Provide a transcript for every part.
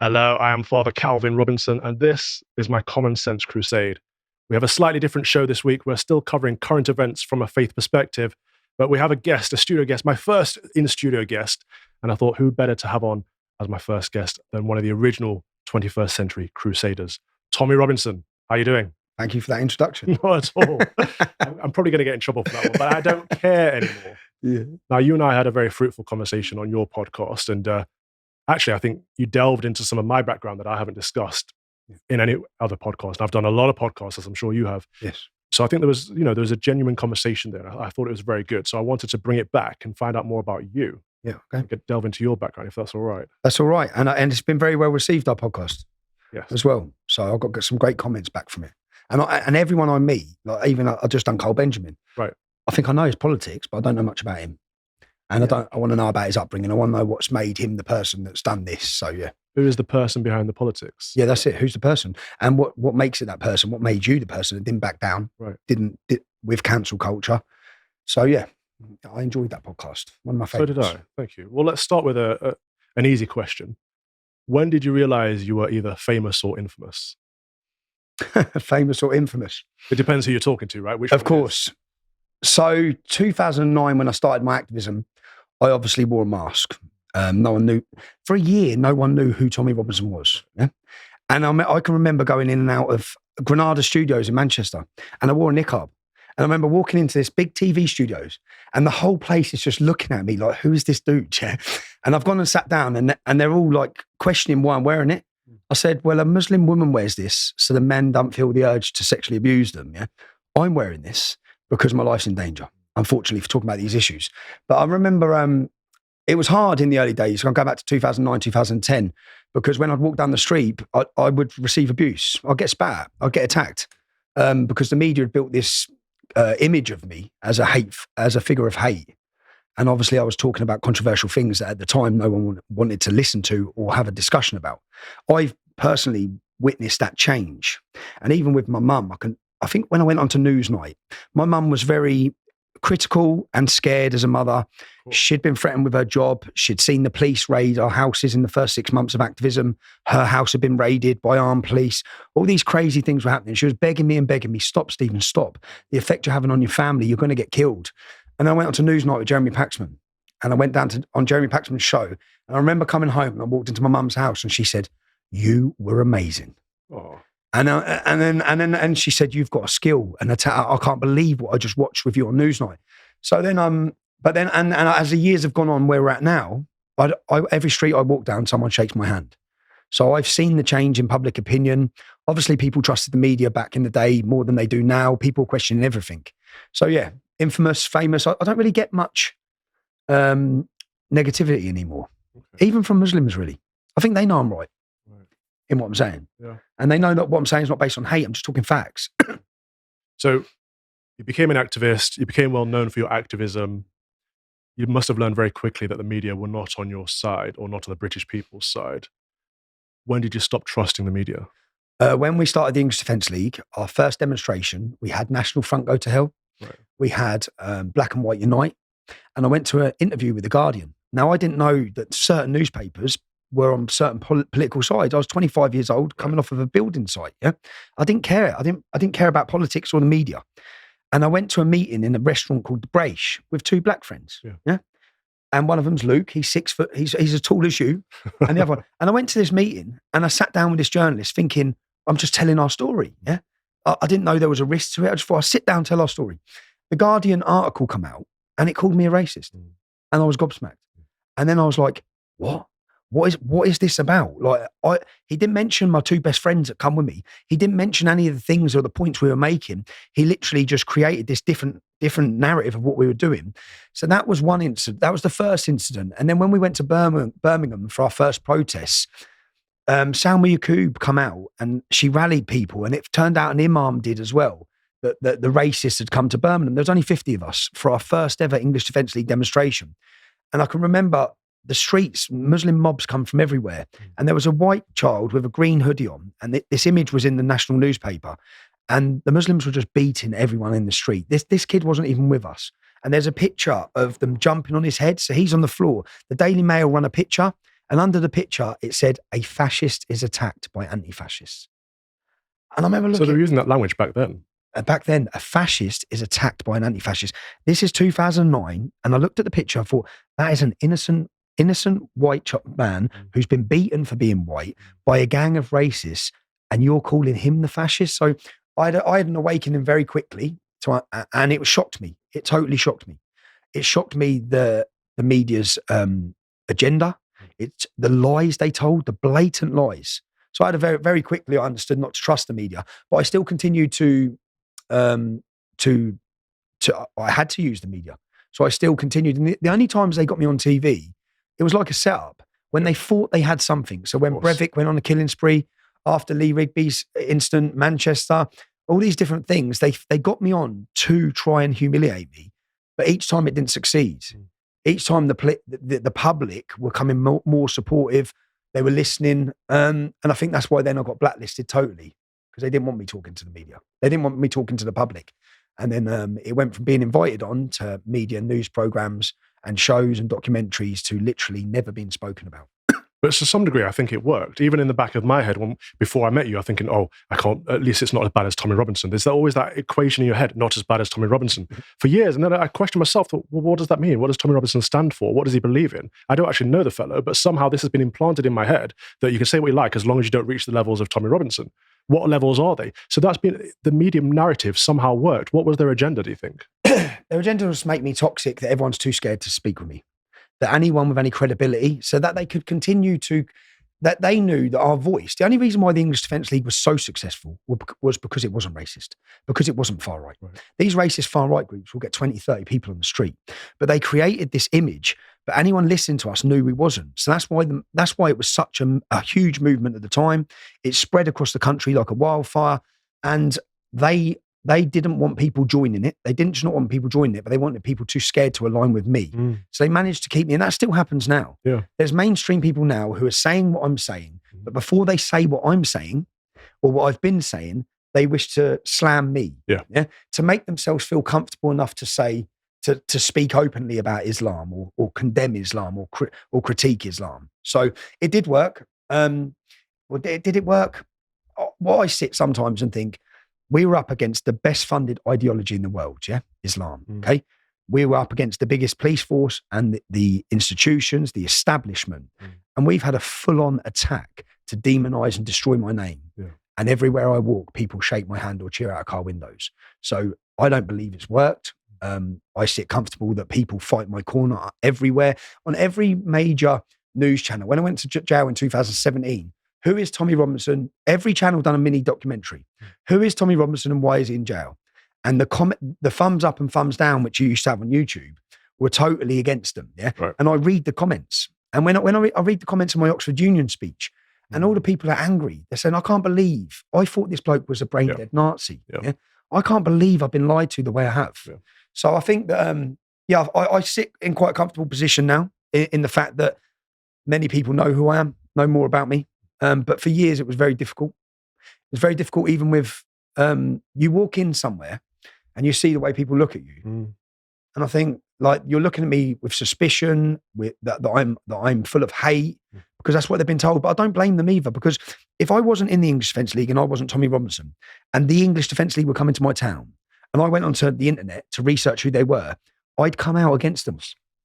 Hello, I am Father Calvin Robinson, and this is my Common Sense Crusade. We have a slightly different show this week. We're still covering current events from a faith perspective, but we have a guest, a studio guest, my first in-studio guest, and I thought who better to have on as my first guest than one of the original 21st century Crusaders. Tommy Robinson, how are you doing? Thank you for that introduction. Not at all. I'm probably going to get in trouble for that one, but I don't care anymore. Yeah. Now, you and I had a very fruitful conversation on your podcast, and actually, I think you delved into some of my background that I haven't discussed in any other podcast. And I've done a lot of podcasts, as I'm sure you have. Yes. So I think there was a genuine conversation there. I thought it was very good. So I wanted to bring it back and find out more about you. Yeah. Okay. I could delve into your background, if that's all right. That's all right. And it's been very well received, our podcast, yes, as well. So I've got some great comments back from it. And everyone I meet, like even I just done Cole Benjamin. Right. I think I know his politics, but I don't know much about him. And I want to know about his upbringing. I want to know what's made him the person that's done this. So yeah. Who is the person behind the politics? Yeah, that's it. Who's the person? And what makes it that person? What made you the person that didn't back down? Right. Did with cancel culture. So yeah, I enjoyed that podcast. One of my favorites. So did I. Thank you. Well, let's start with an easy question. When did you realize you were either famous or infamous? Famous or infamous? It depends who you're talking to, right? Of course. So 2009, when I started my activism, I obviously wore a mask. No one knew. For a year, no one knew who Tommy Robinson was. Yeah? And I can remember going in and out of Granada Studios in Manchester, and I wore a niqab. And I remember walking into this big TV studios, and the whole place is just looking at me like, who is this dude? Yeah? And I've gone and sat down, and they're all like questioning why I'm wearing it. I said, well, a Muslim woman wears this so the men don't feel the urge to sexually abuse them. Yeah, I'm wearing this because my life's in danger, unfortunately, for talking about these issues. But I remember it was hard in the early days. I'm going back to 2009, 2010, because when I'd walk down the street, I would receive abuse. I'd get spat at, I'd get attacked, because the media had built this image of me as a figure of hate. And obviously I was talking about controversial things that at the time no one wanted to listen to or have a discussion about. I've personally witnessed that change. And even with my mum, I think when I went on to Newsnight, my mum was very critical and scared as a mother. Cool. She'd been threatened with her job. She'd seen the police raid our houses in the first 6 months of activism. Her house had been raided by armed police. All these crazy things were happening. She was begging me, stop, Stephen, stop. The effect you're having on your family, you're going to get killed. And I went on to Newsnight with Jeremy Paxman. And I went down on Jeremy Paxman's show. And I remember coming home and I walked into my mum's house and she said, "You were amazing." Oh. And she said, "You've got a skill and I can't believe what I just watched with you on Newsnight." So then, and as the years have gone on where we're at now, every street I walk down, someone shakes my hand. So I've seen the change in public opinion. Obviously, people trusted the media back in the day more than they do now. People questioning everything. So yeah, infamous, famous. I don't really get much negativity anymore, even from Muslims, really. I think they know I'm right in what I'm saying. Yeah. And they know that what I'm saying is not based on hate. I'm just talking facts. So you became an activist. You became well known for your activism. You must have learned very quickly that the media were not on your side or not on the British people's side. When did you stop trusting the media? When we started the English Defence League, our first demonstration, we had National Front Go to Hell. Right. We had Black and White Unite. And I went to an interview with The Guardian. Now, I didn't know that certain newspapers were on certain political sides. I was 25 years old, coming off of a building site. Yeah, I didn't care. I didn't care about politics or the media. And I went to a meeting in a restaurant called The Brèche with two black friends. Yeah. And one of them's Luke. He's 6 foot. He's as tall as you. And the other one. And I went to this meeting and I sat down with this journalist thinking, I'm just telling our story. Yeah. I didn't know there was a risk to it. I just thought I'd sit down and tell our story. The Guardian article come out and it called me a racist. And I was gobsmacked. And then I was like, what? What is this about? Like, he didn't mention my two best friends that come with me. He didn't mention any of the things or the points we were making. He literally just created this different narrative of what we were doing. So that was one incident. That was the first incident. And then when we went to Birmingham for our first protests, Salma Yaqub come out and she rallied people, and it turned out an imam did as well. That the racists had come to Birmingham. There was only 50 of us for our first ever English Defence League demonstration. And I can remember the streets, Muslim mobs come from everywhere. And there was a white child with a green hoodie on. And this image was in the national newspaper. And the Muslims were just beating everyone in the street. This kid wasn't even with us. And there's a picture of them jumping on his head. So he's on the floor. The Daily Mail run a picture. And under the picture, it said, "A fascist is attacked by anti-fascists." And I remember So looking. they were using that language back then. Back then, a fascist is attacked by an anti-fascist. This is 2009, and I looked at the picture. I thought, that is an innocent white man who's been beaten for being white by a gang of racists, and you're calling him the fascist. So I had an awakening very quickly, and it shocked me. It totally shocked me. It shocked me the media's agenda. It's the lies they told, the blatant lies. So I had very, very quickly, I understood not to trust the media, but I still continued I had to use the media. So I still continued. And the only times they got me on TV, it was like a setup when they thought they had something. So when Breivik went on a killing spree, after Lee Rigby's incident, Manchester, all these different things, they got me on to try and humiliate me. But each time it didn't succeed. Each time the public were coming more supportive, they were listening. And I think that's why then I got blacklisted totally, because they didn't want me talking to the media. They didn't want me talking to the public. And then it went from being invited on to media, news programs and shows and documentaries to literally never being spoken about. But to some degree, I think it worked. Even in the back of my head, before I met you, I'm thinking, oh, I can't, at least it's not as bad as Tommy Robinson. There's always that equation in your head, not as bad as Tommy Robinson, for years. And then I questioned myself, thought, well, what does that mean? What does Tommy Robinson stand for? What does he believe in? I don't actually know the fellow, but somehow this has been implanted in my head that you can say what you like as long as you don't reach the levels of Tommy Robinson. What levels are they? So that's been, the medium narrative somehow worked. What was their agenda, do you think? Their agenda was to make me toxic, that everyone's too scared to speak with me, that anyone with any credibility, so that they could continue to, that they knew that our voice, the only reason why the English Defence League was so successful was because it wasn't racist, because it wasn't far right. These racist far right groups will get 20, 30 people on the street, but they created this image, but anyone listening to us knew we wasn't. So that's why it was such a huge movement at the time. It spread across the country like a wildfire, and they didn't want people joining it. They didn't just not want people joining it, but they wanted people too scared to align with me. So they managed to keep me, and that still happens now. Yeah. There's mainstream people now who are saying what I'm saying, but before they say what I'm saying or what I've been saying, they wish to slam me. Yeah. To make themselves feel comfortable enough to say, to speak openly about Islam or condemn Islam or critique Islam. So it did work. Did it work? Well, I sit sometimes and think, we were up against the best funded ideology in the world, Islam, okay? We were up against the biggest police force and the institutions, the establishment. And we've had a full-on attack to demonize and destroy my name. Yeah. And everywhere I walk, people shake my hand or cheer out of car windows. So I don't believe it's worked. I sit comfortable that people fight my corner everywhere. On every major news channel, when I went to jail in 2017, who is Tommy Robinson? Every channel done a mini documentary. Who is Tommy Robinson and why is he in jail? And the thumbs up and thumbs down, which you used to have on YouTube, were totally against them. Yeah. Right. And I read the comments. And when I read the comments of my Oxford Union speech, and all the people are angry. They're saying, I can't believe, I thought this bloke was a brain dead Nazi. Yeah. I can't believe I've been lied to the way I have. Yeah. So I think that, I sit in quite a comfortable position now in the fact that many people know who I am, know more about me. But for years, it was very difficult. It was very difficult even with, you walk in somewhere and you see the way people look at you. And I think, like, you're looking at me with suspicion, with that I'm full of hate, because that's what they've been told. But I don't blame them either, because if I wasn't in the English Defence League and I wasn't Tommy Robinson, and the English Defence League were coming to my town, and I went onto the internet to research who they were, I'd come out against them.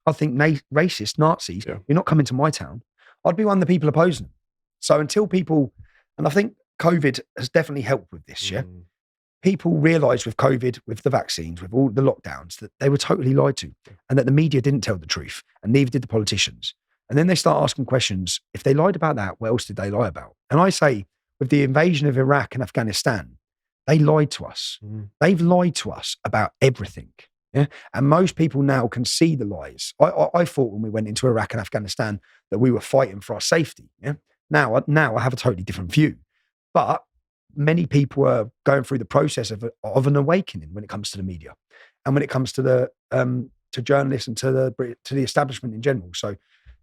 I think racist Nazis, you're not coming to my town. I'd be one of the people opposing them. So until people, and I think COVID has definitely helped with this, people realised with COVID, with the vaccines, with all the lockdowns, that they were totally lied to, and that the media didn't tell the truth, and neither did the politicians. And then they start asking questions. If they lied about that, what else did they lie about? And I say, with the invasion of Iraq and Afghanistan, they lied to us. They've lied to us about everything. Yeah? And most people now can see the lies. I thought when we went into Iraq and Afghanistan that we were fighting for our safety. Yeah? Now I have a totally different view. But many people are going through the process of an awakening when it comes to the media and when it comes to the to journalists and to the establishment in general. So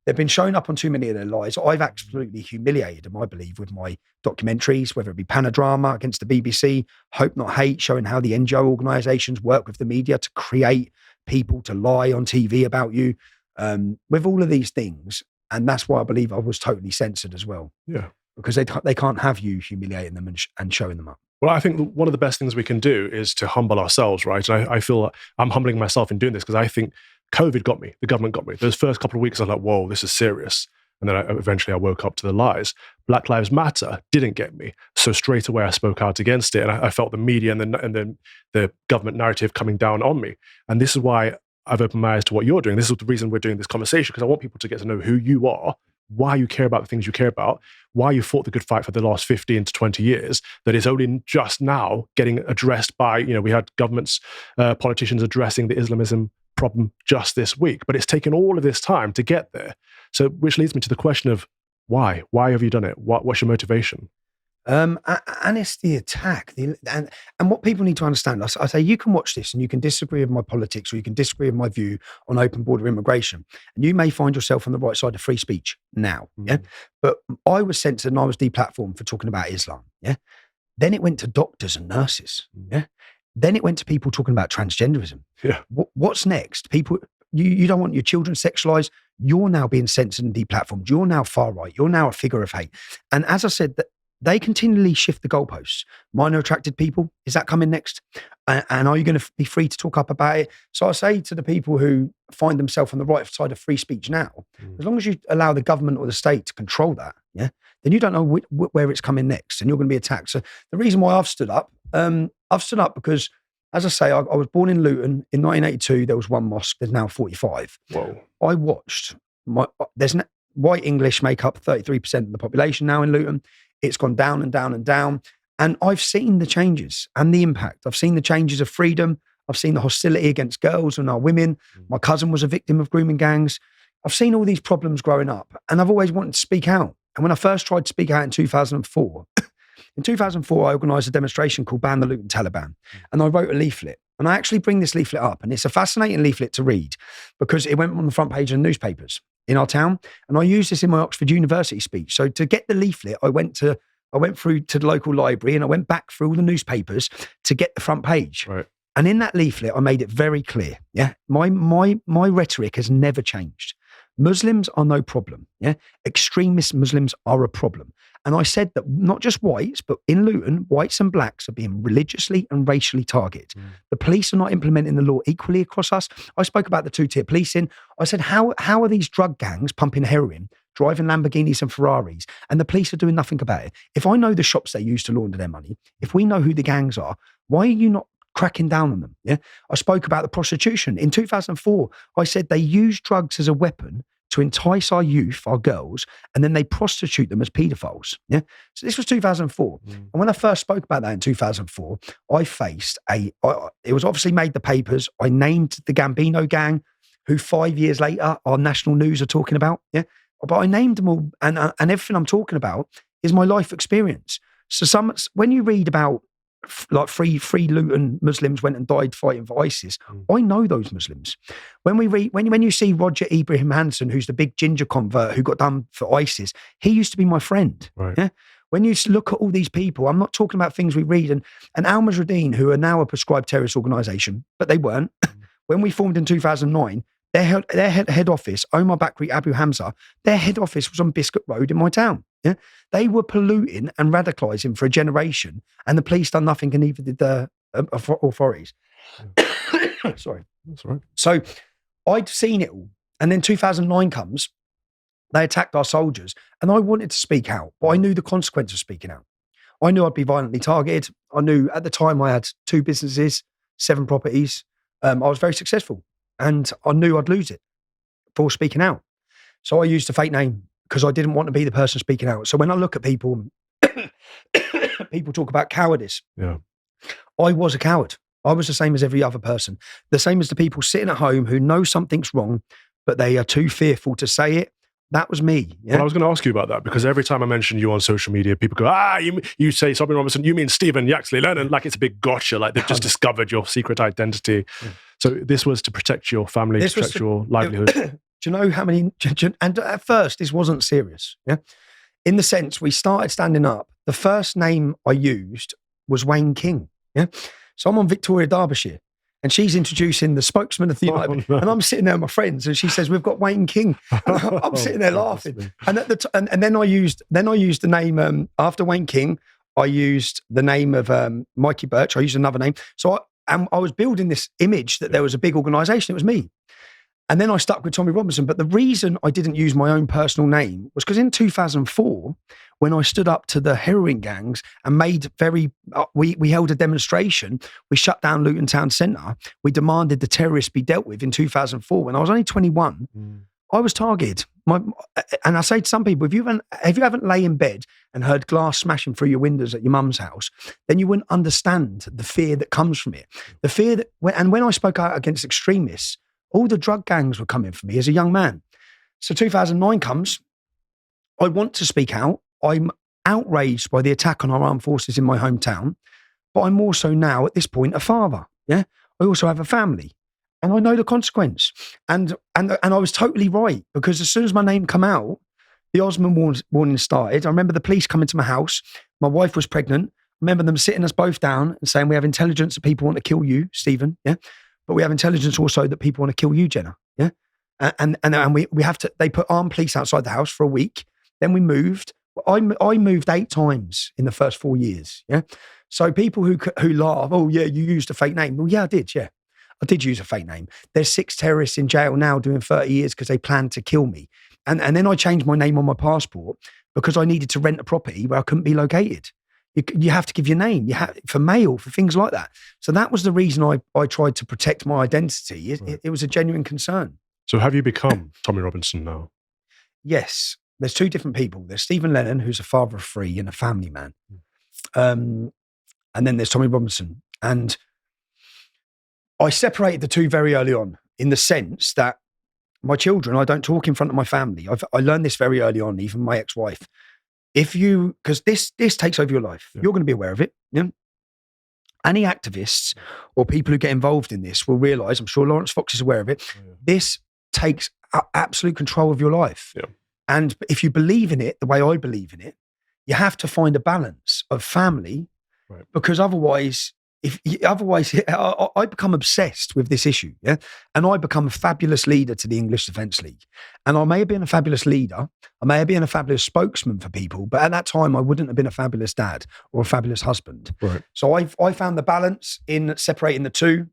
they've been showing up on too many of their lies. I've absolutely humiliated them, I believe, with my documentaries, whether it be Panodrama against the BBC, Hope Not Hate, showing how the NGO organisations work with the media to create people to lie on TV about you. With all of these things, And that's why I believe I was totally censored as well. Yeah. Because they can't have you humiliating them and showing them up. Well, I think one of the best things we can do is to humble ourselves, right? And I feel like I'm humbling myself in doing this because I think COVID got me. The government got me. Those first couple of weeks, I was like, whoa, this is serious. And then eventually I woke up to the lies. Black Lives Matter didn't get me. So straight away I spoke out against it. And I felt the media and then the government narrative coming down on me. And this is why I've opened my eyes to what you're doing. This is the reason we're doing this conversation, because I want people to get to know who you are, why you care about the things you care about, why you fought the good fight for the last 15 to 20 years that is only just now getting addressed by, we had governments, politicians addressing the Islamism problem just this week, but it's taken all of this time to get there. So, which leads me to the question of why? Why have you done it? What's your motivation? And it's the attack. And what people need to understand, I say, you can watch this and you can disagree with my politics or you can disagree with my view on open border immigration. And you may find yourself on the right side of free speech now. Yeah. But I was censored and I was deplatformed for talking about Islam. Yeah. Then it went to doctors and nurses. Yeah. Then it went to people talking about transgenderism. Yeah. What's next? People, you don't want your children sexualized. You're now being censored and deplatformed. You're now far right. You're now a figure of hate. And as I said, they continually shift the goalposts. Minor attracted people, is that coming next? And are you going to be free to talk up about it? So I say to the people who find themselves on the right side of free speech now, as long as you allow the government or the state to control that, yeah, then you don't know where it's coming next and you're going to be attacked. So the reason why I've stood up because, as I say, I was born in Luton. In 1982, there was one mosque. There's now 45. Whoa. I watched, white English make up 33% of the population now in Luton. It's gone down and down and down. And I've seen the changes and the impact. I've seen the changes of freedom. I've seen the hostility against girls and our women. My cousin was a victim of grooming gangs. I've seen all these problems growing up and I've always wanted to speak out. And when I first tried to speak out in 2004, I organised a demonstration called Ban the Luton Taliban. And I wrote a leaflet. And I actually bring this leaflet up. And it's a fascinating leaflet to read because it went on the front page of the newspapers in our town. And I used this in my Oxford University speech. So to get the leaflet, I went through to the local library and I went back through all the newspapers to get the front page. Right. And in that leaflet, I made it very clear. Yeah. My rhetoric has never changed. Muslims are no problem. Yeah. Extremist Muslims are a problem. And I said that not just whites, but in Luton, whites and blacks are being religiously and racially targeted. The police are not implementing the law equally across us. I spoke about the two-tier policing. I said, how are these drug gangs pumping heroin, driving Lamborghinis and Ferraris, and the police are doing nothing about it? If I know the shops they use to launder their money, if we know who the gangs are, why are you not cracking down on them? Yeah. I spoke about the prostitution. In 2004, I said they use drugs as a weapon to entice our youth, our girls, and then they prostitute them as paedophiles. Yeah. So this was 2004. And when I first spoke about that in 2004, I faced it was obviously made the papers. I named the Gambino gang, who 5 years later, our national news are talking about. Yeah. But I named them all. And everything I'm talking about is my life experience. So when you read about like free Luton Muslims went and died fighting for ISIS, I know those Muslims. When you see Roger Ibrahim Hansen, who's the big ginger convert who got done for ISIS, he used to be my friend. Right. Yeah. When you look at all these people, I'm not talking about things we read, and Al Masradeen, who are now a prescribed terrorist organisation, but they weren't. When we formed in 2009, their head office, Omar Bakri Abu Hamza, their head office was on Biscuit Road in my town. Yeah, they were polluting and radicalising for a generation, and the police done nothing, and neither did the authorities. Sorry, that's right. So I'd seen it all, and then 2009 comes. They attacked our soldiers, and I wanted to speak out, but I knew the consequence of speaking out. I knew I'd be violently targeted. I knew at the time I had 2 businesses, 7 properties. I was very successful, and I knew I'd lose it for speaking out. So I used a fake name, because I didn't want to be the person speaking out. So when I look at people, people talk about cowardice. Yeah, I was a coward. I was the same as every other person. The same as the people sitting at home who know something's wrong, but they are too fearful to say it. That was me. Yeah? Well, I was going to ask you about that, because every time I mention you on social media, people go, you say Robin Robinson, you mean Stephen Yaxley Lennon, like it's a big gotcha, like they've just discovered your secret identity. So this was to protect your family, to protect your livelihood. Do you know how many, and at first this wasn't serious, yeah? In the sense we started standing up, the first name I used was Wayne King, yeah? So I'm on Victoria, Derbyshire, and she's introducing the spokesman of the United. no. And I'm sitting there with my friends, and she says, "We've got Wayne King." And I'm sitting there laughing. And at the and then I used the name after Wayne King. I used the name of Mikey Birch. I used another name. So I was building this image that there was a big organisation. It was me. And then I stuck with Tommy Robinson. But the reason I didn't use my own personal name was because in 2004, when I stood up to the heroin gangs and made we held a demonstration, we shut down Luton Town Centre, we demanded the terrorists be dealt with in 2004. When I was only 21, I was targeted. And I say to some people, if you haven't lay in bed and heard glass smashing through your windows at your mum's house, then you wouldn't understand the fear that comes from it. The fear that, when I spoke out against extremists, all the drug gangs were coming for me as a young man. So 2009 comes, I want to speak out. I'm outraged by the attack on our armed forces in my hometown, but I'm also now at this point a father. Yeah, I also have a family. And I know the consequence. And I was totally right, because as soon as my name come out, the Osmond warning started. I remember the police coming to my house. My wife was pregnant. I remember them sitting us both down and saying, "We have intelligence that people want to kill you, Stephen. Yeah, but we have intelligence also that people want to kill you, Jenna. Yeah, and we have to." They put armed police outside the house for a week. Then we moved. I moved 8 times in the first 4 years. Yeah, so people who laugh, "Oh yeah, you used a fake name." Well, yeah, I did. Yeah. I did use a fake name. There's 6 terrorists in jail now doing 30 years because they planned to kill me. And then I changed my name on my passport because I needed to rent a property where I couldn't be located. You have to give your name. You have for mail, for things like that. So that was the reason I tried to protect my identity. It was a genuine concern. So have you become Tommy Robinson now? Yes. There's 2 different people. There's Stephen Lennon, who's a father of 3 and a family man. And then there's Tommy Robinson. And I separated the 2 very early on, in the sense that my children, I don't talk in front of my family. I learned this very early on, even my ex-wife. Because this takes over your life, you're going to be aware of it. Yeah? Any activists or people who get involved in this will realise, I'm sure Lawrence Fox is aware of it, this takes absolute control of your life. Yeah. And if you believe in it the way I believe in it, you have to find a balance of family, because otherwise I become obsessed with this issue, yeah, and I become a fabulous leader to the English Defence League. And I may have been a fabulous leader, I may have been a fabulous spokesman for people, but at that time I wouldn't have been a fabulous dad or a fabulous husband. Right. So I found the balance in separating the 2.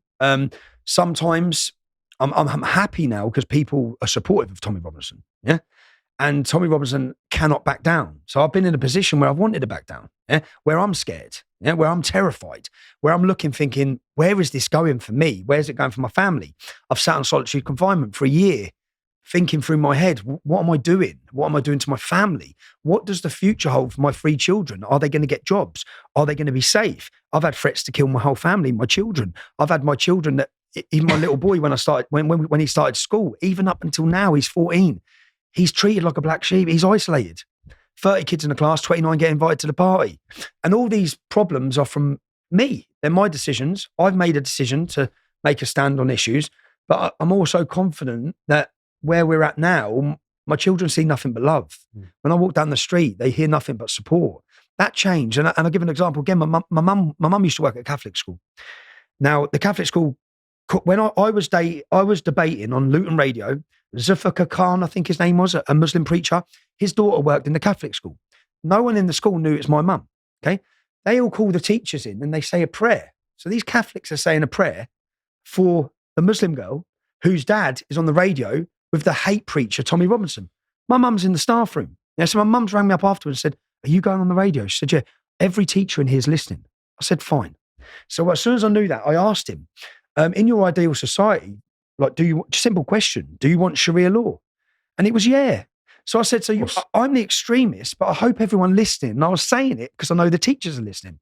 Sometimes I'm happy now because people are supportive of Tommy Robinson, yeah. And Tommy Robinson cannot back down. So I've been in a position where I've wanted to back down, yeah? Where I'm scared, yeah? Where I'm terrified, where I'm looking, thinking, where is this going for me? Where's it going for my family? I've sat on solitary confinement for a year, thinking through my head, what am I doing? What am I doing to my family? What does the future hold for my 3 children? Are they going to get jobs? Are they going to be safe? I've had threats to kill my whole family, my children. I've had my children that, even my little boy, when he started school, even up until now, he's 14. He's treated like a black sheep. He's isolated. 30 kids in the class, 29 get invited to the party. And all these problems are from me. They're my decisions. I've made a decision to make a stand on issues, but I'm also confident that where we're at now, my children see nothing but love. When I walk down the street, they hear nothing but support. That changed. And I'll give an example again. My mum used to work at a Catholic school. Now, the Catholic school, when I was debating on Luton radio, Zulfikar Khan, I think his name was, a Muslim preacher, his daughter worked in the Catholic school. No one in the school knew it's my mum, okay? They all call the teachers in and they say a prayer. So these Catholics are saying a prayer for the Muslim girl whose dad is on the radio with the hate preacher, Tommy Robinson. My mum's in the staff room. Yeah, so my mum's rang me up afterwards and said, "Are you going on the radio?" She said, "Yeah, every teacher in here is listening." I said, "Fine." So as soon as I knew that, I asked him, in your ideal society, like, simple question, do you want Sharia law? And it was, yeah. So I said, I'm the extremist, but I hope everyone listening. And I was saying it because I know the teachers are listening.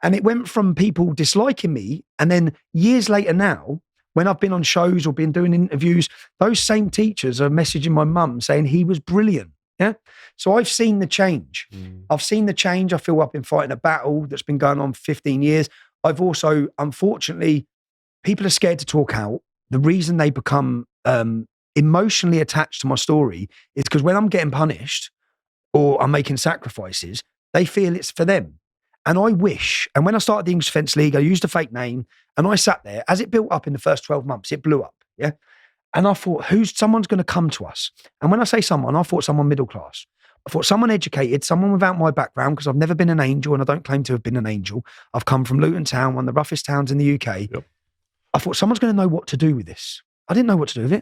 And it went from people disliking me. And then years later now, when I've been on shows or been doing interviews, those same teachers are messaging my mum saying he was brilliant. Yeah. So I've seen the change. I've seen the change. I feel I've been fighting a battle that's been going on for 15 years. I've also, unfortunately, people are scared to talk out. The reason they become emotionally attached to my story is because when I'm getting punished or I'm making sacrifices, they feel it's for them. And I wish, and when I started the English Defence League, I used a fake name, and I sat there. As it built up in the first 12 months, it blew up, yeah? And I thought, someone's going to come to us. And when I say someone, I thought someone middle class. I thought someone educated, someone without my background, because I've never been an angel, and I don't claim to have been an angel. I've come from Luton town, one of the roughest towns in the UK. Yep. I thought someone's going to know what to do with this. I didn't know what to do with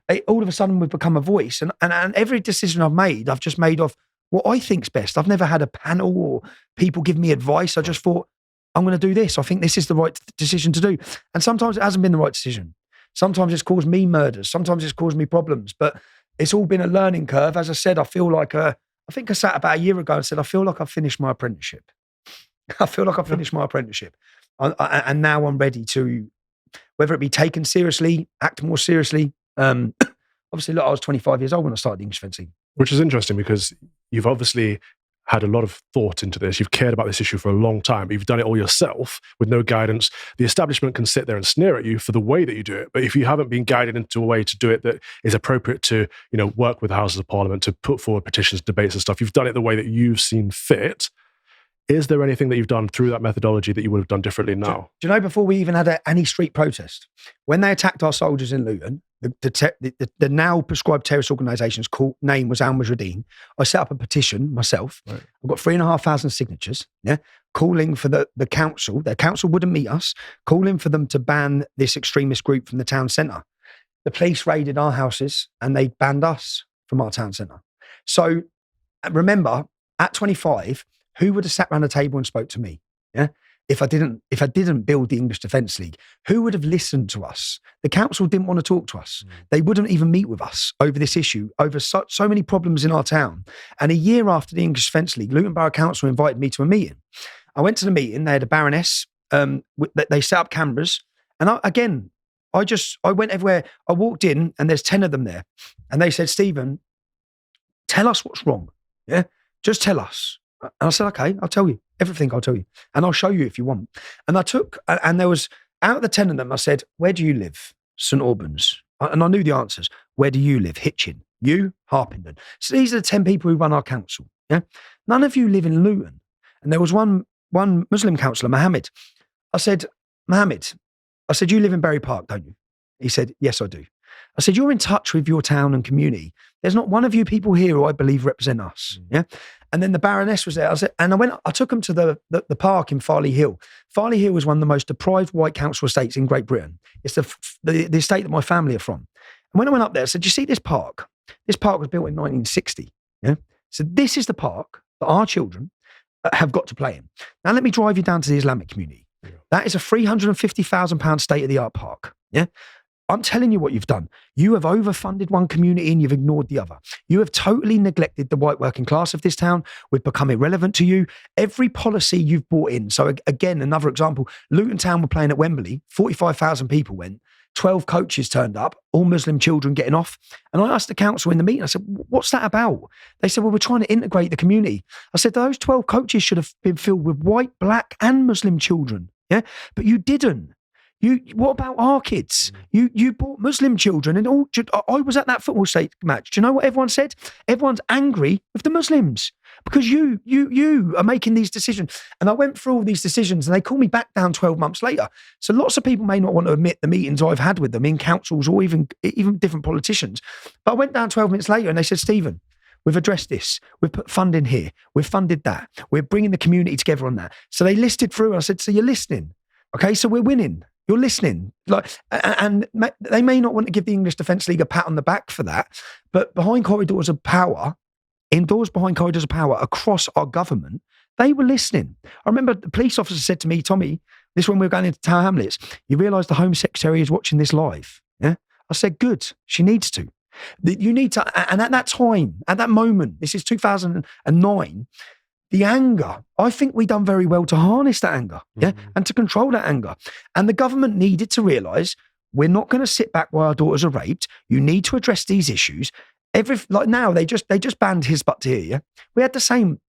it. All of a sudden, we've become a voice. And every decision I've made, I've just made off what I think's best. I've never had a panel or people give me advice. I just thought, I'm going to do this. I think this is the right decision to do. And sometimes it hasn't been the right decision. Sometimes it's caused me murders. Sometimes it's caused me problems. But it's all been a learning curve. As I said, I feel like, I think I sat about a year ago and said, I feel like I've finished my apprenticeship. I feel like I've finished my apprenticeship. And now I'm ready to, whether it be taken seriously, act more seriously. Obviously, look, I was 25 years old when I started the English fencing. Which is interesting because you've obviously had a lot of thought into this. You've cared about this issue for a long time. You've done it all yourself with no guidance. The establishment can sit there and sneer at you for the way that you do it. But if you haven't been guided into a way to do it that is appropriate to, work with the Houses of Parliament, to put forward petitions, debates and stuff, you've done it the way that you've seen fit. Is there anything that you've done through that methodology that you would have done differently now? Do you know, before we even had any street protest, when they attacked our soldiers in Luton, the now prescribed terrorist organisation's name was Al Mujahideen. I set up a petition myself. Right. I've got 3,500 signatures, calling for the council. Their council wouldn't meet us, calling for them to ban this extremist group from the town centre. The police raided our houses and they banned us from our town centre. So remember, at 25, who would have sat around a table and spoke to me? Yeah. If I didn't build the English Defence League, who would have listened to us? The council didn't want to talk to us. They wouldn't even meet with us over this issue, over so many problems in our town. And a year after the English Defence League, Luton Borough Council invited me to a meeting. I went to the meeting. They had a baroness. They set up cameras. And I went everywhere. I walked in and there's 10 of them there. And they said, Stephen, tell us what's wrong. Yeah, just tell us. And I said, okay, I'll tell you. Everything I'll tell you. And I'll show you if you want. And there was, out of the 10 of them, I said, where do you live? St Albans. And I knew the answers. Where do you live? Hitchin. You? Harpenden. So these are the 10 people who run our council. Yeah. None of you live in Luton. And there was one Muslim councillor, Mohammed. I said, Mohammed, you live in Bury Park, don't you? He said, yes, I do. I said, you're in touch with your town and community. There's not one of you people here who I believe represent us. Yeah. And then the Baroness was there. I took them to the park in Farley Hill. Farley Hill is one of the most deprived white council estates in Great Britain. It's the estate that my family are from. And when I went up there, I said, do you see this park? This park was built in 1960. Yeah. So this is the park that our children have got to play in. Now let me drive you down to the Islamic community. Yeah. That is a £350,000 state-of-the-art park. Yeah. I'm telling you what you've done. You have overfunded one community and you've ignored the other. You have totally neglected the white working class of this town. We've become irrelevant to you. Every policy you've brought in. So again, another example, Luton Town were playing at Wembley. 45,000 people went. 12 coaches turned up, all Muslim children getting off. And I asked the council in the meeting, I said, what's that about? They said, well, we're trying to integrate the community. I said, those 12 coaches should have been filled with white, black and Muslim children. Yeah, but you didn't. What about our kids? You brought Muslim children and all. I was at that football match. Do you know what everyone said? Everyone's angry with the Muslims because you are making these decisions. And I went through all these decisions and they called me back down 12 months later. So lots of people may not want to admit the meetings I've had with them in councils or even different politicians. But I went down 12 minutes later and they said, Stephen, we've addressed this. We've put funding here. We've funded that. We're bringing the community together on that. So they listed through and I said, so you're listening. Okay, so we're winning. You're listening. And they may not want to give the English Defence League a pat on the back for that, but behind corridors of power, indoors behind corridors of power across our government, they were listening. I remember the police officer said to me, Tommy, this when we were going into Tower Hamlets, you realise the Home Secretary is watching this live. Yeah. I said, good. She needs to. You need to. And at that time, at that moment, this is 2009, the anger, I think we done very well to harness that anger, and to control that anger. And the government needed to realise we're not going to sit back while our daughters are raped. You need to address these issues. Now they just banned Hizb ut-Tahrir. Yeah? We had the same.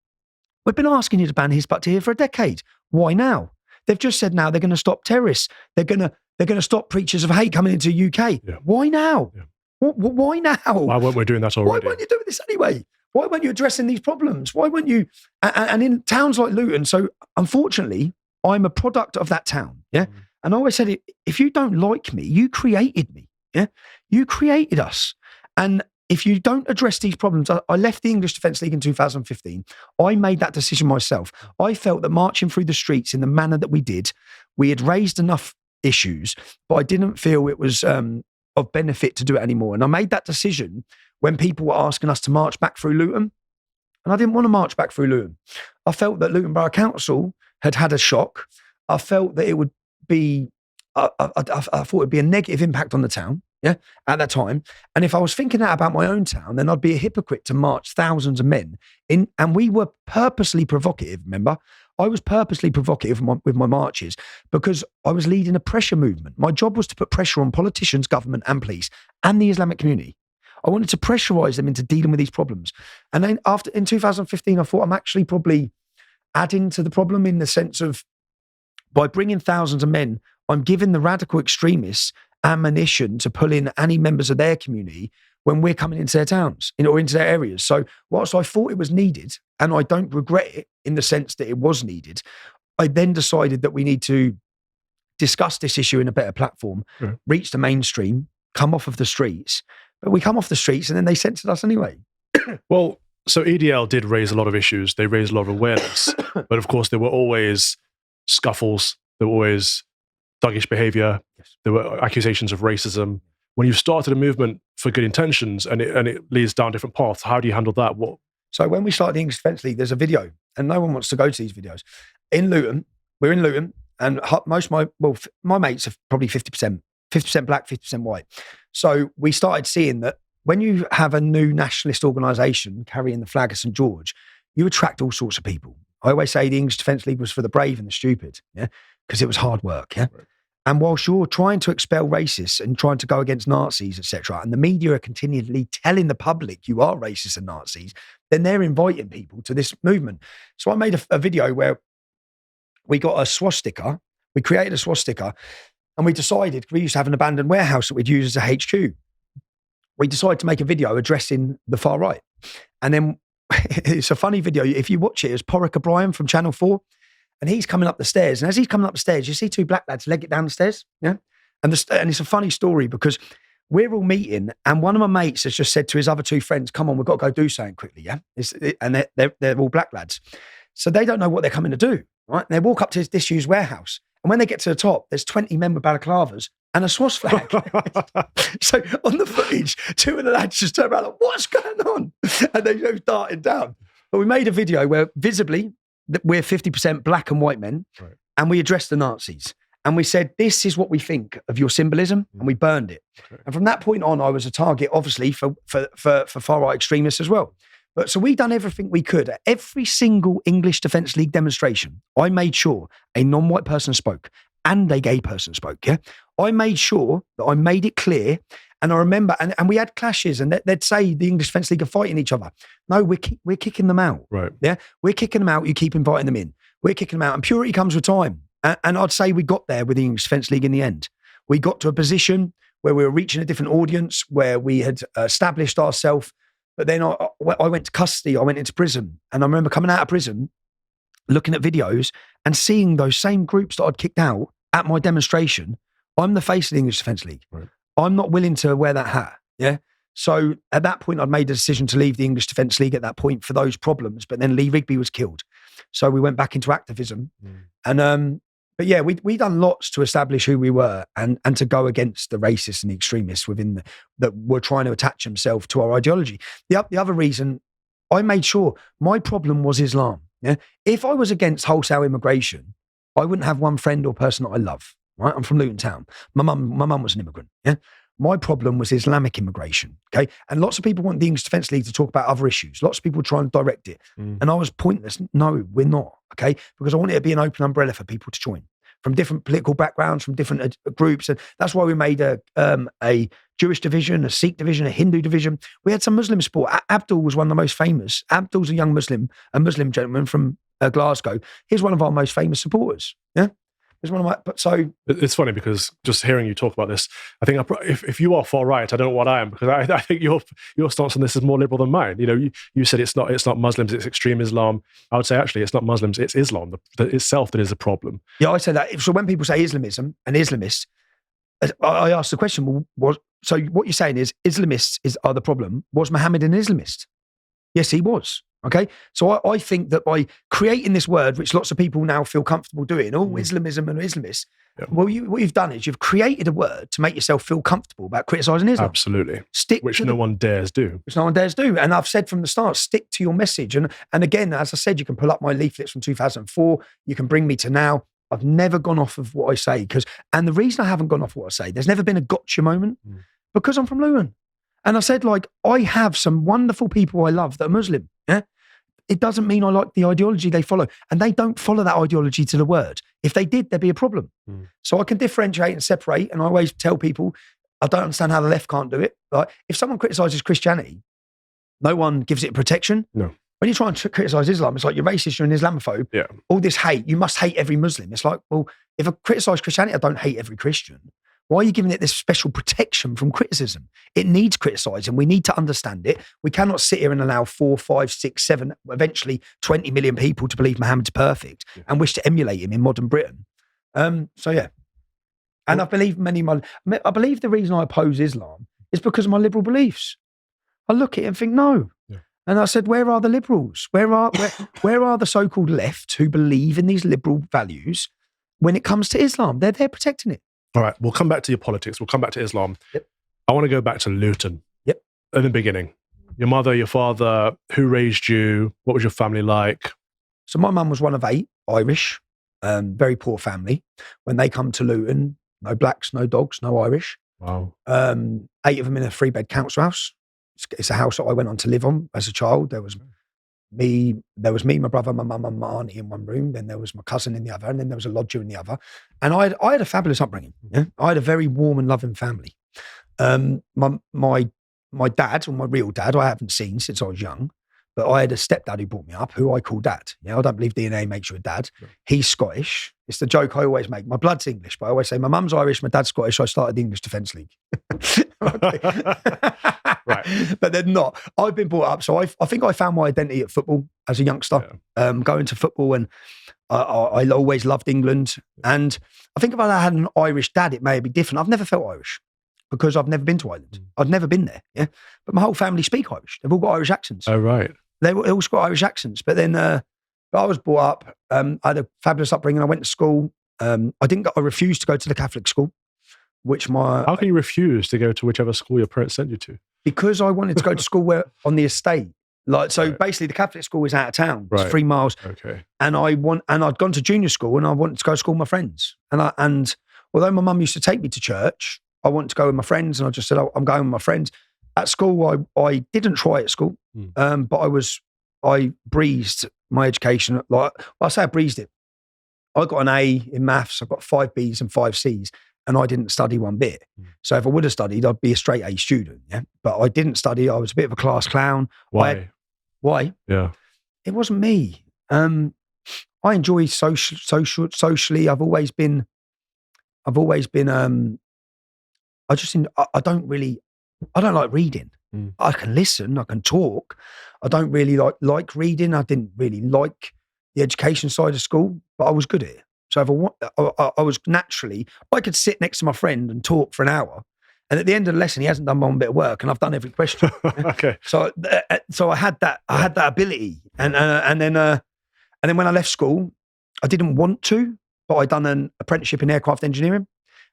We've been asking you to ban Hizb ut-Tahrir for a decade. Why now? They've just said now they're going to stop terrorists. They're going to stop preachers of hate coming into the UK. Yeah. Why now? Yeah. Why now? Why weren't we doing that already? Why weren't you doing this anyway? Why weren't you addressing these problems? Why weren't you? And in towns like Luton, so unfortunately, I'm a product of that town. Yeah. And I always said, if you don't like me, you created me. Yeah. You created us. And if you don't address these problems, I left the English Defence League in 2015. I made that decision myself. I felt that marching through the streets in the manner that we did, we had raised enough issues, but I didn't feel it was of benefit to do it anymore. And I made that decision when people were asking us to march back through Luton. And I didn't want to march back through Luton. I felt that Luton Borough Council had had a shock. I felt that it would be, I thought it would be a negative impact on the town. Yeah, at that time. And if I was thinking that about my own town, then I'd be a hypocrite to march thousands of men in. And we were purposely provocative, remember? I was purposely provocative with my marches because I was leading a pressure movement. My job was to put pressure on politicians, government and police and the Islamic community. I wanted to pressurize them into dealing with these problems. And then in 2015, I thought I'm actually probably adding to the problem in the sense of by bringing thousands of men, I'm giving the radical extremists ammunition to pull in any members of their community when we're coming into their towns or into their areas. So whilst I thought it was needed, and I don't regret it in the sense that it was needed, I then decided that we need to discuss this issue in a better platform, reach the mainstream, come off of the streets. But we come off the streets and then they censored us anyway. Well, so EDL did raise a lot of issues. They raised a lot of awareness. But of course, there were always scuffles. There were always thuggish behavior. Yes. There were accusations of racism. When you started a movement for good intentions and it leads down different paths, how do you handle that? So when we started the English Defence League, there's a video, and no one wants to go to these videos. In Luton, we're in Luton, and most of my mates are probably 50% black, 50% white. So we started seeing that when you have a new nationalist organisation carrying the flag of St. George, you attract all sorts of people. I always say the English Defence League was for the brave and the stupid, yeah, because it was hard work, yeah. Right. And whilst you're trying to expel racists and trying to go against Nazis, etc., and the media are continually telling the public you are racist and Nazis, then they're inviting people to this movement. So I made a video where we got a swastika, we created a swastika, and we decided, we used to have an abandoned warehouse that we'd use as a HQ. We decided to make a video addressing the far right. And then it's a funny video. If you watch it, it's Porrick O'Brien from Channel 4. And he's coming up the stairs. And as he's coming up the stairs, you see two black lads leg it down the stairs. Yeah. And it's a funny story because we're all meeting and one of my mates has just said to his other two friends, come on, we've got to go do something quickly. Yeah. And they're all black lads. So they don't know what they're coming to do. Right. And they walk up to this disused warehouse. And when they get to the top, there's 20 men with balaclavas and a swastika flag. So on the footage, two of the lads just turn around like, what's going on? And they go darting down. But we made a video where visibly, we're 50% black and white men, right, and we addressed the Nazis. And we said, this is what we think of your symbolism, and we burned it. Okay. And from that point on, I was a target, obviously, for far-right extremists as well. But so we done everything we could. At every single English Defence League demonstration, I made sure a non-white person spoke and a gay person spoke, yeah? I made sure that I made it clear. And I remember, and we had clashes, and they'd say the English Defence League are fighting each other. No, we're kicking them out. Right. Yeah, we're kicking them out. You keep inviting them in. We're kicking them out, and purity comes with time. And I'd say we got there with the English Defence League in the end. We got to a position where we were reaching a different audience, where we had established ourselves. But then I went to custody. I went into prison, and I remember coming out of prison, looking at videos and seeing those same groups that I'd kicked out at my demonstration. I'm the face of the English Defence League. Right. I'm not willing to wear that hat, yeah? So at that point, I'd made a decision to leave the English Defence League at that point for those problems, but then Lee Rigby was killed. So we went back into activism. And but yeah, we done lots to establish who we were and to go against the racists and the extremists within that were trying to attach themselves to our ideology. The other reason, I made sure my problem was Islam, yeah? If I was against wholesale immigration, I wouldn't have one friend or person that I love. Right? I'm from Luton Town. My mum was an immigrant. Yeah. My problem was Islamic immigration. Okay. And lots of people want the English Defence League to talk about other issues. Lots of people try and direct it. And I was pointless. No, we're not. Okay. Because I want it to be an open umbrella for people to join from different political backgrounds, from different groups. And that's why we made a Jewish division, a Sikh division, a Hindu division. We had some Muslim support. Abdul was one of the most famous. Abdul's a Muslim gentleman from Glasgow. He's one of our most famous supporters. Yeah. It's one of my. But so It's funny because just hearing you talk about this, I think if you are far right, I don't know what I am, because I think your stance on this is more liberal than mine. You said it's not Muslims, it's extreme Islam. I would say actually it's not Muslims, it's Islam itself that is a problem. Yeah, I say that. So when people say Islamism and Islamists, I ask the question: well, so what you're saying is Islamists are the problem? Was Muhammad an Islamist? Yes, he was. Okay, so I think that by creating this word, which lots of people now feel comfortable doing, Islamism and Islamists, well, what you've done is you've created a word to make yourself feel comfortable about criticising Islam. Absolutely. Which no one dares do. Which no one dares do. And I've said from the start, stick to your message. And again, as I said, you can pull up my leaflets from 2004. You can bring me to now. I've never gone off of what I say. And the reason I haven't gone off what I say, there's never been a gotcha moment because I'm from Luton. And I said, I have some wonderful people I love that are Muslim. Yeah. It doesn't mean I like the ideology they follow. And they don't follow that ideology to the word. If they did, there'd be a problem. So I can differentiate and separate. And I always tell people, I don't understand how the left can't do it. Like, if someone criticises Christianity, no one gives it protection. No. When you try and criticise Islam, it's like you're racist, you're an Islamophobe. Yeah. All this hate, you must hate every Muslim. It's like, well, if I criticise Christianity, I don't hate every Christian. Why are you giving it this special protection from criticism? It needs criticising. We need to understand it. We cannot sit here and allow 4, 5, 6, 7, eventually 20 million people to believe Muhammad's perfect and wish to emulate him in modern Britain. So yeah. And I believe I believe the reason I oppose Islam is because of my liberal beliefs. I look at it and think, no. Yeah. And I said, where are the liberals? Where are the so-called left who believe in these liberal values when it comes to Islam? They're there protecting it. All right, we'll come back to your politics. We'll come back to Islam. Yep. I want to go back to Luton. Yep. In the beginning. Your mother, your father, who raised you? What was your family like? So my mum was one of 8, Irish, very poor family. When they come to Luton, no blacks, no dogs, no Irish. Wow. 8 of them in a 3-bed council house. It's a house that I went on to live on as a child. There was me, my brother, my mum and my auntie in one room. Then there was my cousin in the other. And then there was a lodger in the other. And I had a fabulous upbringing. Yeah? I had a very warm and loving family. My dad, or my real dad, I haven't seen since I was young. But I had a stepdad who brought me up, who I call dad. Yeah, I don't believe DNA makes you a dad. Right. He's Scottish. It's the joke I always make. My blood's English, but I always say my mum's Irish, my dad's Scottish, so I started the English Defence League. Right. But they're not. I've been brought up, so I think I found my identity at football as a youngster, going to football, and I always loved England. And I think if I had an Irish dad, it may be different. I've never felt Irish because I've never been to Ireland. I've never been there, yeah. But my whole family speak Irish. They've all got Irish accents. Oh, right. They all got Irish accents. But then I was brought up. I had a fabulous upbringing. I went to school. I refused to go to the Catholic school, How can you refuse to go to whichever school your parents sent you to? Because I wanted to go to school on the estate. Basically the Catholic school is out of town. It's 3 miles. Okay. And I'd gone to junior school and I wanted to go to school with my friends. And although my mum used to take me to church, I wanted to go with my friends, and I just said, I'm going with my friends. At school, I didn't try at school, but I breezed my education. I say I breezed it. I got an A in maths, I got 5 Bs and 5 Cs, and I didn't study one bit. So if I would have studied, I'd be a straight A student, yeah? But I didn't study, I was a bit of a class clown. Why? Why? Yeah. It wasn't me. I enjoy socially. I don't like reading. I can listen, I can talk. I don't really like reading. I didn't really like the education side of school, but I was good at it. So I was naturally, I could sit next to my friend and talk for an hour. And at the end of the lesson, he hasn't done one bit of work, and I've done every question. Okay. So I had that. I had that ability, and then when I left school, I didn't want to, but I done an apprenticeship in aircraft engineering,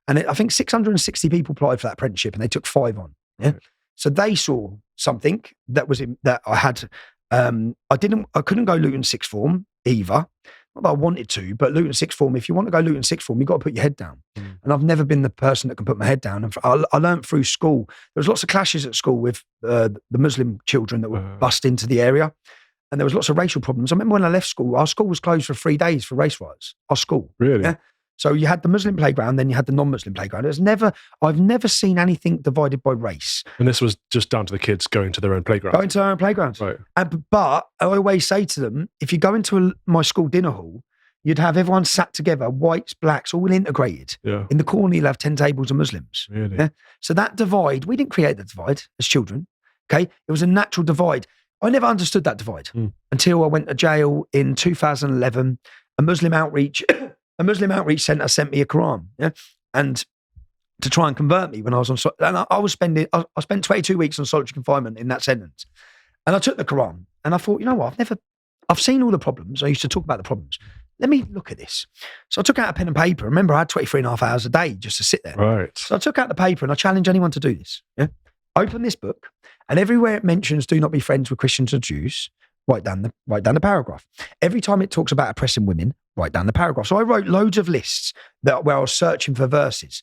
and I think 660 people applied for that apprenticeship, and they took 5 on. Yeah. Right. So they saw something that I had. I couldn't go Luton sixth form either. Not that I wanted to, but Luton sixth form, if you want to go Luton sixth form, you've got to put your head down. And I've never been the person that can put my head down. And I learned through school. There was lots of clashes at school with the Muslim children that would bust into the area. And there was lots of racial problems. I remember when I left school, our school was closed for 3 days for race riots. Our school. Really? Yeah? So you had the Muslim playground, then you had the non-Muslim playground. I've never seen anything divided by race. And this was just down to the kids going to their own playground. Going to their own playgrounds. Right. But I always say to them, if you go into my school dinner hall, you'd have everyone sat together, whites, blacks, all integrated. Yeah. In the corner, you'll have 10 tables of Muslims. Really? Yeah? So that divide, we didn't create the divide as children. Okay. It was a natural divide. I never understood that divide until I went to jail in 2011. A Muslim outreach centre sent me a Quran. Yeah. And to try and convert me when I was on, and I spent 22 weeks on solitary confinement in that sentence. And I took the Quran and I thought, you know what? I've seen all the problems. I used to talk about the problems. Let me look at this. So I took out a pen and paper. Remember, I had 23 and a half hours a day just to sit there. Right. So I took out the paper and I challenge anyone to do this. Yeah. Open this book, and everywhere it mentions do not be friends with Christians or Jews, write down the paragraph. Every time it talks about oppressing women, write down the paragraph. So I wrote loads of lists where I was searching for verses.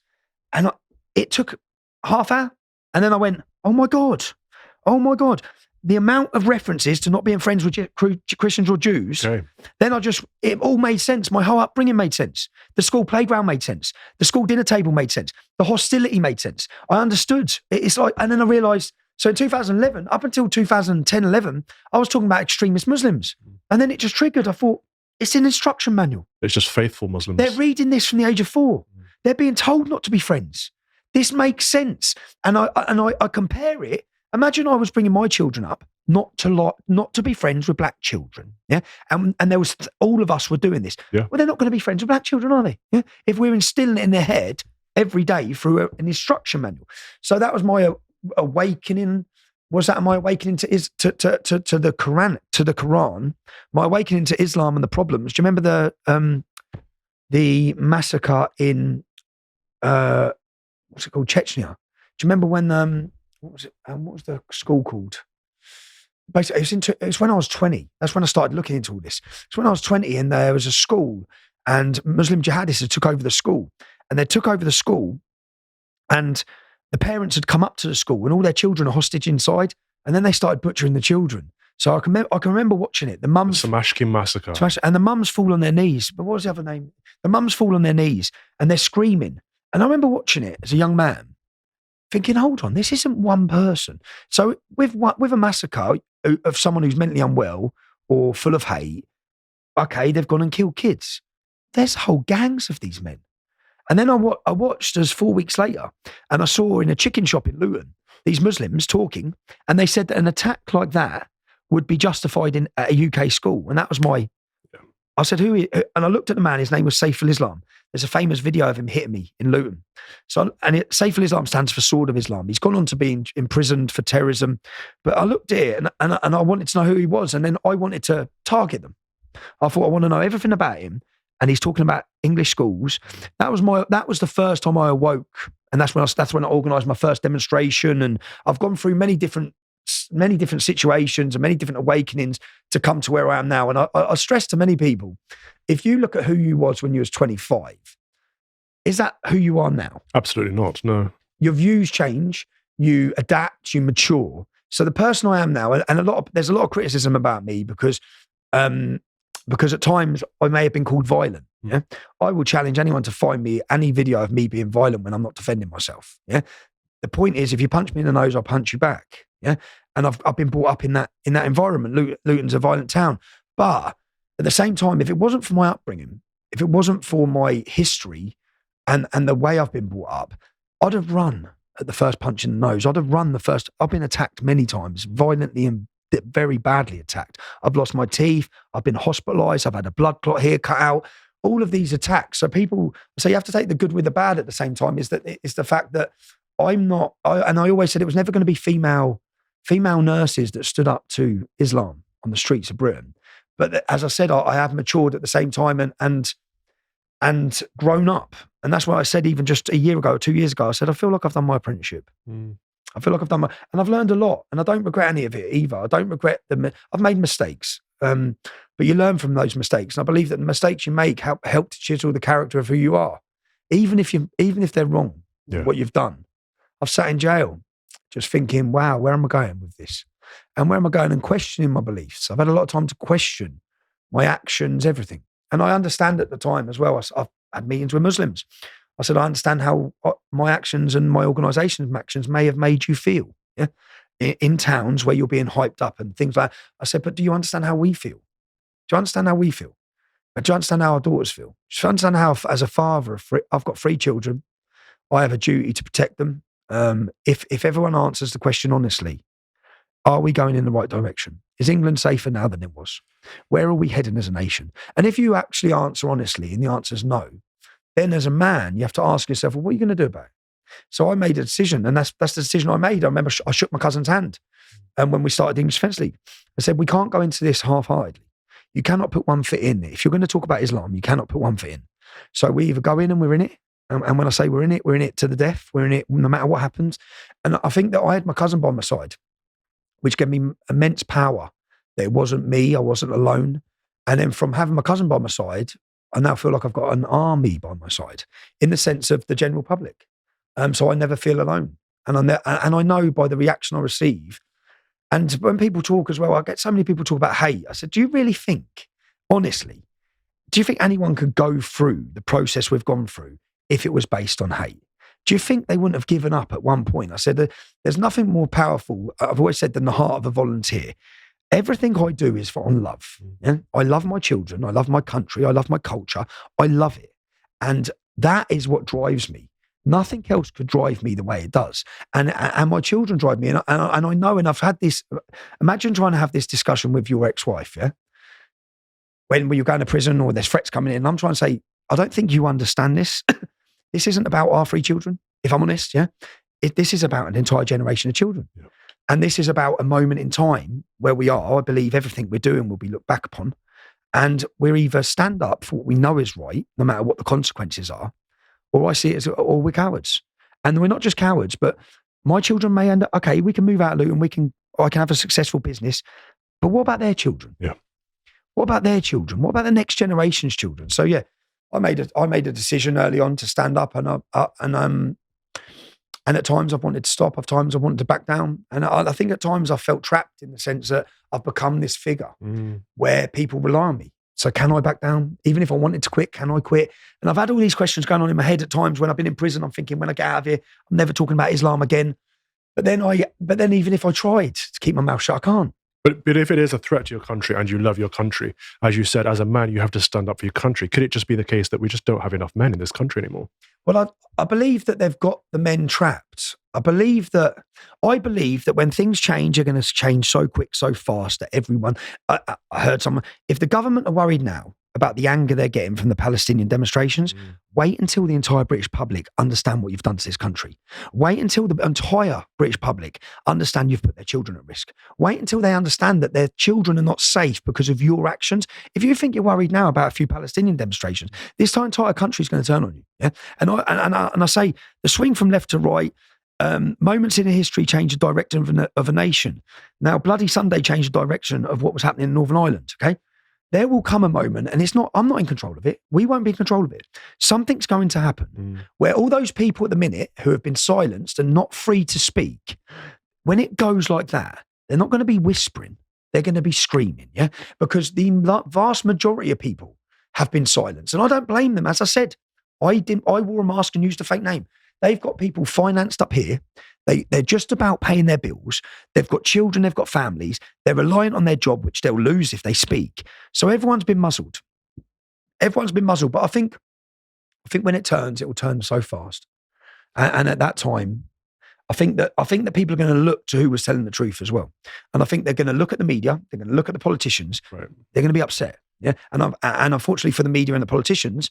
And it took half hour. And then I went, oh my God. The amount of references to not being friends with Christians or Jews, Okay. then it all made sense. My whole upbringing made sense. The school playground made sense. The school dinner table made sense. The hostility made sense. I understood. It's like, and then I realized, so in 2011, up until 2010, 11, I was talking about extremist Muslims. And then it just triggered. I thought, it's an instruction manual. It's just faithful Muslims. They're reading this from the age of 4. They're being told not to be friends. This makes sense. And I compare it. Imagine I was bringing my children up not to be friends with black children. Yeah. And there was, all of us were doing this. Yeah. Well, they're not going to be friends with black children, are they? Yeah. If we're instilling it in their head every day through an instruction manual. So that was my awakening. Was that my awakening to the Quran? My awakening to Islam and the problems. Do you remember the massacre in what's it called, Chechnya? Do you remember when what was the school called? Basically, it was when I was 20. That's when I started looking into all this. It's when I was 20, and there was a school, and Muslim jihadists had took over the school, and they took over the school, and the parents had come up to the school, and all their children are hostage inside, and then they started butchering the children. So I can remember watching it. The mums, the Samashkin massacre, and the mums fall on their knees. But what was the other name? The mums fall on their knees, and they're screaming. And I remember watching it as a young man, thinking, hold on, this isn't one person. So with a massacre of someone who's mentally unwell or full of hate, okay, they've gone and killed kids. There's whole gangs of these men. And then I watched as 4 weeks later, and I saw in a chicken shop in Luton, these Muslims talking, and they said that an attack like that would be justified at a UK school. And that was I said, and I looked at the man, his name was Saiful Islam. There's a famous video of him hitting me in Luton. Saiful Islam stands for Sword of Islam. He's gone on to be imprisoned for terrorism. But I looked at it and I wanted to know who he was. And then I wanted to target them. I thought, I want to know everything about him. And he's talking about English schools. That was the first time I awoke. And that's when I organised my first demonstration. And I've gone through many different situations and many different awakenings to come to where I am now. And I stress to many people, if you look at who you was when you was 25, is that who you are now? Absolutely not, no. Your views change, you adapt, you mature. So the person I am now, and there's a lot of criticism about me because at times I may have been called violent. Yeah, I will challenge anyone to find me any video of me being violent when I'm not defending myself. Yeah, the point is, if you punch me in the nose, I'll punch you back. Yeah, and I've been brought up in that environment. Luton's a violent town, but at the same time, if it wasn't for my upbringing, if it wasn't for my history and the way I've been brought up, I'd have run at the first punch in the nose. I'd have run I've been attacked many times, violently and very badly attacked. I've lost my teeth. I've been hospitalised. I've had a blood clot here cut out. All of these attacks. So people say you have to take the good with the bad at the same time. Is the fact that I'm not, and I always said it was never going to be female nurses that stood up to Islam on the streets of Britain. But as I said, I have matured at the same time and grown up. And that's why I said, even just a year ago or 2 years ago, I said, I feel like I've done my apprenticeship. I feel like I've done and I've learned a lot, and I don't regret any of it either. I don't regret I've made mistakes, but you learn from those mistakes. And I believe that the mistakes you make help to chisel the character of who you are, even if they're wrong, what you've done. I've sat in jail just thinking, wow, where am I going with this? And where am I going? And questioning my beliefs. I've had a lot of time to question my actions, everything. And I understand at the time as well, I've had meetings with Muslims. I said, I understand how my actions and my organisation's actions may have made you feel, yeah, in towns where you're being hyped up and things like that. I said, but do you understand how we feel? Do you understand how we feel? Do you understand how our daughters feel? Do you understand how, as a father, I've got 3 children. I have a duty to protect them. If everyone answers the question honestly, are we going in the right direction? Is England safer now than it was? Where are we heading as a nation? And if you actually answer honestly and the answer is no, then as a man, you have to ask yourself, well, what are you going to do about it? So I made a decision, and that's the decision I made. I remember I shook my cousin's hand, and when we started the English Defence League, I said, we can't go into this half-heartedly. You cannot put one foot in. If you're going to talk about Islam, you cannot put one foot in. So we either go in and we're in it, and when I say we're in it to the death. We're in it no matter what happens. And I think that I had my cousin by my side, which gave me immense power. That it wasn't me, I wasn't alone. And then from having my cousin by my side, I now feel like I've got an army by my side in the sense of the general public. So I never feel alone. And I know by the reaction I receive, and when people talk as well, I get so many people talk about hate. I said, do you really think, honestly, do you think anyone could go through the process we've gone through if it was based on hate? Do you think they wouldn't have given up at one point? I said, there's nothing more powerful, I've always said, than the heart of a volunteer. Everything I do is on love. Yeah? I love my children. I love my country. I love my culture. I love it. And that is what drives me. Nothing else could drive me the way it does. And my children drive me. And I know, and I've had this, imagine trying to have this discussion with your ex-wife, yeah? When you're going to prison or there's threats coming in, and I'm trying to say, I don't think you understand this. This isn't about our 3 children, if I'm honest, yeah? This is about an entire generation of children. Yeah. And this is about a moment in time where we are. I believe everything we're doing will be looked back upon. And we're either stand up for what we know is right, no matter what the consequences are, or I see it as, or we're cowards. And we're not just cowards, but my children may end up, okay, we can move out of Luton, I can have a successful business, but what about their children? Yeah. What about their children? What about the next generation's children? So yeah, I made a decision early on to stand up, and at times I've wanted to stop, at times I wanted to back down. And I think at times I felt trapped in the sense that I've become this figure where people rely on me. So can I back down? Even if I wanted to quit, can I quit? And I've had all these questions going on in my head at times when I've been in prison. I'm thinking, when I get out of here, I'm never talking about Islam again. But then even if I tried to keep my mouth shut, I can't. But if it is a threat to your country and you love your country, as you said, as a man, you have to stand up for your country. Could it just be the case that we just don't have enough men in this country anymore? Well, I believe that they've got the men trapped. I believe that when things change, they're going to change so quick, so fast that everyone, I heard someone, if the government are worried now about the anger they're getting from the Palestinian demonstrations, wait until the entire British public understand what you've done to this country. Wait until the entire British public understand you've put their children at risk. Wait until they understand that their children are not safe because of your actions. If you think you're worried now about a few Palestinian demonstrations, this entire country is going to turn on you. Yeah? And I say the swing from left to right, moments in history change the direction of a nation. Now, Bloody Sunday changed the direction of what was happening in Northern Ireland, okay? There will come a moment, and I'm not in control of it. We won't be in control of it. Something's going to happen where all those people at the minute who have been silenced and not free to speak, when it goes like that, they're not going to be whispering. They're going to be screaming, yeah? Because the vast majority of people have been silenced. And I don't blame them. As I said, I wore a mask and used a fake name. They've got people financed up here. They're just about paying their bills. They've got children, they've got families. They're reliant on their job, which they'll lose if they speak. So everyone's been muzzled. Everyone's been muzzled. But I think when it turns, it will turn so fast. And at that time, I think that people are going to look to who was telling the truth as well. And I think they're going to look at the media. They're going to look at the politicians. Right. They're going to be upset. Yeah. And unfortunately for the media and the politicians,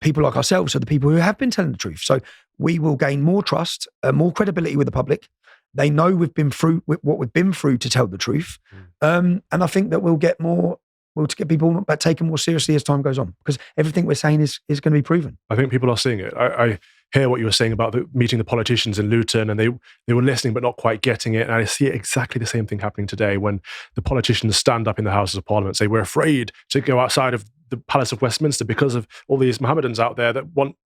people like ourselves are the people who have been telling the truth. So we will gain more trust, more credibility with the public. They know we've been through what we've been through to tell the truth. And I think that we'll get people taken more seriously as time goes on, because everything we're saying is going to be proven. I think people are seeing it. I hear what you were saying about meeting the politicians in Luton, and they were listening but not quite getting it. And I see exactly the same thing happening today when the politicians stand up in the Houses of Parliament and say, we're afraid to go outside of the Palace of Westminster because of all these Mohammedans out there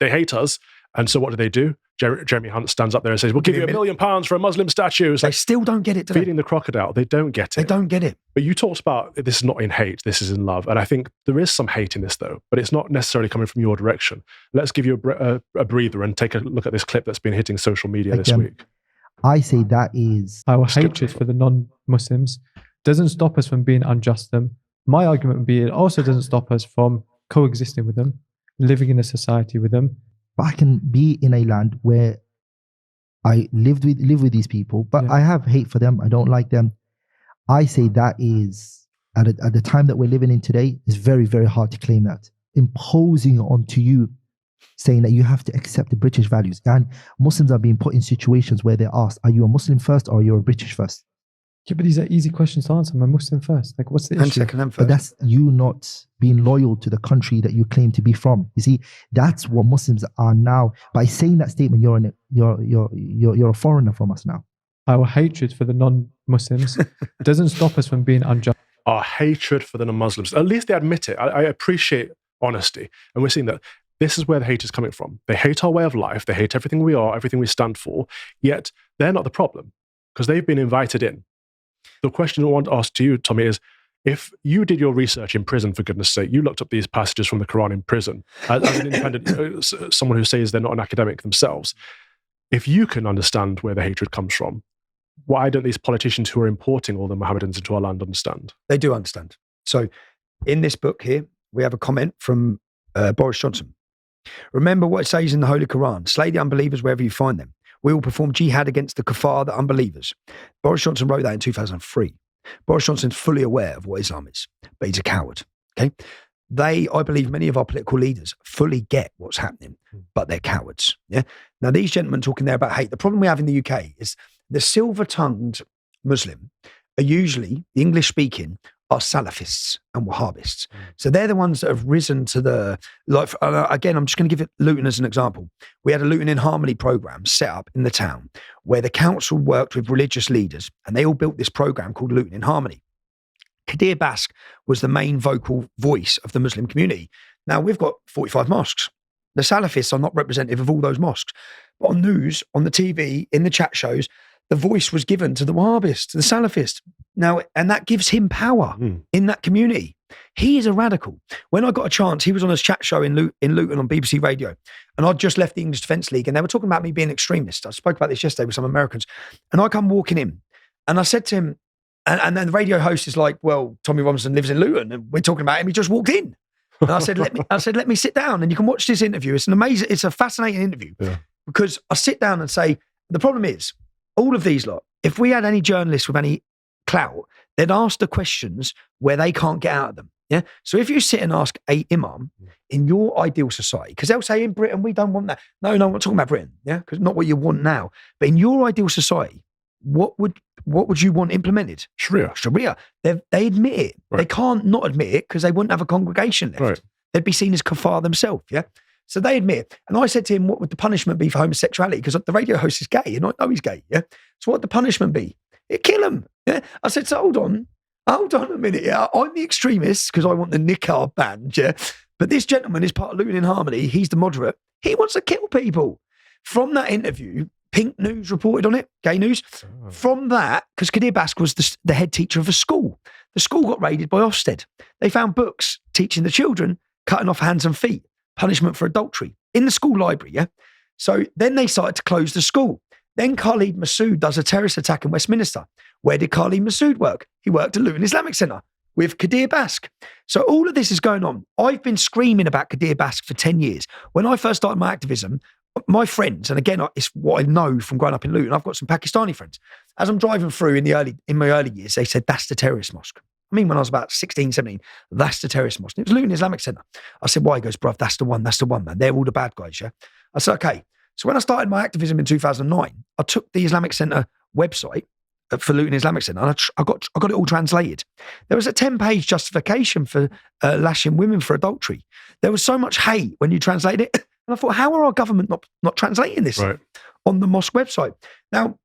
they hate us. And so what do? Jeremy Hunt stands up there and says, we'll give you £1 million for a Muslim statue. It's they still don't get it. Feeding the crocodile. They don't get it. They don't get it. But you talked about this is not in hate, this is in love. And I think there is some hate in this though, but it's not necessarily coming from your direction. Let's give you a breather and take a look at this clip that's been hitting social media this week. I say that is our hatred for the non-Muslims doesn't stop us from being unjust to them. My argument would be it also doesn't stop us from coexisting with them, living in a society with them. But I can be in a land where I live with these people, but Yeah. I have hate for them. I don't like them. I say that is at the time that we're living in today, it's very, very hard to claim that. Imposing onto you, saying that you have to accept the British values. And Muslims are being put in situations where they're asked, are you a Muslim first or are you a British first? Yeah, but these are easy questions to answer. I'm a Muslim first. Like, what's the And issue? second and But first. that's you not being loyal to the country that you claim to be from. You see, that's what Muslims are now. By saying that statement, you're a foreigner from us now. Our hatred for the non-Muslims doesn't stop us from being unjust. Our hatred for the non-Muslims. At least they admit it. I appreciate honesty. And we're seeing that this is where the hate is coming from. They hate our way of life. They hate everything we are, everything we stand for. Yet they're not the problem because they've been invited in. The question I want to ask to you, Tommy, is if you did your research in prison, for goodness sake, you looked up these passages from the Quran in prison as an independent, someone who says they're not an academic themselves. If you can understand where the hatred comes from, why don't these politicians who are importing all the Mohammedans into our land understand? They do understand. So in this book here, we have a comment from Boris Johnson. Remember what it says in the Holy Quran, slay the unbelievers wherever you find them. We will perform jihad against the kuffar, the unbelievers. Boris Johnson wrote that in 2003. Boris Johnson's fully aware of what Islam is, but he's a coward. Okay, I believe many of our political leaders fully get what's happening, but they're cowards. Yeah. Now these gentlemen talking there about hate. The problem we have in the UK is the silver-tongued Muslim are usually the English-speaking are Salafists and Wahhabists. So they're the ones that have risen to the, like, again, I'm just going to give it Luton as an example. We had a Luton in Harmony program set up in the town where the council worked with religious leaders and they all built this program called Luton in Harmony. Kadir Bask was the main vocal voice of the Muslim community. Now we've got 45 mosques. The Salafists are not representative of all those mosques. But on news, on the TV, in the chat shows, the voice was given to the Wahhabists, to the Salafists. Now, and that gives him power in that community. He is a radical. When I got a chance, he was on a chat show in Luton on BBC Radio, and I'd just left the English Defence League, and they were talking about me being extremist. I spoke about this yesterday with some Americans, and I come walking in, and I said to him, and then the radio host is like, well, Tommy Robinson lives in Luton, and we're talking about him. He just walked in. And I said, let me sit down, and you can watch this interview. It's a fascinating interview because I sit down and say, the problem is, all of these lot, if we had any journalists with any clout, they'd ask the questions where they can't get out of them. Yeah. So if you sit and ask a imam in your ideal society, because they'll say in Britain, we don't want that. No, I'm not talking about Britain. Yeah. Because not what you want now, but in your ideal society, what would you want implemented? Sharia. They admit it. Right. They can't not admit it because they wouldn't have a congregation left. Right. They'd be seen as kafar themselves. Yeah. So they admit it. And I said to him, what would the punishment be for homosexuality? Because the radio host is gay and I know he's gay. Yeah. So what would the punishment be? It'd kill him. Yeah. I said, so hold on a minute. Yeah. I'm the extremist because I want the niqab banned. Yeah. But this gentleman is part of Luton in Harmony. He's the moderate. He wants to kill people. From that interview, Pink News reported on it, Gay News. Oh. From that, because Kadir Bask was the head teacher of a school. The school got raided by Ofsted. They found books teaching the children cutting off hands and feet, punishment for adultery, in the school library, yeah? So then they started to close the school. Then Khalid Massoud does a terrorist attack in Westminster. Where did Khalid Massoud work? He worked at Luton Islamic Centre with Kadir Bask. So all of this is going on. I've been screaming about Kadir Bask for 10 years. When I first started my activism, my friends, and again, it's what I know from growing up in Luton, I've got some Pakistani friends. As I'm driving through in my early years, they said, that's the terrorist mosque. I mean, when I was about 16, 17, that's the terrorist mosque. It was Luton Islamic Centre. I said, why? He goes, bruv, that's the one, man. They're all the bad guys, yeah? I said, okay. So when I started my activism in 2009, I took the Islamic Centre website for Luton Islamic Centre and I got it all translated. There was a 10-page justification for lashing women for adultery. There was so much hate when you translate it. And I thought, how are our government not translating this on the mosque website? Now,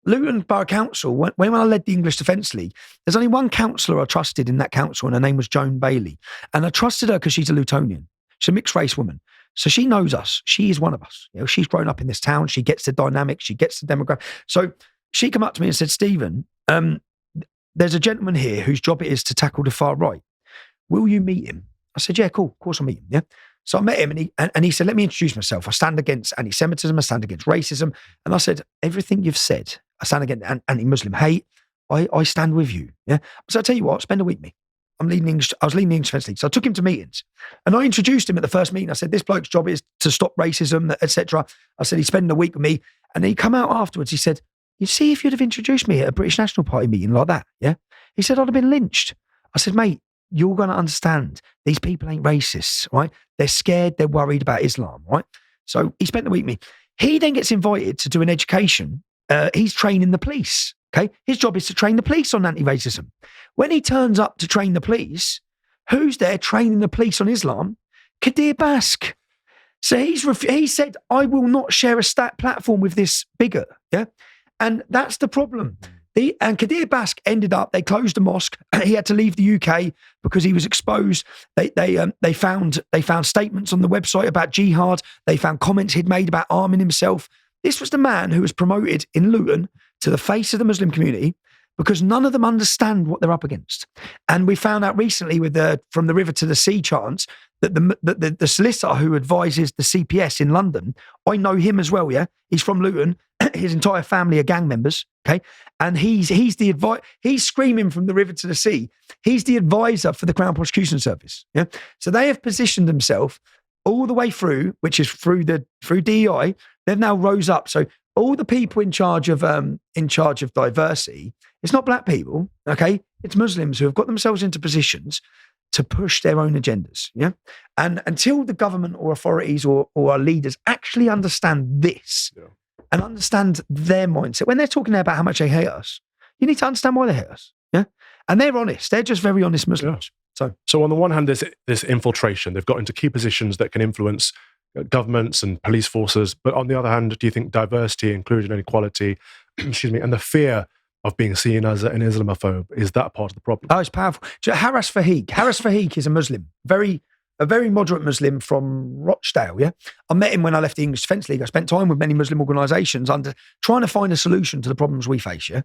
Luton Borough Council, when I led the English Defence League, there's only one councillor I trusted in that council, and her name was Joan Bailey. And I trusted her because she's a Lutonian. She's a mixed race woman. So she knows us. She is one of us. You know, she's grown up in this town. She gets the dynamic. She gets the demographic. So she came up to me and said, Stephen, there's a gentleman here whose job it is to tackle the far right. Will you meet him? I said, yeah, cool. Of course I'll meet him. Yeah. So I met him and he said, let me introduce myself. I stand against anti-Semitism. I stand against racism. And I said, everything you've said, I stand against anti-Muslim hate. I stand with you. Yeah. So I tell you what, spend a week with me. I was leading the English Defence League. So I took him to meetings and I introduced him at the first meeting. I said, this bloke's job is to stop racism, etc. I said, he's spending a week with me. And he come out afterwards. He said, you see, if you'd have introduced me at a British National Party meeting like that, yeah? He said, I'd have been lynched. I said, mate, you're going to understand these people ain't racists, right? They're scared. They're worried about Islam, right? So he spent the week with me. He then gets invited to do an education. He's training the police. Okay. His job is to train the police on anti-racism. When he turns up to train the police, who's there training the police on Islam? Kadir Bask. So he said, I will not share a platform with this bigot. Yeah. And that's the problem. And Kadir Bask ended up, they closed the mosque. He had to leave the UK because he was exposed. They found statements on the website about jihad. They found comments he'd made about arming himself. This was the man who was promoted in Luton to the face of the Muslim community because none of them understand what they're up against. And we found out recently with the From the River to the Sea chants that the solicitor who advises the CPS in London, I know him as well, yeah? He's from Luton. His entire family are gang members, okay? And he's screaming from the river to the sea. He's the advisor for the Crown Prosecution Service, yeah? So they have positioned themselves all the way through, which is through DEI. They've now rose up. So all the people in charge of diversity, it's not black people, okay? It's Muslims who have got themselves into positions to push their own agendas, yeah? And until the government or authorities or our leaders actually understand this, yeah, and understand their mindset, when they're talking about how much they hate us, you need to understand why they hate us, yeah? And they're honest. They're just very honest Muslims. Yeah. So on the one hand, there's this infiltration. They've got into key positions that can influence governments and police forces. But on the other hand, do you think diversity, inclusion, and equality, excuse me, and the fear of being seen as an Islamophobe, is that part of the problem? Oh, it's powerful. Haras Farhik is a Muslim, a very moderate Muslim from Rochdale, yeah? I met him when I left the English Defence League. I spent time with many Muslim organisations trying to find a solution to the problems we face, yeah?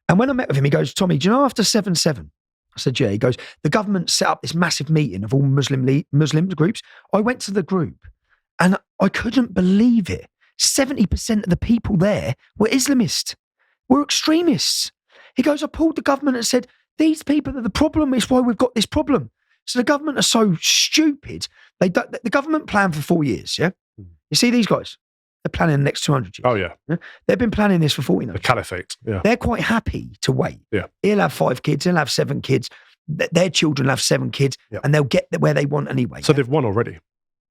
And when I met with him, he goes, Tommy, do you know after 7/7? I said, yeah. He goes, the government set up this massive meeting of all Muslim groups. I went to the group and I couldn't believe it. 70% of the people there were Islamists, were extremists. He goes, I pulled the government and said, these people are the problem. It's why we've got this problem. So the government are so stupid. The government planned for 4 years, yeah? You see these guys? They're planning the next 200 years. Oh, yeah. They've been planning this for 40 years. The caliphate, yeah. They're quite happy to wait. Yeah. He'll have 5 kids, he'll have 7 kids, their children will have 7 kids, yeah, and they'll get where they want anyway. So they've won already.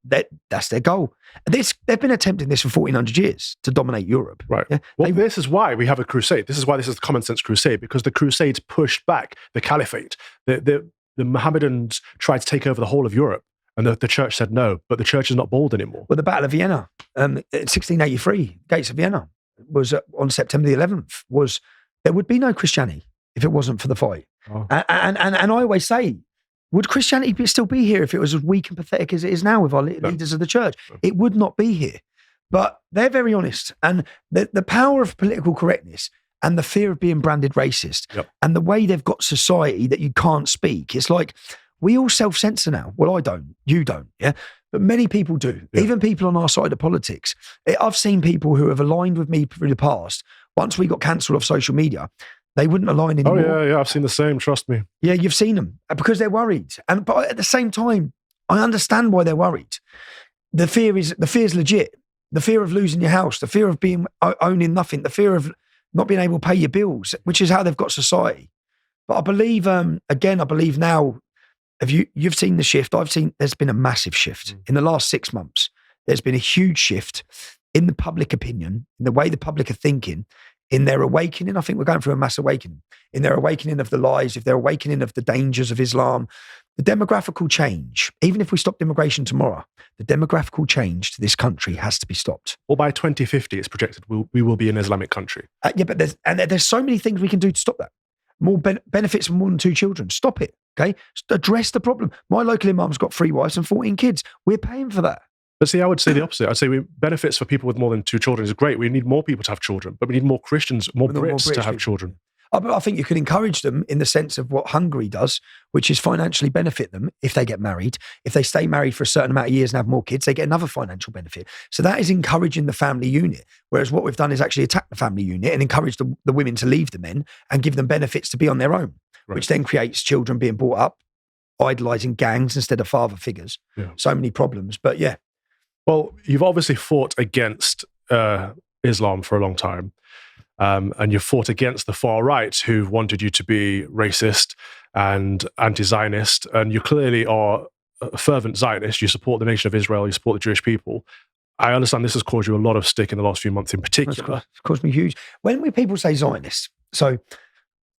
That's their goal. They've been attempting this for 1400 years to dominate Europe. Right. Yeah? Well, this is why we have a crusade. This is why this is the common sense crusade, because the Crusades pushed back the caliphate. The Mohammedans tried to take over the whole of Europe, and the church said no, but the church is not bold anymore. Well, the Battle of Vienna, 1683, Gates of Vienna, was on September the 11th, there would be no Christianity if it wasn't for the fight. Oh. And I always say, would Christianity still be here if it was as weak and pathetic as it is now with our leaders of the church? No. It would not be here. But they're very honest. And the power of political correctness and the fear of being branded racist, yep, and the way they've got society that you can't speak, it's like we all self-censor now. Well, I don't. You don't, yeah? But many people do. Yeah. Even people on our side of politics. I've seen people who have aligned with me through the past. Once we got cancelled off social media, they wouldn't align anymore. Oh, yeah, I've seen the same, trust me. Yeah, you've seen them because they're worried. But at the same time, I understand why they're worried. The fear is legit. The fear of losing your house, the fear of owning nothing, the fear of not being able to pay your bills, which is how they've got society. But I believe, I believe now, you've seen the shift. There's been a massive shift. In the last 6 months. There's been a huge shift in the public opinion, in the way the public are thinking, in their awakening. I think we're going through a mass awakening. In their awakening of the lies, if their awakening of the dangers of Islam, the demographical change, even if we stop immigration tomorrow, the demographical change to this country has to be stopped. Well, by 2050, it's projected we will be an Islamic country. Yeah, but there's so many things we can do to stop that. More benefits from more than 2 children. Stop it, okay? Address the problem. My local imam's got 3 wives and 14 kids. We're paying for that. But see, I would say the opposite. I'd say benefits for people with more than 2 children is great. We need more people to have children, but we need more Christians, more Brits to have children. I think you could encourage them in the sense of what Hungary does, which is financially benefit them if they get married. If they stay married for a certain amount of years and have more kids, they get another financial benefit. So that is encouraging the family unit. Whereas what we've done is actually attack the family unit and encourage the women to leave the men and give them benefits to be on their own, right, which then creates children being brought up idolising gangs instead of father figures. Yeah. So many problems. But yeah. Well, you've obviously fought against Islam for a long time. And you've fought against the far right who wanted you to be racist and anti-Zionist. And you clearly are a fervent Zionist. You support the nation of Israel. You support the Jewish people. I understand this has caused you a lot of stick in the last few months in particular. It's caused me huge. When people say Zionist, so...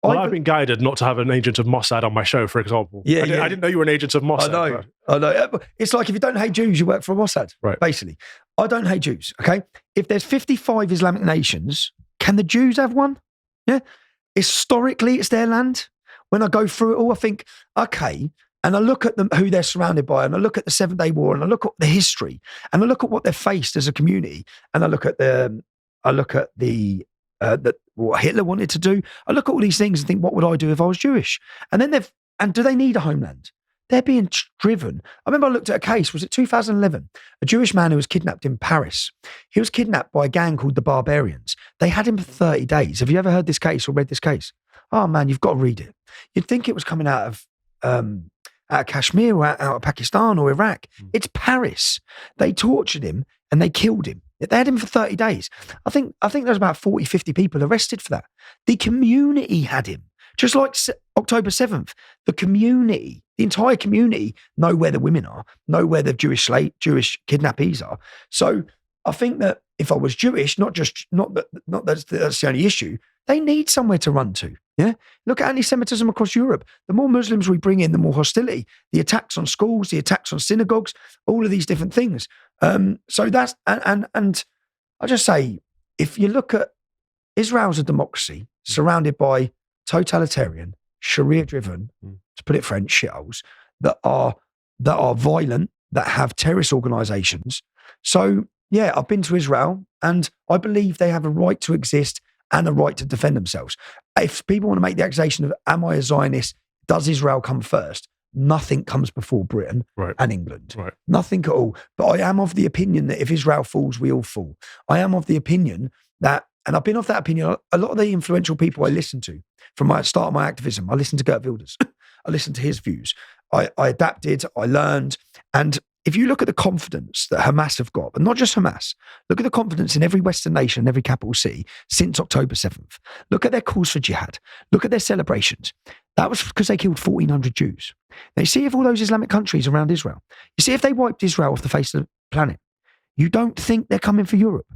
I've been guided not to have an agent of Mossad on my show, for example. I didn't know you were an agent of Mossad. I know. It's like if you don't hate Jews, you work for Mossad, right? Basically. I don't hate Jews, okay? If there's 55 Islamic nations, can the Jews have one? Yeah? Historically, it's their land. When I go through it all, I think, okay, and I look at them, who they're surrounded by, and I look at the 7-Day War, and I look at the history, and I look at what they've faced as a community, and I look at what Hitler wanted to do. I look at all these things and think, what would I do if I was Jewish? And then do they need a homeland? They're being driven. I remember I looked at a case, was it 2011? A Jewish man who was kidnapped in Paris. He was kidnapped by a gang called the Barbarians. They had him for 30 days. Have you ever heard this case or read this case? Oh man, you've got to read it. You'd think it was coming out of Kashmir or out of Pakistan or Iraq. It's Paris. They tortured him and they killed him. They had him for 30 days. I think there's about 40, 50 people arrested for that. The community had him. Just like October 7th, the entire community know where the women are, know where the Jewish kidnappees are. So I think that if I was Jewish, not that that's the only issue, they need somewhere to run to. Yeah. Look at anti-Semitism across Europe. The more Muslims we bring in, the more hostility. The attacks on schools, the attacks on synagogues, all of these different things. So that's and I just say, if you look at Israel's a democracy surrounded by totalitarian, Sharia-driven, to put it French, shitholes that are violent, that have terrorist organisations. So yeah, I've been to Israel, and I believe they have a right to exist and a right to defend themselves. If people want to make the accusation of, am I a Zionist? Does Israel come first? Nothing comes before Britain and England. Right. Nothing at all. But I am of the opinion that if Israel falls, we all fall. I am of the opinion that, and I've been of that opinion, a lot of the influential people I listen to from my start of my activism, I listened to Geert Wilders. I listened to his views. I adapted, I learned. And if you look at the confidence that Hamas have got, but not just Hamas, look at the confidence in every Western nation, every capital city since October 7th. Look at their calls for jihad. Look at their celebrations. That was because they killed 1,400 Jews. Now, you see if all those Islamic countries around Israel, you see if they wiped Israel off the face of the planet, you don't think they're coming for Europe.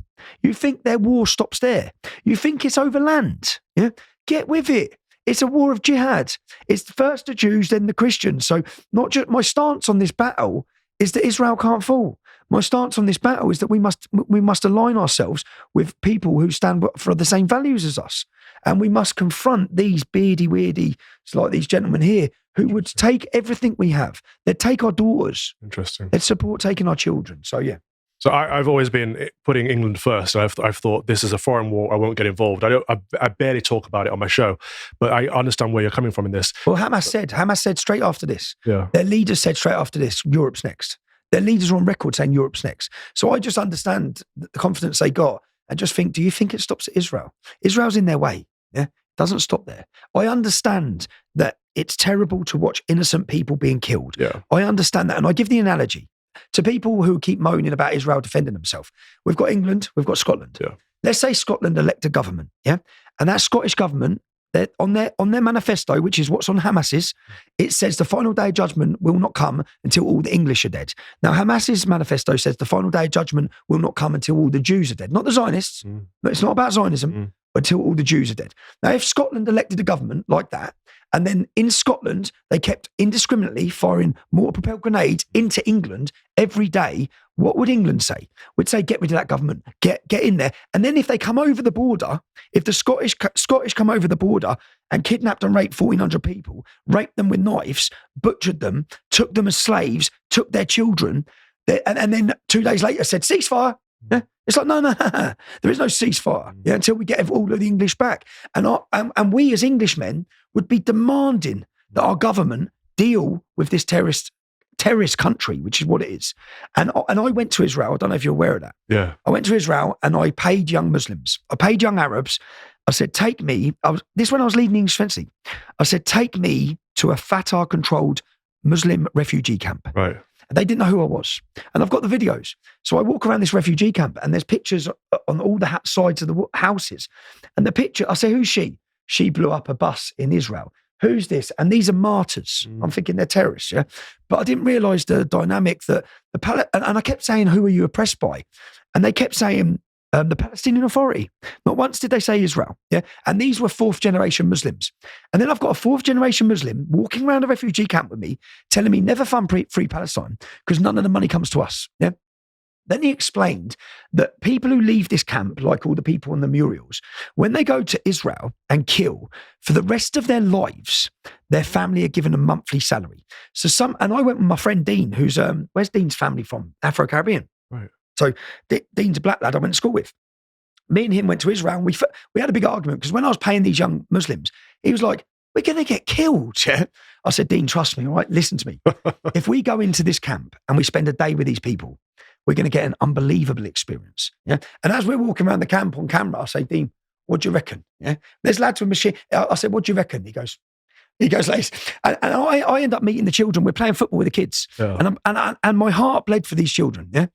You think their war stops there. You think it's over land. Yeah? Get with it. It's a war of jihad. It's first the Jews, then the Christians. So not just my stance on this battle is that Israel can't fall. My stance on this battle is that we must align ourselves with people who stand for the same values as us. And we must confront these beardy, weirdy, like these gentlemen here, who would take everything we have. They'd take our daughters. Interesting. They'd support taking our children. So, yeah. So I've always been putting England first. I've thought this is a foreign war. I won't get involved. I barely talk about it on my show, but I understand where you're coming from in this. Well, Hamas said straight after this. Yeah. Their leaders said straight after this, Europe's next. Their leaders are on record saying Europe's next. So I just understand the confidence they got and just think, do you think it stops at Israel? Israel's in their way. Yeah. Doesn't stop there. I understand that it's terrible to watch innocent people being killed. Yeah. I understand that. And I give the analogy to people who keep moaning about Israel defending themselves. We've got England, we've got Scotland. Yeah. Let's say Scotland elect a government, yeah? And that Scottish government, on their manifesto, which is what's on Hamas's, it says the final day of judgment will not come until all the English are dead. Now, Hamas's manifesto says the final day of judgment will not come until all the Jews are dead. Not the Zionists. But it's not about Zionism. Until all the Jews are dead. Now, if Scotland elected a government like that, and then in Scotland, they kept indiscriminately firing mortar-propelled grenades into England every day, what would England say? We'd say, get rid of that government, get in there. And then if they come over the border, if the Scottish come over the border and kidnapped and raped 1,400 people, raped them with knives, butchered them, took them as slaves, took their children, and then 2 days later said, ceasefire. Yeah? It's like, no, there is no ceasefire until we get all of the English back. And we as Englishmen would be demanding that our government deal with this terrorist country, which is what it is. And I went to Israel. I don't know if you're aware of that. Yeah. I went to Israel and I paid young Muslims. I paid young Arabs. I said, take me. This when I was leading English Fancy. I said, take me to a Fatah-controlled Muslim refugee camp. Right. And they didn't know who I was. And I've got the videos. So I walk around this refugee camp and there's pictures on all the sides of the houses. And the picture, I say, who's she? She blew up a bus in Israel. Who's this? And these are martyrs. I'm thinking they're terrorists, yeah? But I didn't realise the dynamic that and I kept saying, who are you oppressed by? And they kept saying, the Palestinian Authority. Not once did they say Israel, yeah? And these were fourth generation Muslims. And then I've got a fourth generation Muslim walking around a refugee camp with me, telling me never fund free Palestine because none of the money comes to us, yeah? Then he explained that people who leave this camp, like all the people on the murals, when they go to Israel and kill, for the rest of their lives, their family are given a monthly salary. So and I went with my friend Dean, who's, where's Dean's family from? Afro-Caribbean. Right. So Dean's a black lad I went to school with. Me and him went to Israel and we had a big argument because when I was paying these young Muslims, he was like, we're going to get killed. Yeah? I said, Dean, trust me, all right? Listen to me. If we go into this camp and we spend a day with these people, we're going to get an unbelievable experience. Yeah. And as we're walking around the camp on camera, I say, Dean, what do you reckon? Yeah. There's lads with machine. I said, what do you reckon? He goes like this. And I end up meeting the children. We're playing football with the kids. Yeah. And my heart bled for these children. Yeah.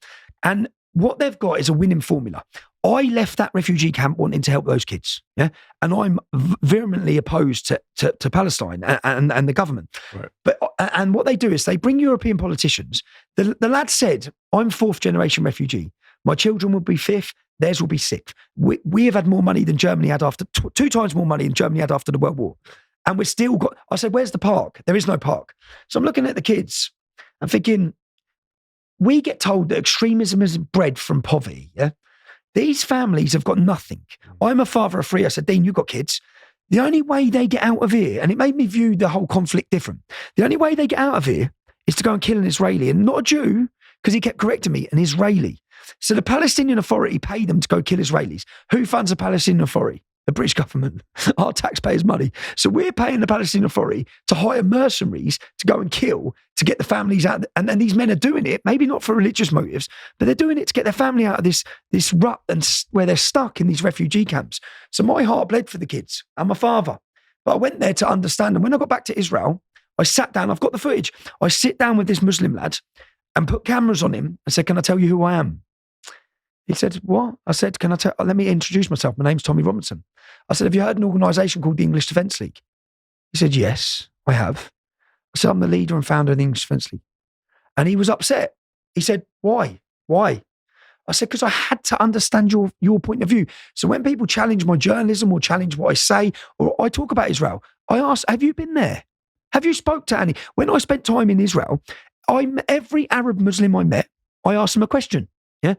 And what they've got is a winning formula. I left that refugee camp wanting to help those kids. Yeah. And I'm vehemently opposed to Palestine and the government. Right. And what they do is they bring European politicians. The lad said, I'm fourth generation refugee. My children will be fifth. Theirs will be sixth. We have had more money than Germany had after, 2 times more money than Germany had after the World War. And we're still got, I said, where's the park? There is no park. So I'm looking at the kids and thinking, we get told that extremism is bred from poverty. Yeah. These families have got nothing. I'm a father of 3. I said, Dean, you've got kids. The only way they get out of here, and it made me view the whole conflict different. The only way they get out of here is to go and kill an Israeli, and not a Jew, because he kept correcting me, an Israeli. So the Palestinian Authority pay them to go kill Israelis. Who funds the Palestinian Authority? The British government, our taxpayers' money. So we're paying the Palestinian Authority to hire mercenaries to go and kill, to get the families out. And then these men are doing it, maybe not for religious motives, but they're doing it to get their family out of this rut and where they're stuck in these refugee camps. So my heart bled for the kids. I'm a father. But I went there to understand. And when I got back to Israel, I sat down. I've got the footage. I sit down with this Muslim lad and put cameras on him and said, can I tell you who I am? He said, what? I said, let me introduce myself. My name's Tommy Robinson. I said, have you heard an organisation called the English Defence League? He said, yes, I have. I said, I'm the leader and founder of the English Defence League. And he was upset. He said, why? Why? I said, because I had to understand your point of view. So when people challenge my journalism or challenge what I say, or I talk about Israel, I ask, have you been there? Have you spoke to any? When I spent time in Israel, every Arab Muslim I met, I asked them a question. Yeah.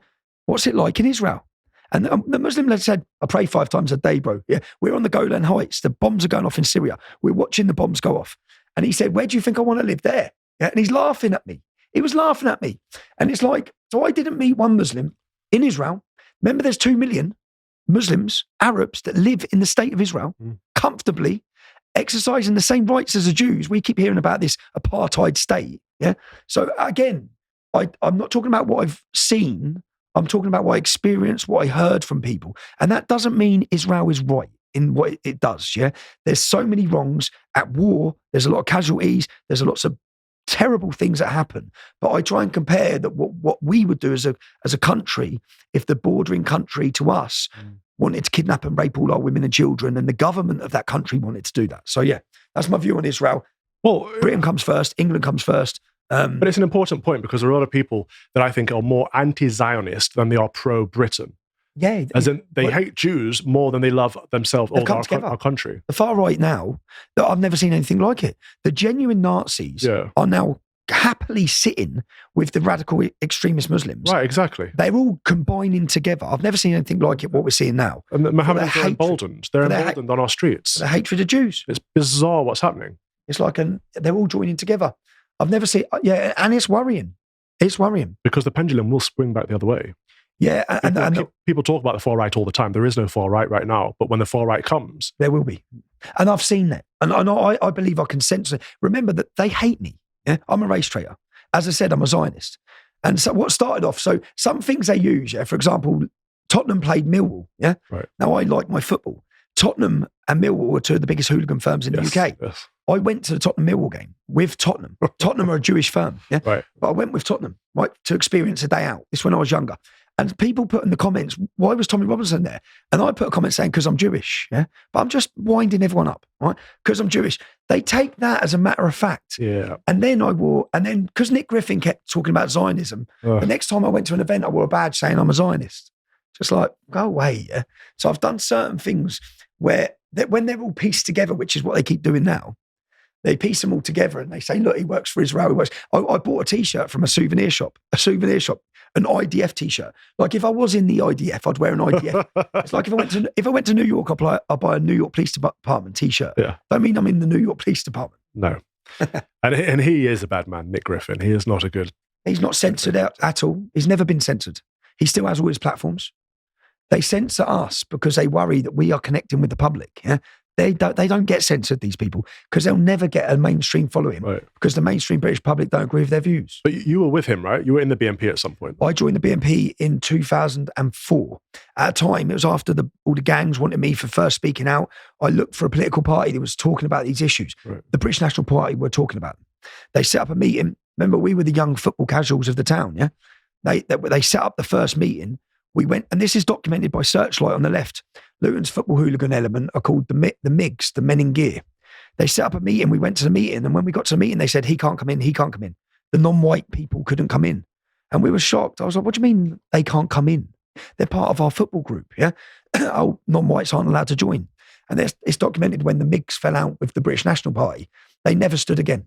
What's it like in Israel? And the Muslim lad said, I pray 5 times a day, bro. Yeah, we're on the Golan Heights. The bombs are going off in Syria. We're watching the bombs go off. And he said, where do you think I want to live? There. Yeah, and he's laughing at me. He was laughing at me. And it's like, so I didn't meet one Muslim in Israel. Remember, there's 2 million Muslims, Arabs that live in the state of Israel comfortably, exercising the same rights as the Jews. We keep hearing about this apartheid state. Yeah. So again, I'm not talking about what I've seen. I'm talking about what I experienced, what I heard from people. And that doesn't mean Israel is right in what it does, yeah? There's so many wrongs at war. There's a lot of casualties. There's lots of terrible things that happen. But I try and compare that what we would do as a country if the bordering country to us wanted to kidnap and rape all our women and children, and the government of that country wanted to do that. So yeah, that's my view on Israel. Well, Britain comes first. England comes first. But it's an important point because there are a lot of people that I think are more anti-Zionist than they are pro-Britain. Yeah. As in, they hate Jews more than they love themselves or our country. The far right now, I've never seen anything like it. The genuine Nazis are now happily sitting with the radical extremist Muslims. Right, exactly. They're all combining together. I've never seen anything like it, what we're seeing now. And the Mohammedans are emboldened. They're emboldened on our streets. The hatred of Jews. It's bizarre what's happening. It's like they're all joining together. I've never seen, and it's worrying. It's worrying. Because the pendulum will swing back the other way. Yeah. And people talk about the far right all the time. There is no far right right now. But when the far right comes. There will be. And I've seen that. And I believe I can sense it. Remember that they hate me. Yeah? I'm a race traitor. As I said, I'm a Zionist. And so what started off, so some things they use, for example, Tottenham played Millwall. Yeah. Right. Now I like my football. Tottenham and Millwall are 2 of the biggest hooligan firms in the UK. Yes. I went to the Tottenham Millwall game with Tottenham. Tottenham are a Jewish firm, yeah. Right. But I went with Tottenham, right, to experience a day out. This when I was younger. And people put in the comments, why was Tommy Robinson there? And I put a comment saying, because I'm Jewish, yeah. But I'm just winding everyone up, right? Because I'm Jewish. They take that as a matter of fact. Yeah. And then because Nick Griffin kept talking about Zionism, the next time I went to an event, I wore a badge saying I'm a Zionist. Just like, go away, yeah. So I've done certain things where when they're all pieced together, which is what they keep doing now, they piece them all together and they say, look, he works for Israel. He works. I bought a T-shirt from a souvenir shop, an IDF T-shirt. Like if I was in the IDF, I'd wear an IDF. It's like if I went to New York, I'll buy a New York Police Department T-shirt. Yeah. Don't mean I'm in the New York Police Department. No. and he is a bad man, Nick Griffin. He is not a good. He's not censored out at all. He's never been censored. He still has all his platforms. They censor us because they worry that we are connecting with the public. Yeah. They don't get censored, these people, because they'll never get a mainstream following, right, because the mainstream British public don't agree with their views. But you were with him, right? You were in the BNP at some point. I joined the BNP in 2004. At a time, it was after all the gangs wanted me for first speaking out. I looked for a political party that was talking about these issues. Right. The British National Party were talking about them. They set up a meeting. Remember, we were the young football casuals of the town, yeah? They set up the first meeting. We went, and this is documented by Searchlight on the left. Luton's football hooligan element are called the MIGs, the men in gear. They set up a meeting. We went to the meeting, and when we got to the meeting, they said, he can't come in, he can't come in. The non-white people couldn't come in. And we were shocked. I was like, what do you mean they can't come in? They're part of our football group, yeah? Oh, non-whites aren't allowed to join. And it's documented when the MIGs fell out with the British National Party. They never stood again.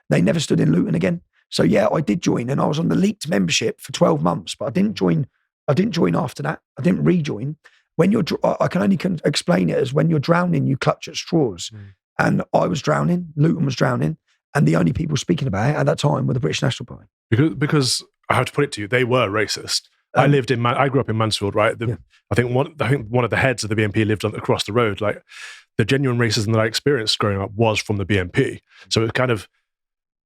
They never stood in Luton again. So yeah, I did join, and I was on the leaked membership for 12 months, but I didn't join after that. I didn't rejoin. When I can only explain it as when you're drowning, you clutch at straws. And I was drowning, Luton was drowning, and the only people speaking about it at that time were the British National Party. Because I have to put it to you, they were racist. I grew up in Mansfield, right? I think one of the heads of the BNP lived across the road. Like the genuine racism that I experienced growing up was from the BNP. So it kind of,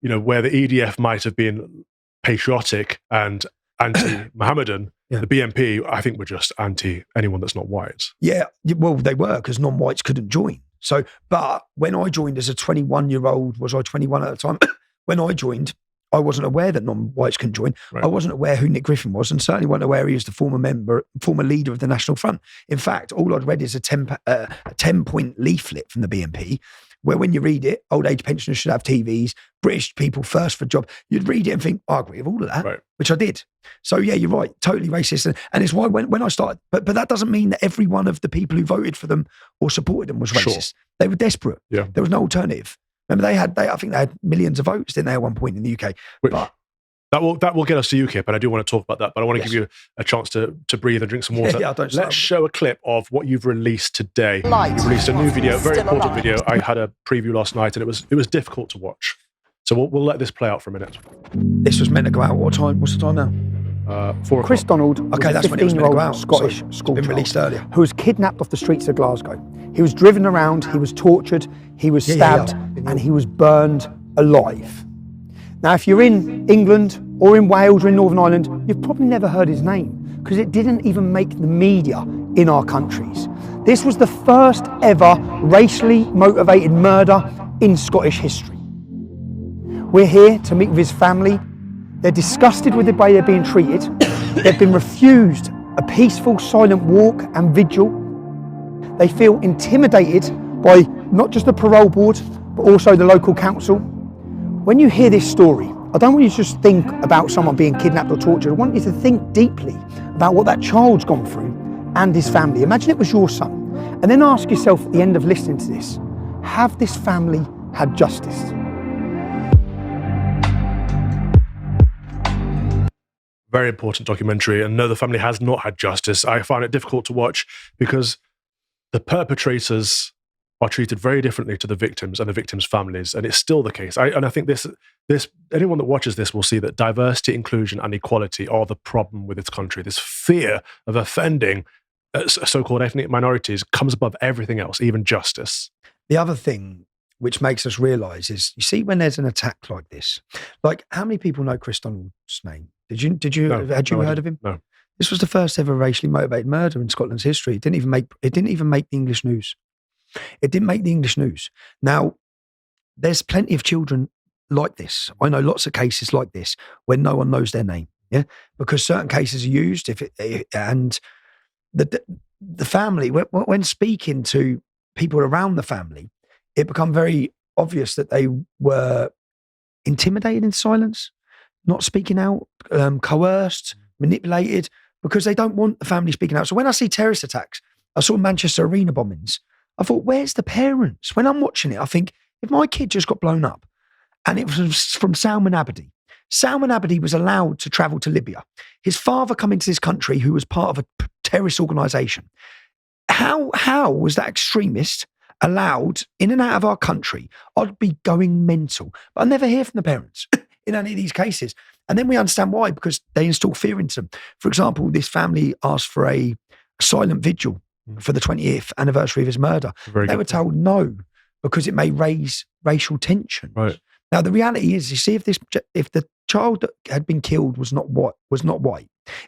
where the EDF might have been patriotic and anti-Mohammedan, the BNP, I think, were just anti anyone that's not white. Yeah, well, they were, because non-whites couldn't join. So, but when I joined as a 21-year-old, was I 21 at the time? When I joined, I wasn't aware that non-whites couldn't join. Right. I wasn't aware who Nick Griffin was, and certainly wasn't aware he was the former leader of the National Front. In fact, all I'd read is a 10-point leaflet from the BNP, where when you read it, old age pensioners should have TVs, British people first for job. You'd read it and think, I agree with all of that, right, which I did. So yeah, you're right, totally racist. And it's why when I started, but that doesn't mean that every one of the people who voted for them or supported them was racist. Sure. They were desperate. Yeah. There was no alternative. Remember, I think they had millions of votes, didn't they, at one point in the UK? But that will get us to UKIP, and I do want to talk about that, but I want to give you a chance to breathe and drink some water. Let's show a clip of what you've released today. You've released a new video, very important video. I had a preview last night, and it was difficult to watch. So we'll let this play out for a minute. This was meant to go out. What time? What's the time now? 4 o'clock. Chris Donald was a 15-year-old Scottish school child who was kidnapped off the streets of Glasgow. He was driven around, he was tortured, he was stabbed, and he was burned alive. Now, if you're in England or in Wales or in Northern Ireland, you've probably never heard his name, because it didn't even make the media in our countries. This was the first ever racially motivated murder in Scottish history. We're here to meet with his family. They're disgusted with the way they're being treated. They've been refused a peaceful, silent walk and vigil. They feel intimidated by not just the parole board, but also the local council. When you hear this story, I don't want you to just think about someone being kidnapped or tortured. I want you to think deeply about what that child's gone through and his family. Imagine it was your son. And then ask yourself at the end of listening to this, have this family had justice? Very important documentary, and no, the family has not had justice. I find it difficult to watch because the perpetrators are treated very differently to the victims and the victims' families, and it's still the case. I think this anyone that watches this will see that diversity, inclusion, and equality are the problem with this country. This fear of offending so-called ethnic minorities comes above everything else, even justice. The other thing which makes us realise is, you see, when there's an attack like this, like how many people know Chris Donald's name? Had you heard of him? No. This was the first ever racially motivated murder in Scotland's history. It didn't even make the English news. It didn't make the English news. Now, there's plenty of children like this. I know lots of cases like this where no one knows their name, because certain cases are used. And the family, when speaking to people around the family, it become very obvious that they were intimidated in silence, not speaking out, coerced, manipulated, because they don't want the family speaking out. So when I see terrorist attacks, I saw Manchester Arena bombings, I thought, where's the parents? When I'm watching it, I think, if my kid just got blown up and it was from Salman Abedi. Salman Abedi was allowed to travel to Libya. His father come into this country who was part of a terrorist organisation. How was that extremist allowed in and out of our country? I'd be going mental. But I never hear from the parents in any of these cases. And then we understand why, because they instill fear into them. For example, this family asked for a silent vigil for the 20th anniversary of his murder. They were told no, because it may raise racial tension. Right. Now, the reality is, you see, if the child that had been killed was not white,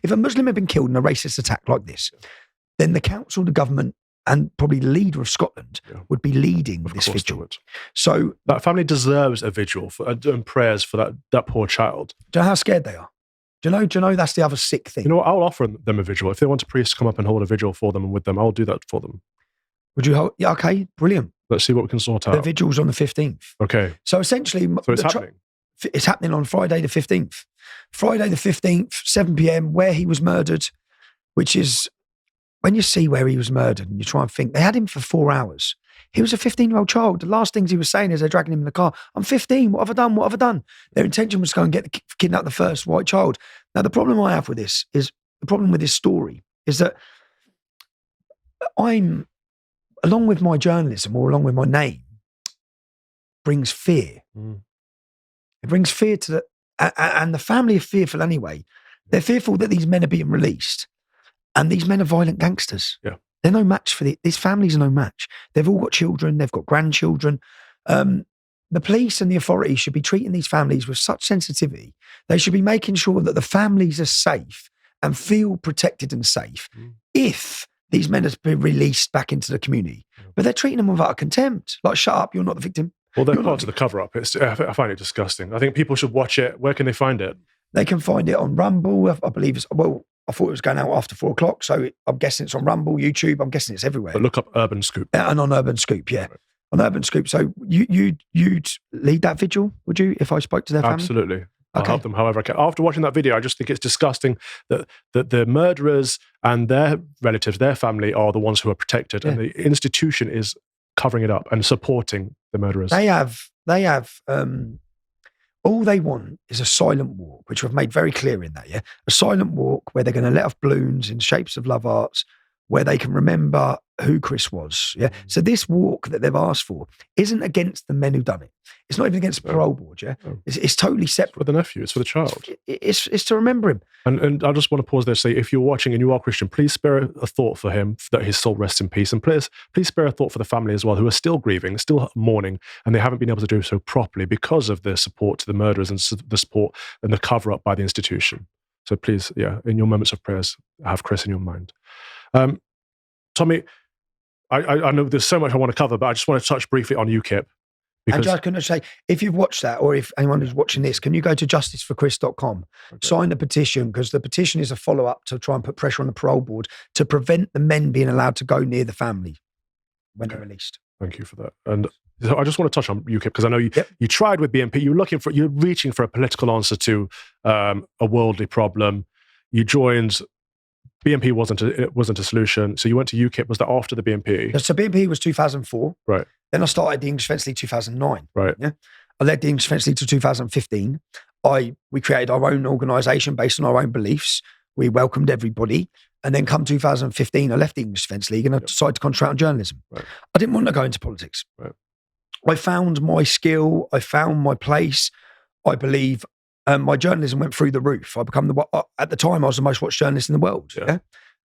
if a Muslim had been killed in a racist attack like this, then the council, the government, and probably the leader of Scotland would be leading this vigil. So that family deserves a vigil and prayers for that poor child. Do you know how scared they are? Do you know that's the other sick thing? You know what? I'll offer them a vigil. If they want a priest to come up and hold a vigil for them and with them, I'll do that for them. Would you hold? Yeah, okay, brilliant. Let's see what we can sort out. The vigil's on the 15th. Okay. So essentially... So it's happening? It's happening on Friday the 15th. Friday the 15th, 7 p.m, where he was murdered, which is... When you see where he was murdered and you try and think, they had him for 4 hours. He was a 15-year-old child. The last things he was saying as they're dragging him in the car, I'm 15, what have I done? What have I done? Their intention was to go and kidnap the first white child. Now, the problem I have with this story is that I'm, along with my journalism or along with my name, brings fear. It brings fear to and the family are fearful anyway. They're fearful that these men are being released. And these men are violent gangsters. Yeah. They're no match for these families are no match. They've all got children. They've got grandchildren. The police and the authorities should be treating these families with such sensitivity. They should be making sure that the families are safe and feel protected and safe if these men have been released back into the community. But they're treating them without contempt. Like, shut up, you're not the victim. Well, they're part of the cover-up. I find it disgusting. I think people should watch it. Where can they find it? They can find it on Rumble. I believe it's, I thought it was going out after 4 o'clock, so I'm guessing it's on Rumble, YouTube. I'm guessing it's everywhere. But look up Urban Scoop. And on Urban Scoop, yeah. Right. On Urban Scoop. So you'd lead that vigil, would you, if I spoke to their family? Absolutely. I'll help them however I can. After watching that video, I just think it's disgusting that the murderers and their relatives, their family, are the ones who are protected, and the institution is covering it up and supporting the murderers. They have. All they want is a silent walk, which we've made very clear in that, a silent walk where they're going to let off balloons in shapes of love arts, where they can remember who Chris was. So this walk that they've asked for isn't against the men who've done it. It's not even against the parole board. It's totally separate. It's for the nephew. It's for the child. It's to remember him. And I just want to pause there and say, if you're watching and you are Christian, please spare a thought for him, that his soul rests in peace. And please spare a thought for the family as well, who are still grieving, still mourning, and they haven't been able to do so properly because of the support to the murderers and the support and the cover-up by the institution. So please, in your moments of prayers, have Chris in your mind. Tommy, I know there's so much I want to cover, but I just want to touch briefly on UKIP. And just going to say, if you've watched that, or if anyone who's watching this, can you go to justiceforchris.com, sign the petition, because the petition is a follow-up to try and put pressure on the parole board to prevent the men being allowed to go near the family when they're released. Thank you for that. And so I just want to touch on UKIP, because I know you tried with BNP. You're reaching for a political answer to a worldly problem. You joined. BNP wasn't a solution, so you went to UKIP. Was that after the BNP? So BNP was 2004. Right. Then I started the English Defence League 2009. Right. Yeah. I led the English Defence League to 2015. We created our own organisation based on our own beliefs. We welcomed everybody. And then come 2015, I left the English Defence League and I decided to concentrate on journalism. Right. I didn't want to go into politics. Right. I found my skill. I found my place. I believe my journalism went through the roof. At the time, I was the most watched journalist in the world. Yeah.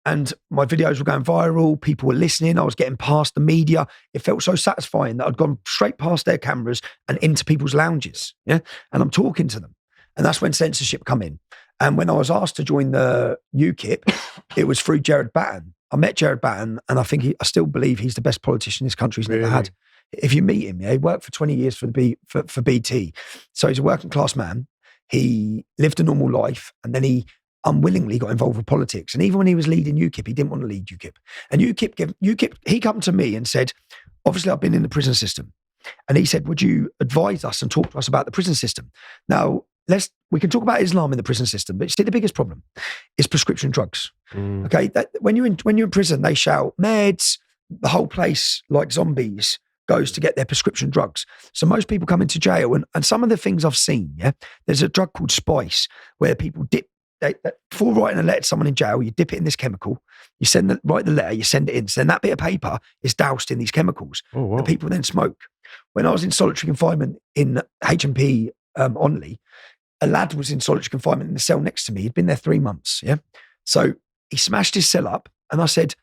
And my videos were going viral. People were listening. I was getting past the media. It felt so satisfying that I'd gone straight past their cameras and into people's lounges. Yeah. And I'm talking to them. And that's when censorship come in. And when I was asked to join the UKIP, it was through Gerard Batten. I met Gerard Batten, and I still believe he's the best politician this country's never had. If you meet him, he worked for 20 years for BT. So he's a working class man. He lived a normal life, and then he unwillingly got involved with politics. And even when he was leading UKIP, he didn't want to lead UKIP. And UKIP, he come to me and said, obviously I've been in the prison system. And he said, would you advise us and talk to us about the prison system? Now, we can talk about Islam in the prison system, but see, the biggest problem is prescription drugs. Okay, when you're in prison, they shout meds, the whole place, like zombies, goes to get their prescription drugs. So most people come into jail, and some of the things I've seen, there's a drug called Spice, where people dip, before writing a letter to someone in jail, you dip it in this chemical, write the letter, you send it in, so then that bit of paper is doused in these chemicals. Oh, wow. And people then smoke. When I was in solitary confinement in H&P Onley, a lad was in solitary confinement in the cell next to me. He'd been there 3 months, So he smashed his cell up, and I said,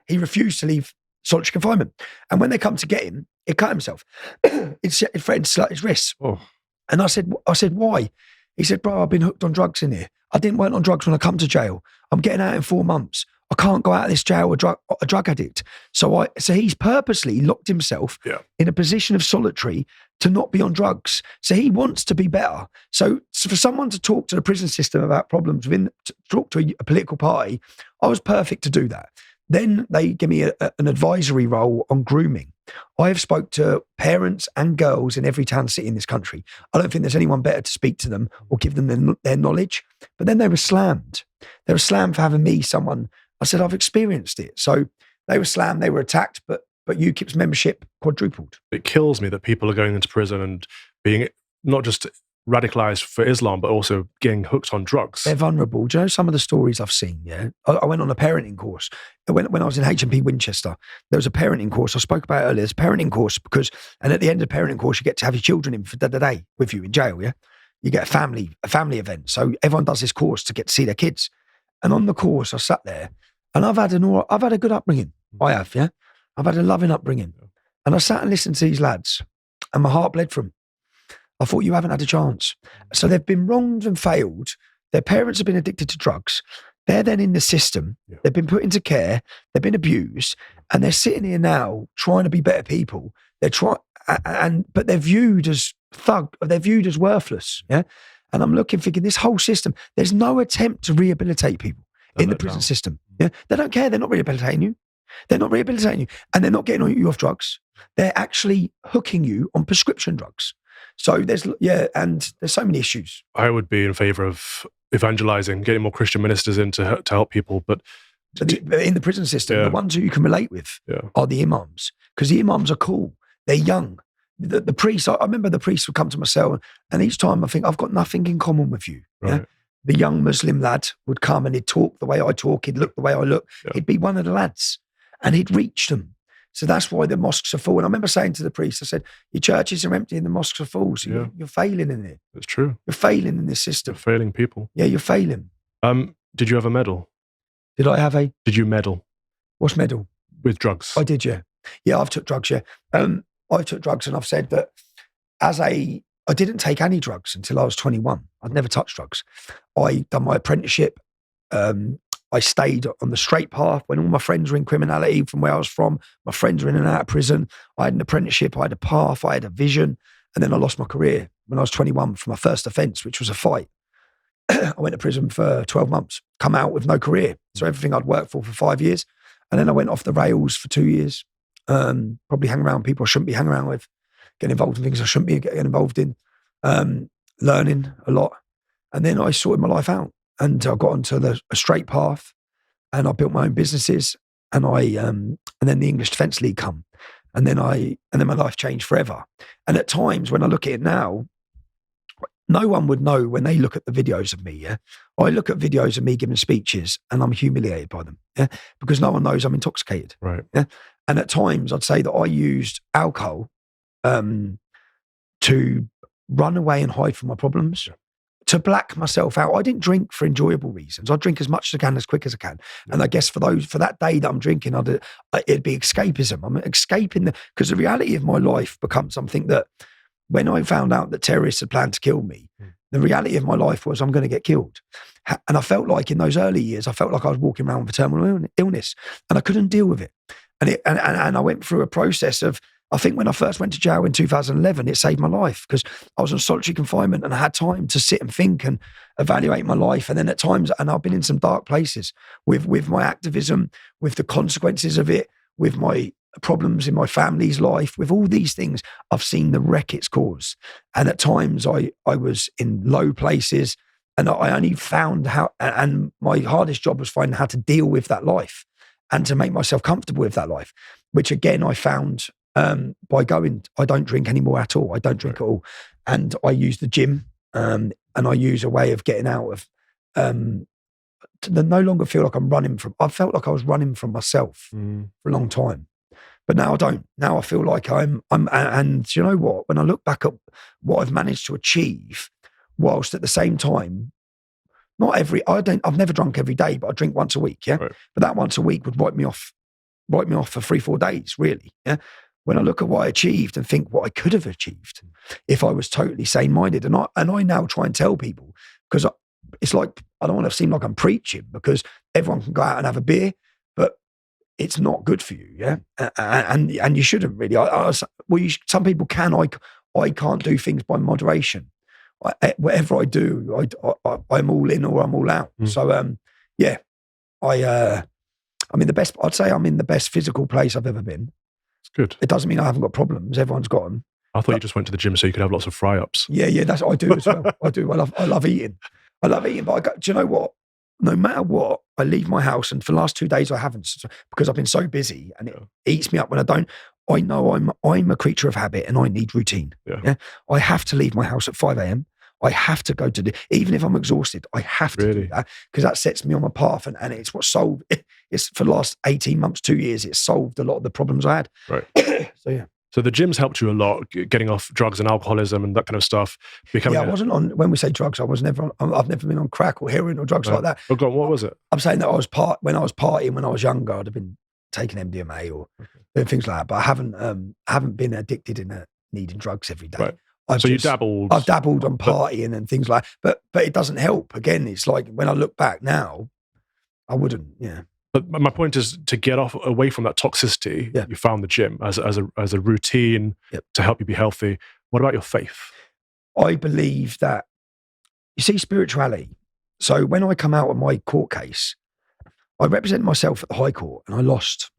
he refused to leave solitary confinement. And when they come to get him, he cut himself. It threatened to slit his wrists. Oh. And I said, why? He said, bro, I've been hooked on drugs in here. I didn't work on drugs when I come to jail. I'm getting out in 4 months. I can't go out of this jail a drug addict. So he's purposely locked himself in a position of solitary to not be on drugs. So he wants to be better. So for someone to talk to the prison system about problems to talk to a political party, I was perfect to do that. Then they give me an advisory role on grooming. I have spoke to parents and girls in every town city in this country. I don't think there's anyone better to speak to them or give them their knowledge. But then they were slammed. They were slammed for having me, someone. I said, I've experienced it. So they were slammed, they were attacked, but UKIP's membership quadrupled. It kills me that people are going into prison and being not just radicalized for Islam, but also getting hooked on drugs. They're vulnerable. Do you know some of the stories I've seen? I went on a parenting course. When I was in H&P Winchester, there was a parenting course I spoke about earlier. It's a parenting course and at the end of the parenting course, you get to have your children in for the day with you in jail, You get a family event. So everyone does this course to get to see their kids. And on the course, I sat there, and I've had a good upbringing. I have, I've had a loving upbringing. And I sat and listened to these lads, and my heart bled for them. I thought, you haven't had a chance. So they've been wronged and failed. Their parents have been addicted to drugs. They're then in the system. They've been put into care. They've been abused. And they're sitting here now trying to be better people. But they're viewed as they're viewed as worthless. And I'm thinking, this whole system, there's no attempt to rehabilitate people in the prison system. They don't care. They're not rehabilitating you. They're not rehabilitating you. And they're not getting you off drugs. They're actually hooking you on prescription drugs. So there's so many issues. I would be in favor of evangelizing, getting more Christian ministers in to help people. But in the prison system, the ones who you can relate with are the imams, because the imams are cool. They're young. The priests, I remember the priests would come to my cell, and each time I think, I've got nothing in common with you. Right. The young Muslim lad would come and he'd talk the way I talk, he'd look the way I look. He'd be one of the lads, and he'd reach them. So that's why the mosques are full. And I remember saying to the priest, I said, your churches are empty and the mosques are full. So you're failing in it. It's true. You're failing in this system. You're failing people. Yeah, you're failing. Did you have a medal? Did I have a? Did you meddle? What's medal? With drugs. I did, yeah. Yeah, I've took drugs, yeah. I took drugs, and I've said that I didn't take any drugs until I was 21. I'd never touched drugs. I done my apprenticeship. I stayed on the straight path when all my friends were in criminality from where I was from. My friends were in and out of prison. I had an apprenticeship. I had a path. I had a vision. And then I lost my career when I was 21 for my first offence, which was a fight. I went to prison for 12 months, come out with no career. So everything I'd worked for 5 years. And then I went off the rails for 2 years. Probably hang around people I shouldn't be hanging around with, getting involved in things I shouldn't be getting involved in, learning a lot. And then I sorted my life out. And I got onto a straight path, and I built my own businesses, and then the English Defence League come, and then my life changed forever. And at times when I look at it now, no one would know when they look at the videos of me. I look at videos of me giving speeches, and I'm humiliated by them. Because no one knows I'm intoxicated. Right. And at times I'd say that I used alcohol to run away and hide from my problems. To black myself out. I didn't drink for enjoyable reasons. I drink as much as I can, as quick as I can. And I guess for that day that I'm drinking, it'd be escapism. I'm escaping because the reality of my life becomes something that when I found out that terrorists had planned to kill me, the reality of my life was I'm going to get killed. And I felt like in those early years, I felt like I was walking around with a terminal illness, and I couldn't deal with it. And I went through a process of I think when I first went to jail in 2011, it saved my life because I was on solitary confinement and I had time to sit and think and evaluate my life. And then at times, and I've been in some dark places with my activism, with the consequences of it, with my problems in my family's life, with all these things, I've seen the wreck it's caused. And at times I was in low places and I only found how, and my hardest job was finding how to deal with that life and to make myself comfortable with that life, which again, I found by going, I don't drink anymore at all. I don't drink at all. And I use the gym and I use a way of getting out of, to no longer feel like I'm running from, I felt like I was running from myself for a long time. But now I don't. Now I feel like I'm, and you know what? When I look back at what I've managed to achieve, whilst at the same time, I've never drunk every day, but I drink once a week, yeah? Right. But that once a week would wipe me off for 3-4 days, really, yeah? When I look at what I achieved and think what I could have achieved if I was totally sane-minded. And I now try and tell people, because it's like, I don't want to seem like I'm preaching, because everyone can go out and have a beer, but it's not good for you, yeah? And you shouldn't really. Some people can. I can't do things by moderation. Whatever I do, I'm all in or I'm all out. So, yeah, I'm in the best. I'd say I'm in the best physical place I've ever been. It's good. It doesn't mean I haven't got problems. Everyone's got them. I thought you just went to the gym so you could have lots of fry-ups. Yeah, that's what I do as well. I do. I love eating. But do you know what? No matter what, I leave my house, and for the last 2 days I haven't, because I've been so busy, and it eats me up when I don't. I know I'm a creature of habit, and I need routine. Yeah? I have to leave my house at 5 a.m. I have to go to even if I'm exhausted, I have to do that, because that sets me on my path, and it's what solved. It's for the last 18 months, 2 years, it's solved a lot of the problems I had. Right. So yeah. So the gym's helped you a lot, getting off drugs and alcoholism and that kind of stuff. I wasn't on, when we say drugs, I've never been on crack or heroin or drugs like that. Oh God, what was it? I'm saying that when I was partying when I was younger, I'd have been taking MDMA or doing things like that, but I haven't been addicted in needing drugs every day. Right. You dabbled? I've dabbled on partying and things like that, but it doesn't help. Again, it's like when I look back now, I wouldn't, yeah. But my point is to get away from that toxicity. Yeah. You found the gym as a routine to help you be healthy. What about your faith? I believe that, you see, spirituality. So when I come out of my court case, I represent myself at the High Court and I lost.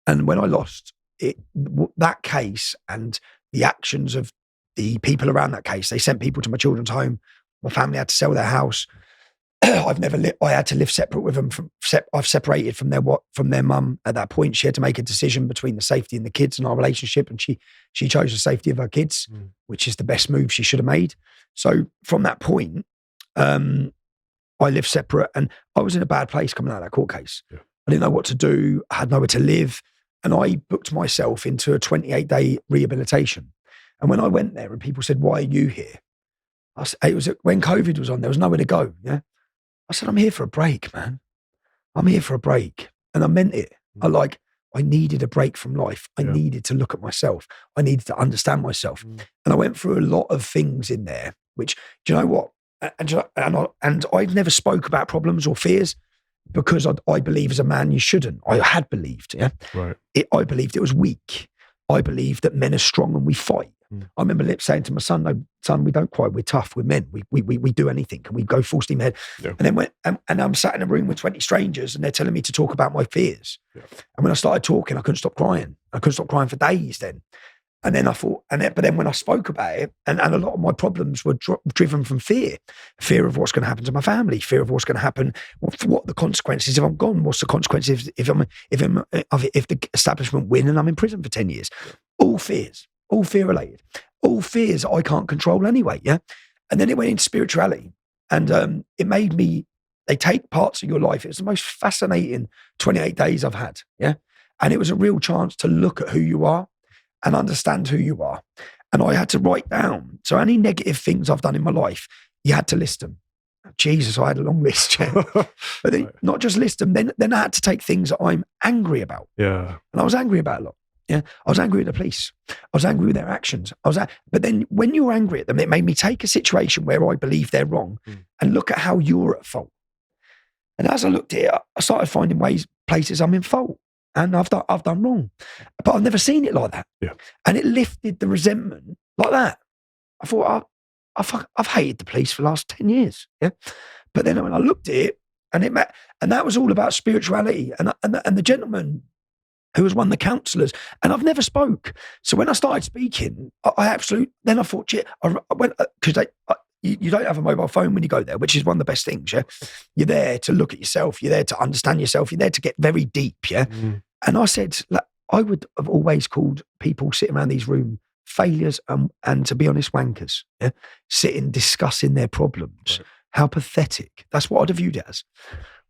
And when I lost, that case and the actions of the people around that case, they sent people to my children's home. My family had to sell their house. I had to live separate with them. I've separated from their mum at that point. She had to make a decision between the safety and the kids and our relationship, and she chose the safety of her kids, which is the best move she should have made. So from that point, I lived separate, and I was in a bad place coming out of that court case. Yeah. I didn't know what to do. I had nowhere to live, and I booked myself into a 28-day rehabilitation. And when I went there, and people said, "Why are you here?" It was when COVID was on. There was nowhere to go. Yeah. I said, I'm here for a break, man. I'm here for a break. And I meant it. I needed a break from life. I needed to look at myself. I needed to understand myself. And I went through a lot of things in there, which, do you know what? And I've never spoke about problems or fears because I believe as a man you shouldn't. I had believed, yeah? Right. I believed it was weak. I believed that men are strong and we fight. I remember saying to my son, "No, son, we don't quite. We're tough. We're men. We do anything. Can we go full steam ahead?" Yeah. And then and I'm sat in a room with 20 strangers, and they're telling me to talk about my fears. Yeah. And when I started talking, I couldn't stop crying. I couldn't stop crying for days. Then, and then I thought, but then when I spoke about it, and a lot of my problems were driven from fear of what's going to happen to my family, fear of what's going to happen, what the consequences if I'm gone, what's the consequences if the establishment win and I'm in prison for 10 years. All fears. All fear related, all fears I can't control anyway. Yeah. And then it went into spirituality, and it made me, they take parts of your life. It was the most fascinating 28 days I've had. Yeah. And it was a real chance to look at who you are and understand who you are. And I had to write down. So any negative things I've done in my life, you had to list them. Jesus, I had a long list. Yeah. But then not just list them. Then I had to take things that I'm angry about. Yeah. And I was angry about a lot. Yeah, I was angry at the police. I was angry with their actions. But then when you're angry at them, it made me take a situation where I believe they're wrong and look at how you're at fault. And as I looked at it, I started finding places I'm in fault. and I've done wrong, but I've never seen it like that. Yeah. And it lifted the resentment like that. I thought, I've hated the police for the last 10 years. Yeah. But then when I looked at it, and that was all about spirituality, and the gentleman who was one of the counsellors, and I've never spoke. So when I started speaking, then I thought, shit, I went, because you don't have a mobile phone when you go there, which is one of the best things, yeah? You're there to look at yourself, you're there to understand yourself, you're there to get very deep, yeah? And I said, like, I would have always called people sitting around these rooms failures and, to be honest, wankers, yeah? Sitting, discussing their problems. Right. How pathetic. That's what I'd have viewed it as.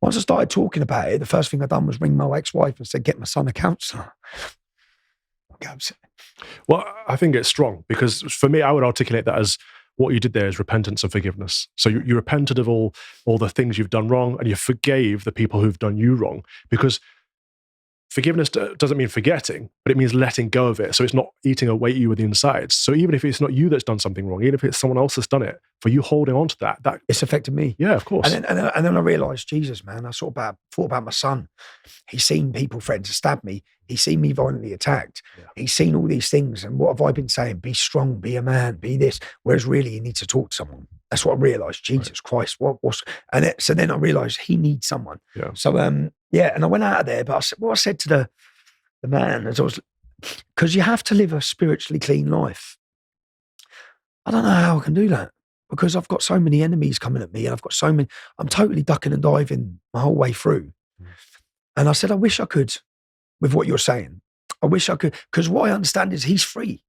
Once I started talking about it, the first thing I done was ring my ex-wife and said, get my son a counsellor. Well, I think it's strong, because for me, I would articulate that as what you did there is repentance and forgiveness. So you repented of all the things you've done wrong, and you forgave the people who've done you wrong, because forgiveness doesn't mean forgetting, but it means letting go of it. So it's not eating away at you with the insides. So even if it's not you that's done something wrong, even if it's someone else that's done it, for you holding on to that it's affected me. Yeah, of course. And then I realised, Jesus, man, I thought about my son. He's seen people threaten to stab me. He's seen me violently attacked. Yeah. He's seen all these things. And what have I been saying? Be strong, be a man, be this. Whereas really, you need to talk to someone. That's what I realised. Jesus Christ, so then I realised he needs someone. Yeah. So and I went out of there. But I said to the man, as I was, because you have to live a spiritually clean life. I don't know how I can do that, because I've got so many enemies coming at me, and I've got so many. I'm totally ducking and diving my whole way through. And I said, I wish I could, with what you're saying. I wish I could, because what I understand is he's free.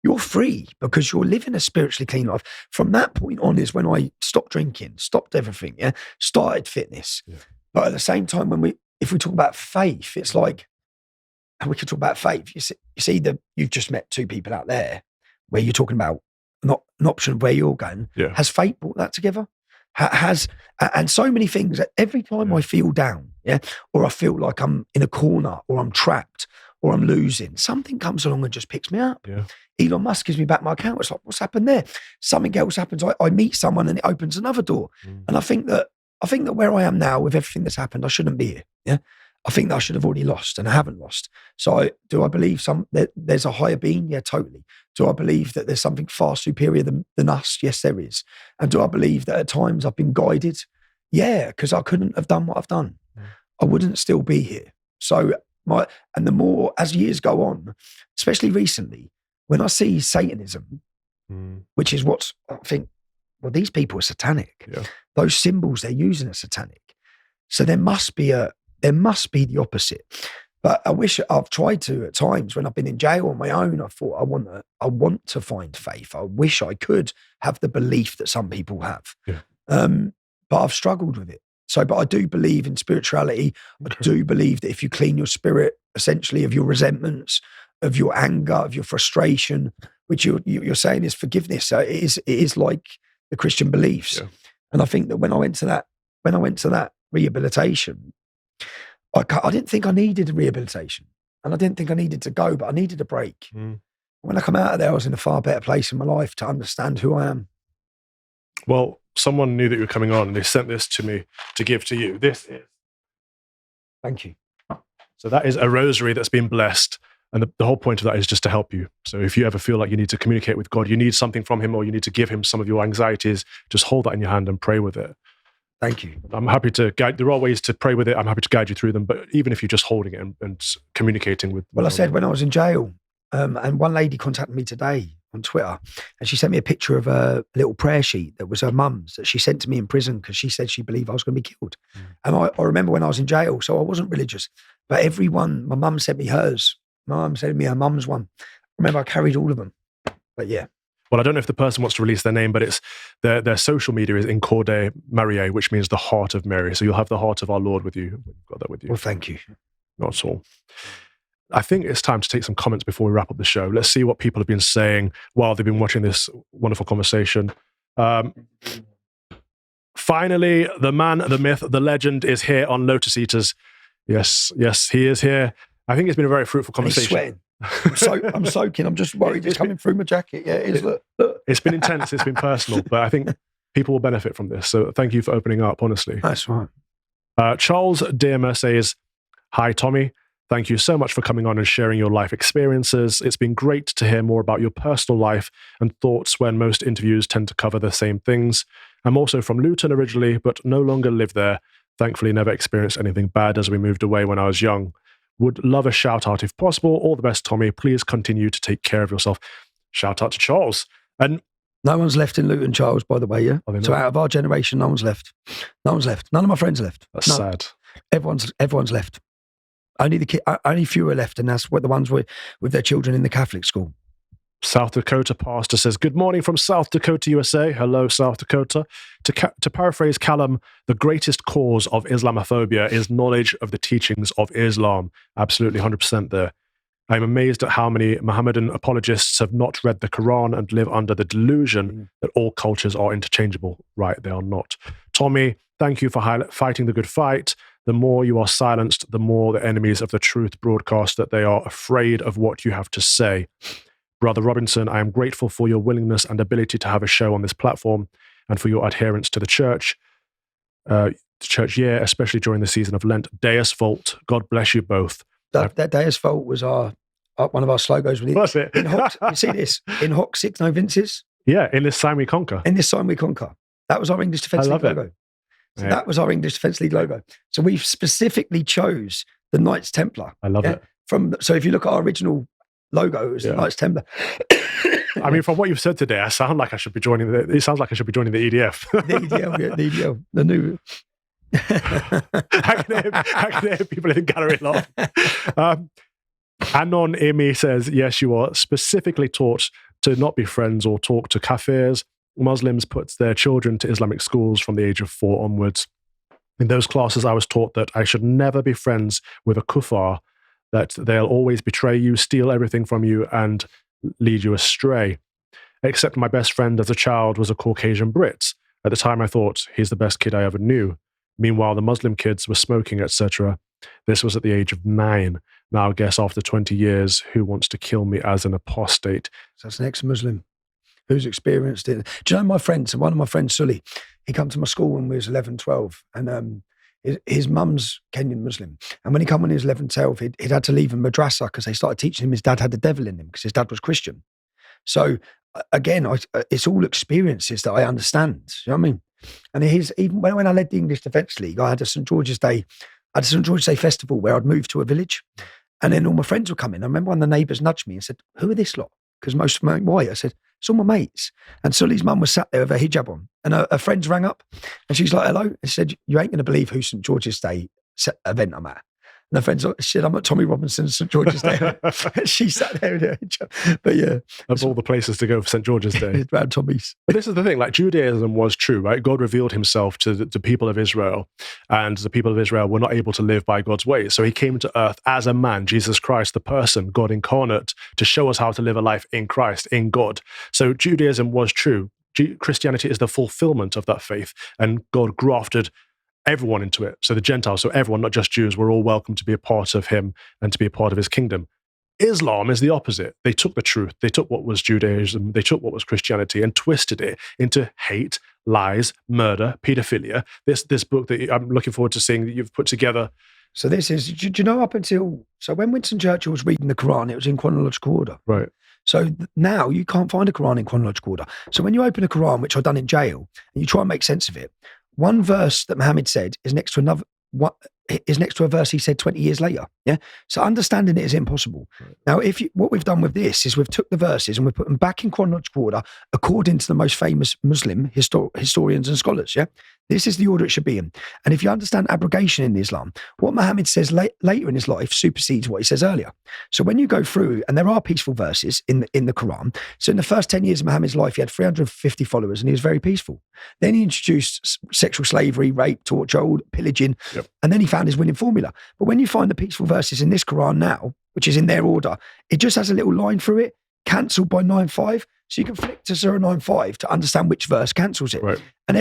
You're free because you're living a spiritually clean life. From that point on is when I stopped drinking, stopped everything, started fitness. Yeah. But at the same time, if we talk about faith, it's like, and we could talk about faith. You see you've just met two people out there where you're talking about not an option of where you're going. Yeah. Has faith brought that together? And so many things. Every time I feel down, or I feel like I'm in a corner, or I'm trapped, or I'm losing, something comes along and just picks me up. Yeah. Elon Musk gives me back my account. It's like, what's happened there? Something else happens. I meet someone and it opens another door. And I think that where I am now, with everything that's happened, I shouldn't be here. Yeah. I think that I should have already lost, and I haven't lost. So do I believe there's a higher being? Yeah, totally. Do I believe that there's something far superior than us? Yes, there is. And do I believe that at times I've been guided? Yeah, because I couldn't have done what I've done. I wouldn't still be here. So and the more, as years go on, especially recently, when I see Satanism, which is what I think, well, these people are satanic. Yeah. Those symbols they're using are satanic. So there must be the opposite. But I wish I've tried to at times when I've been in jail on my own. I thought I want to find faith. I wish I could have the belief that some people have. Yeah. But I've struggled with it. So, but I do believe in spirituality. Okay. I do believe that if you clean your spirit, essentially, of your resentments, of your anger, of your frustration, which you're saying is forgiveness. So it is like the Christian beliefs. Yeah. And I think that when I went to that rehabilitation, I didn't think I needed a rehabilitation, and I didn't think I needed to go, but I needed a break. When I come out of there, I was in a far better place in my life to understand who I am. Well, someone knew that you were coming on, and they sent this to me to give to you. This is. Thank you. So that is a rosary that's been blessed. And the whole point of that is just to help you. So if you ever feel like you need to communicate with God, you need something from him, or you need to give him some of your anxieties, just hold that in your hand and pray with it. Thank you. I'm happy to guide. There are ways to pray with it. I'm happy to guide you through them. But even if you're just holding it and communicating with. Well, I said when I was in jail, and one lady contacted me today on Twitter, and she sent me a picture of a little prayer sheet that was her mum's that she sent to me in prison because she said she believed I was going to be killed. And I remember when I was in jail, so I wasn't religious, but everyone, my mum sent me hers. My mum sent me her mum's one. I remember I carried all of them. But yeah. Well, I don't know if the person wants to release their name, but it's their social media is Incorde Mariae, which means the heart of Mary. So you'll have the heart of our Lord with you. We've got that with you. Well, thank you. Not at all. I think it's time to take some comments before we wrap up the show. Let's see what people have been saying while they've been watching this wonderful conversation. Finally, the man, the myth, the legend is here on Lotus Eaters. Yes, he is here. I think it's been a very fruitful conversation. He's sweating. I'm soaking. I'm just worried it's coming through my jacket. Yeah, it is. Look. It's been intense. It's been personal, but I think people will benefit from this. So thank you for opening up, honestly. That's right. Charles Dearmer says, "Hi, Tommy. Thank you so much for coming on and sharing your life experiences. It's been great to hear more about your personal life and thoughts when most interviews tend to cover the same things. I'm also from Luton originally, but no longer live there. Thankfully, never experienced anything bad as we moved away when I was young. Would love a shout out if possible. All the best, Tommy. Please continue to take care of yourself. Shout out to Charles. And no one's left in Luton, Charles, by the way, yeah? So out of our generation, no one's left. No one's left. None of my friends are left. That's sad. Everyone's left. Only few are left, and that's what the ones with their children in the Catholic school. South Dakota pastor says, good morning from South Dakota, USA. Hello, South Dakota. To paraphrase Callum, the greatest cause of Islamophobia is knowledge of the teachings of Islam. Absolutely 100% there. I'm amazed at how many Mohammedan apologists have not read the Quran and live under the delusion that all cultures are interchangeable. Right, they are not. Tommy, thank you for fighting the good fight. The more you are silenced, the more the enemies of the truth broadcast that they are afraid of what you have to say. Brother Robinson, I am grateful for your willingness and ability to have a show on this platform and for your adherence to the church year, especially during the season of Lent. Deus Vult, God bless you both. That Deus Vult was one of our slogans. Was it? In Hoc, you see this? In Hoc Six No Vinces. Yeah, in this sign we conquer. In this sign we conquer. That was our English Defence League logo. So that was our English Defence League logo. So we specifically chose the Knights Templar. I love it. So if you look at our original logo, it was the Knights Templar. I mean, from what you've said today, it sounds like I should be joining the EDF. The EDL, the new. I can hear people in the gallery laugh. Anon Emi says, yes, you are specifically taught to not be friends or talk to kafirs. Muslims put their children to Islamic schools from the age of 4 onwards. In those classes, I was taught that I should never be friends with a kuffar, that they'll always betray you, steal everything from you, and lead you astray. Except my best friend as a child was a Caucasian Brit. At the time, I thought, he's the best kid I ever knew. Meanwhile, the Muslim kids were smoking, etc. This was at the age of 9. Now, I guess after 20 years, who wants to kill me as an apostate? So that's an ex-Muslim who's experienced it. Do you know one of my friends, Sully, he came to my school when we was 11, 12, and his mum's Kenyan Muslim. And when he came when he was 11, 12, he'd had to leave a madrasa because they started teaching him his dad had the devil in him because his dad was Christian. So again, it's all experiences that I understand. You know what I mean? And even when I led the English Defence League, I had a St. George's Day festival where I'd moved to a village, and then all my friends would come in. I remember one of the neighbours nudged me and said, "Who are this lot?" Because most of them ain't white. I said, "It's all my mates." And Sully's mum was sat there with her hijab on, and her friends rang up, and she's like, "Hello," and she said, "You ain't going to believe who St. George's Day event I'm at." And her friends said, "I'm at Tommy Robinson's St. George's Day." She sat there in her hijab. But yeah. Of all the places to go for St. George's Day. Around Tommy's. But this is the thing, like Judaism was true, right? God revealed himself to the people of Israel, and the people of Israel were not able to live by God's ways. So he came to earth as a man, Jesus Christ, the person, God incarnate, to show us how to live a life in Christ, in God. So Judaism was true. Christianity is the fulfillment of that faith, and God grafted everyone into it. So the Gentiles, so everyone, not just Jews, were all welcome to be a part of him and to be a part of his kingdom. Islam is the opposite. They took the truth. They took what was Judaism. They took what was Christianity and twisted it into hate, lies, murder, pedophilia. This book that I'm looking forward to seeing that you've put together. So this is, do you know, so when Winston Churchill was reading the Quran, it was in chronological order. Right. So now you can't find a Quran in chronological order. So when you open a Quran, which I've done in jail, and you try and make sense of it, one verse that Muhammad said is next to another. Is next to a verse he said 20 years later. Yeah. So understanding it is impossible. Right. Now, what we've done with this is we've took the verses and we've put them back in chronological order according to the most famous Muslim historians and scholars. Yeah. This is the order it should be in. And if you understand abrogation in Islam, what Muhammad says later in his life supersedes what he says earlier. So when you go through, and there are peaceful verses in the Quran. So in the first 10 years of Muhammad's life, he had 350 followers and he was very peaceful. Then he introduced sexual slavery, rape, torture, pillaging, and then he found his winning formula. But when you find the peaceful verses in this Quran now, which is in their order, it just has a little line through it, cancelled by 9.5. So you can flick to 095 to understand which verse cancels it. Right. And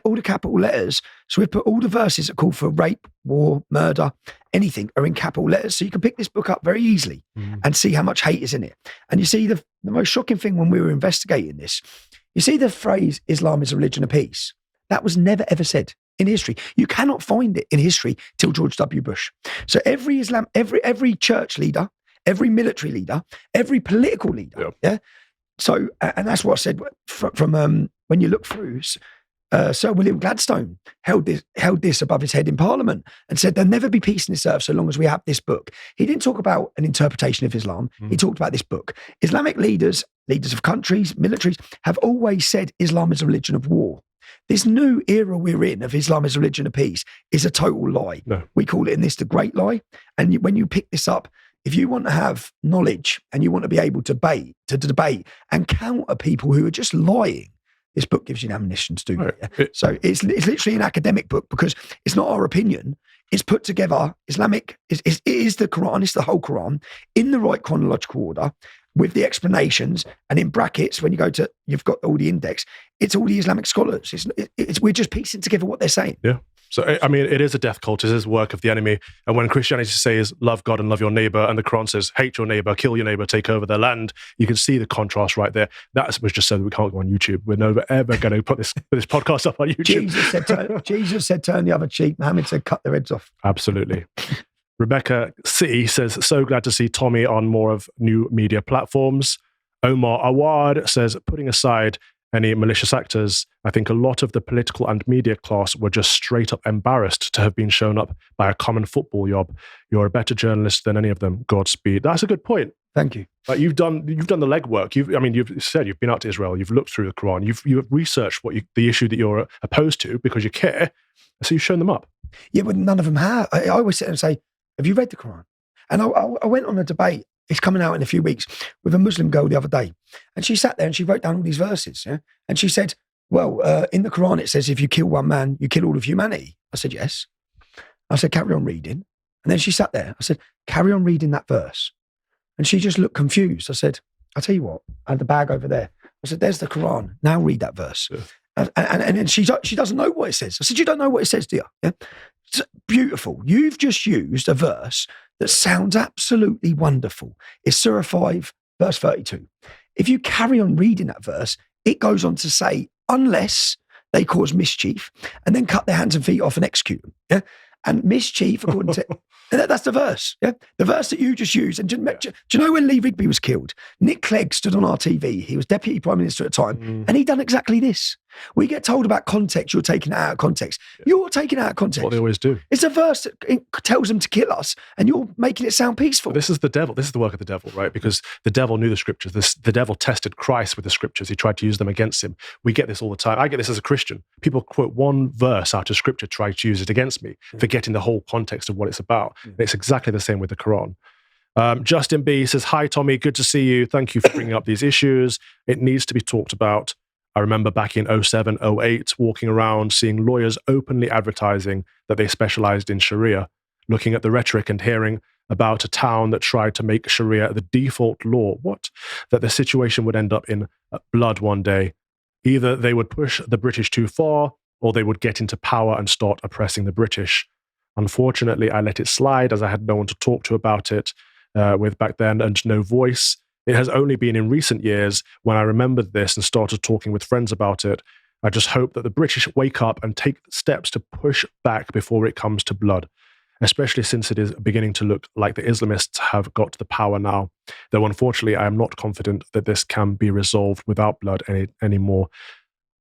all the capital letters, so we've put all the verses that call for rape, war, murder, anything are in capital letters. So you can pick this book up very easily and see how much hate is in it. And you see the most shocking thing when we were investigating this, you see the phrase Islam is a religion of peace. That was never ever said in history. You cannot find it in history till George W. Bush. So every church leader, every military leader, every political leader, yeah. So, and that's what I said from when you look through. Sir William Gladstone held this above his head in Parliament and said there'll never be peace in this earth so long as we have this book. He didn't talk about an interpretation of Islam. He talked about this book. Islamic leaders of countries, militaries, have always said Islam is a religion of war. This new era we're in of Islam is a religion of peace is a total lie. No. We call it in this the great lie. And when you pick this up, if you want to have knowledge and you want to be able to debate and counter people who are just lying, this book gives you an ammunition to do that. Yeah? So it's literally an academic book because it's not our opinion. It's put together, Islamic, it is the Quran, it's the whole Quran, in the right chronological order, with the explanations, and in brackets, when you go to, you've got all the index, it's all the Islamic scholars. We're just piecing together what they're saying. Yeah. So, I mean, it is a death cult. It is work of the enemy. And when Christianity says, love God and love your neighbor, and the Quran says, hate your neighbor, kill your neighbor, take over their land, you can see the contrast right there. That was just so that we can't go on YouTube. We're never, ever going to put this podcast up on YouTube. Jesus said, turn the other cheek. Muhammad said, cut their heads off. Absolutely. Rebecca C says, so glad to see Tommy on more of new media platforms. Omar Awad says, putting aside any malicious actors, I think a lot of the political and media class were just straight up embarrassed to have been shown up by a common football yob. You're a better journalist than any of them. Godspeed. That's a good point. Thank you. Like you've done the legwork. You've said you've been out to Israel. You've looked through the Quran. You've researched the issue that you're opposed to because you care. So you've shown them up. Yeah, but none of them have. I always sit and say, have you read the Quran? And I went on a debate. It's coming out in a few weeks with a Muslim girl the other day. And she sat there and she wrote down all these verses. Yeah? And she said, well, in the Quran, it says, if you kill one man, you kill all of humanity. I said, yes. I said, carry on reading. And then she sat there. I said, carry on reading that verse. And she just looked confused. I said, I'll tell you what, I had the bag over there. I said, there's the Quran. Now read that verse. Yeah. And then she doesn't know what it says. I said, you don't know what it says, do you? Yeah? It's beautiful. You've just used a verse that sounds absolutely wonderful. It's Surah 5, verse 32. If you carry on reading that verse, it goes on to say, unless they cause mischief, and then cut their hands and feet off and execute them. Yeah? And mischief, according to... that's the verse, yeah? The verse that you just used. And do you know when Lee Rigby was killed? Nick Clegg stood on our TV. He was Deputy Prime Minister at the time, and he done exactly this. We get told about context, you're taking it out of context. Yeah. You're taking it out of context. What they always do. It's a verse that tells them to kill us, and you're making it sound peaceful. This is the devil. This is the work of the devil, right? Because the devil knew the scriptures. The devil tested Christ with the scriptures. He tried to use them against him. We get this all the time. I get this as a Christian. People quote one verse out of scripture, try to use it against me, forgetting the whole context of what it's about. And it's exactly the same with the Quran. Justin B says, hi, Tommy. Good to see you. Thank you for bringing up these issues. It needs to be talked about. I remember back in 07, 08, walking around, seeing lawyers openly advertising that they specialized in Sharia, looking at the rhetoric and hearing about a town that tried to make Sharia the default law. What? That the situation would end up in blood one day. Either they would push the British too far, or they would get into power and start oppressing the British. Unfortunately, I let it slide as I had no one to talk to about it with back then and no voice. It has only been in recent years when I remembered this and started talking with friends about it. I just hope that the British wake up and take steps to push back before it comes to blood, especially since it is beginning to look like the Islamists have got the power now. Though unfortunately, I am not confident that this can be resolved without blood anymore.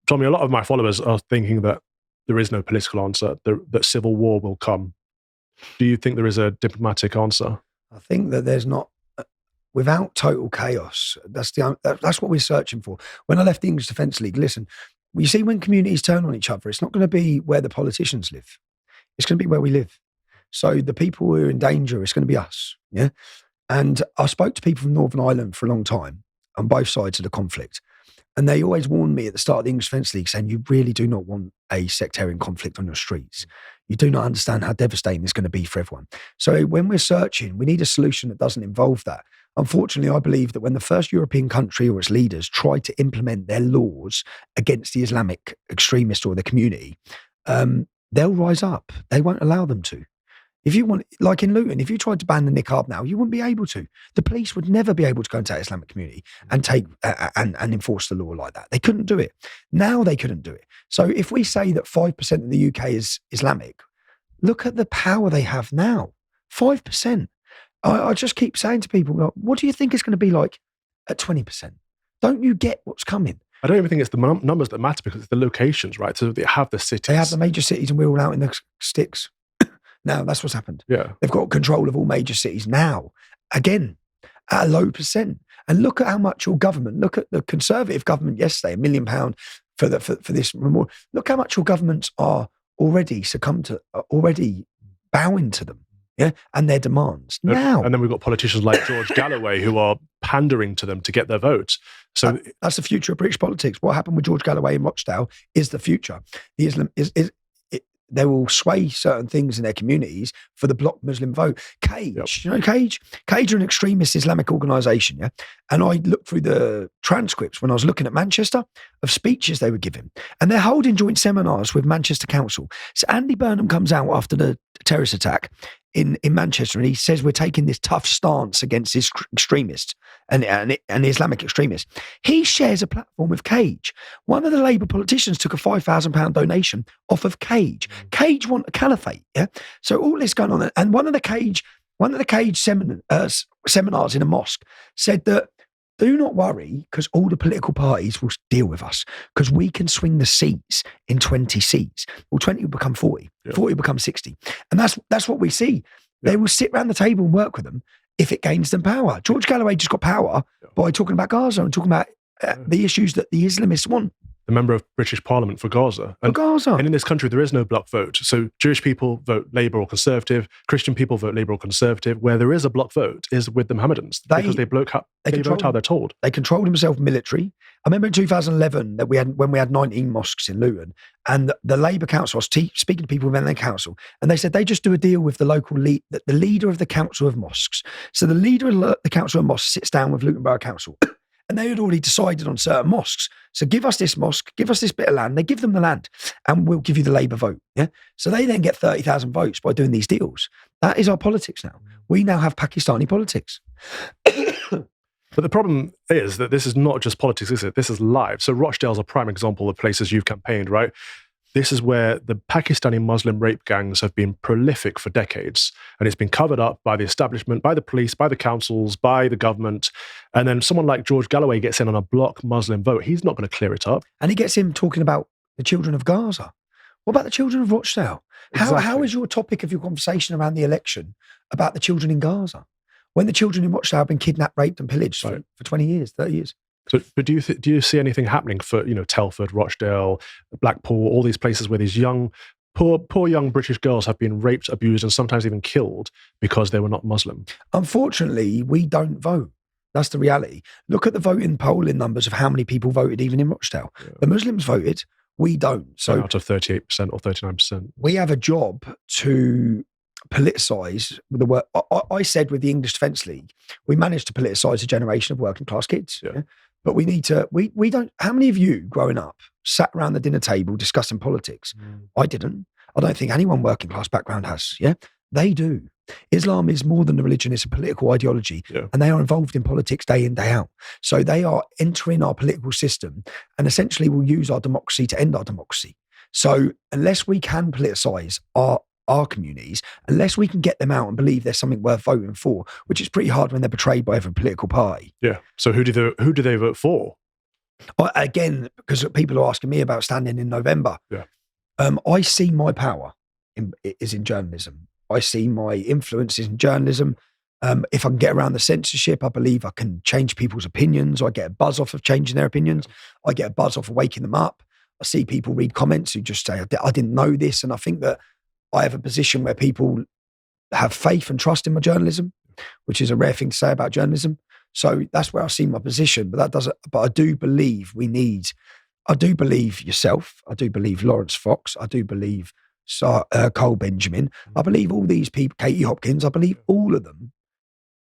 Tommy, a lot of my followers are thinking that there is no political answer, that civil war will come. Do you think there is a diplomatic answer? I think that there's not. Without total chaos, that's what we're searching for. When I left the English Defence League, listen, you see when communities turn on each other, it's not going to be where the politicians live. It's going to be where we live. So the people who are in danger, it's going to be us. Yeah. And I spoke to people from Northern Ireland for a long time on both sides of the conflict. And they always warned me at the start of the English Defence League saying, you really do not want a sectarian conflict on your streets. You do not understand how devastating it's going to be for everyone. So when we're searching, we need a solution that doesn't involve that. Unfortunately, I believe that when the first European country or its leaders try to implement their laws against the Islamic extremist or the community, they'll rise up. They won't allow them to. If you want, like in Luton, if you tried to ban the niqab now, you wouldn't be able to. The police would never be able to go into the Islamic community and take and enforce the law like that. They couldn't do it. Now they couldn't do it. So if we say that 5% of the UK is Islamic, look at the power they have now. 5%. I just keep saying to people, like, what do you think it's going to be like at 20%? Don't you get what's coming? I don't even think it's the numbers that matter, because it's the locations, right? So they have the cities. They have the major cities and we're all out in the sticks. Now, that's what's happened. Yeah. They've got control of all major cities now, again, at a low percent. And look at how much your government, look at the Conservative government yesterday, £1 million for this memorial. Look how much your governments are already already bowing to them. Yeah, and their demands now. And then we've got politicians like George Galloway who are pandering to them to get their votes. So that's the future of British politics. What happened with George Galloway in Rochdale is the future. The Islam they will sway certain things in their communities for the bloc Muslim vote. Cage, you know Cage? Cage are an extremist Islamic organisation, yeah? And I looked through the transcripts when I was looking at Manchester of speeches they were giving. And they're holding joint seminars with Manchester Council. So Andy Burnham comes out after the terrorist attack in Manchester, and he says we're taking this tough stance against these extremists and the Islamic extremists. He shares a platform with Cage. One of the Labour politicians took a £5,000 donation off of Cage. Cage want a caliphate, yeah? So all this going on, and one of the Cage seminars in a mosque said that, do not worry, because all the political parties will deal with us, because we can swing the seats in 20 seats. Well, 20 will become 40, 40 will become 60. And that's what we see. They will sit around the table and work with them if it gains them power. George Galloway just got power by talking about Gaza and talking about the issues that the Islamists want. The member of British Parliament for Gaza. And in this country, there is no bloc vote. So Jewish people vote Labour or Conservative. Christian people vote Labour or Conservative. Where there is a bloc vote is with the Mohammedans, because they vote how they're told. They control themselves military. I remember in 2011 that when we had 19 mosques in Luton, and the Labour Council, I was speaking to people within their council, and they said they just do a deal with the local the leader of the Council of Mosques. So the leader of the Council of Mosques sits down with Luton Borough Council. And they had already decided on certain mosques. So give us this mosque, give us this bit of land. They give them the land and we'll give you the Labour vote. Yeah. So they then get 30,000 votes by doing these deals. That is our politics now. We now have Pakistani politics. But the problem is that this is not just politics, is it? This is live. So Rochdale's a prime example of places you've campaigned, right? This is where the Pakistani Muslim rape gangs have been prolific for decades. And it's been covered up by the establishment, by the police, by the councils, by the government. And then someone like George Galloway gets in on a bloc Muslim vote. He's not going to clear it up. And he gets him talking about the children of Gaza. What about the children of Rochdale? How is your topic of your conversation around the election about the children in Gaza, when the children in Rochdale have been kidnapped, raped and pillaged for 20 years, 30 years? So, but do you see anything happening for, Telford, Rochdale, Blackpool, all these places where these poor young British girls have been raped, abused, and sometimes even killed because they were not Muslim? Unfortunately, we don't vote. That's the reality. Look at the polling numbers of how many people voted even in Rochdale. Yeah. The Muslims voted, we don't. So out of 38% or 39%. We have a job to politicise the work. I said with the English Defence League, we managed to politicise a generation of working class kids. Yeah. But we need to, we don't, how many of you growing up sat around the dinner table discussing politics? I didn't. I don't think anyone working class background has. Yeah, they do. Islam is more than a religion, it's a political ideology. Yeah. And they are involved in politics day in, day out. So they are entering our political system and essentially will use our democracy to end our democracy. So unless we can politicise our communities, unless we can get them out and believe there's something worth voting for, which is pretty hard when they're betrayed by every political party. Yeah. So who do they vote for? Again, because people are asking me about standing in November. Yeah. I see my power is in journalism. I see my influences in journalism. If I can get around the censorship, I believe I can change people's opinions. I get a buzz off of changing their opinions. I get a buzz off of waking them up. I see people read comments who just say, I didn't know this. And I think that I have a position where people have faith and trust in my journalism, which is a rare thing to say about journalism. So that's where I see my position. But I do believe I do believe yourself. I do believe Lawrence Fox. I do believe Cole Benjamin. I believe all these people, Katie Hopkins, I believe all of them,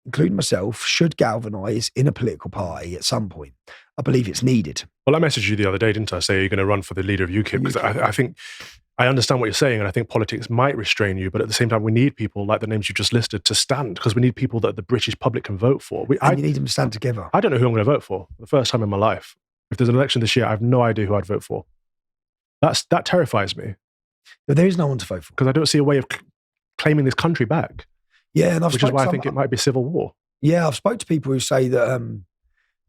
including myself, should galvanise in a political party at some point. I believe it's needed. Well, I messaged you the other day, didn't I? Say you're going to run for the leader of UKIP, because I think I understand what you're saying, and I think politics might restrain you, but at the same time, we need people like the names you just listed to stand, because we need people that the British public can vote for. You need them to stand together. I don't know who I'm going to vote for the first time in my life. If there's an election this year, I have no idea who I'd vote for. That terrifies me. But there is no one to vote for. Because I don't see a way of claiming this country back. Yeah, and which is why I think it might be civil war. Yeah, I've spoke to people who say that